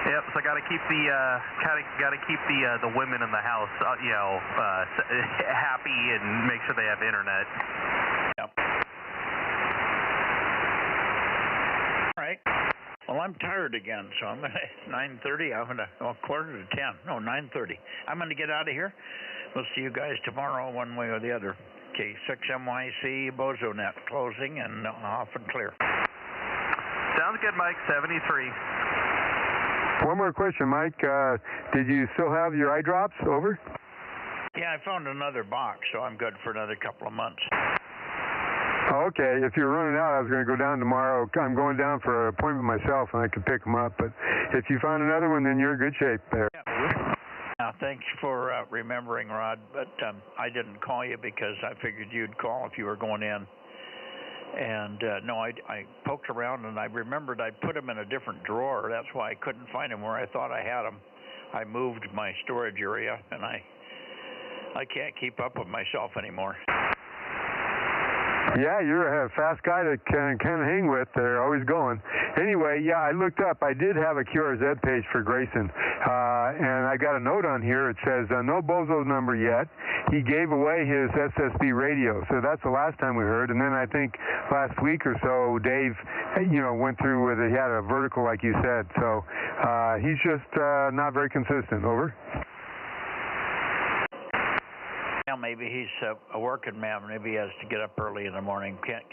Speaker 7: Yep. So got to keep the women in the house, happy and make sure they have internet.
Speaker 3: Yep. All right. Well, I'm tired again, so I'm gonna 9:30. I'm gonna 9:45. No, 9:30. I'm gonna get out of here. We'll see you guys tomorrow, one way or the other. K6MYC Bozo Net closing and off and clear.
Speaker 7: Sounds good, Mike. 73.
Speaker 4: One more question, Mike. Did you still have your eye drops? Over.
Speaker 3: Yeah, I found another box, so I'm good for another couple of months.
Speaker 4: Okay, if you're running out, I was going to go down tomorrow. I'm going down for an appointment myself, and I could pick them up. But if you found another one, then you're in good shape there.
Speaker 3: Yeah, thanks for remembering, Rod. But I didn't call you because I figured you'd call if you were going in. And no, I poked around, and I remembered I'd put them in a different drawer. That's why I couldn't find them where I thought I had them. I moved my storage area, and I can't keep up with myself anymore.
Speaker 4: Yeah, you're a fast guy to kind of hang with. They're always going. Anyway, yeah, I looked up. I did have a QRZ page for Grayson, and I got a note on here. It says, no Bozo number yet. He gave away his SSB radio, so that's the last time we heard. And then I think last week or so, Dave, went through with it. He had a vertical, like you said. So he's just not very consistent. Over.
Speaker 3: Well, maybe he's a working man. Maybe he has to get up early in the morning. Can't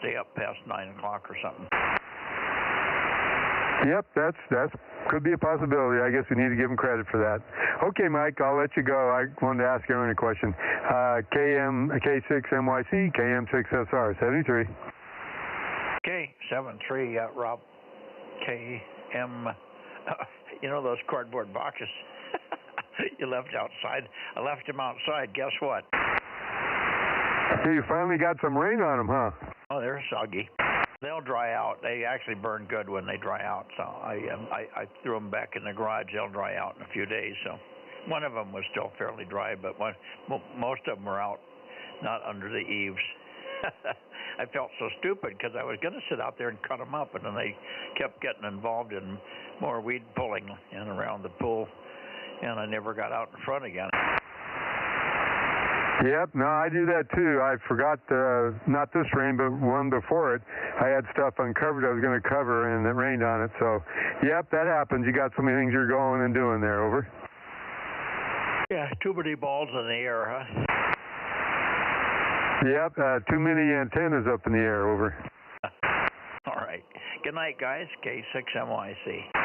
Speaker 3: stay up past 9 o'clock or something.
Speaker 4: Yep, that's could be a possibility. I guess we need to give him credit for that. Okay, Mike, I'll let you go. I wanted to ask Aaron a question. K6MYC, KM6SR, 73.
Speaker 3: K73, Rob, KM, you know those cardboard boxes you left outside? I left them outside. Guess what?
Speaker 4: So you finally got some rain on them, huh?
Speaker 3: Oh, they're soggy. They'll dry out. They actually burn good when they dry out. So I threw them back in the garage. They'll dry out in a few days. So one of them was still fairly dry, but most of them were out, not under the eaves. I felt so stupid because I was going to sit out there and cut them up, and then they kept getting involved in more weed pulling in around the pool, and I never got out in front again.
Speaker 4: Yep, no, I do that too. I forgot, not this rain, but one before it. I had stuff uncovered I was going to cover, and it rained on it. So, yep, that happens. You got so many things you're going and doing there, over.
Speaker 3: Yeah, too many balls in the air, huh?
Speaker 4: Yep, too many antennas up in the air, over.
Speaker 3: All right. Good night, guys. K6MYC.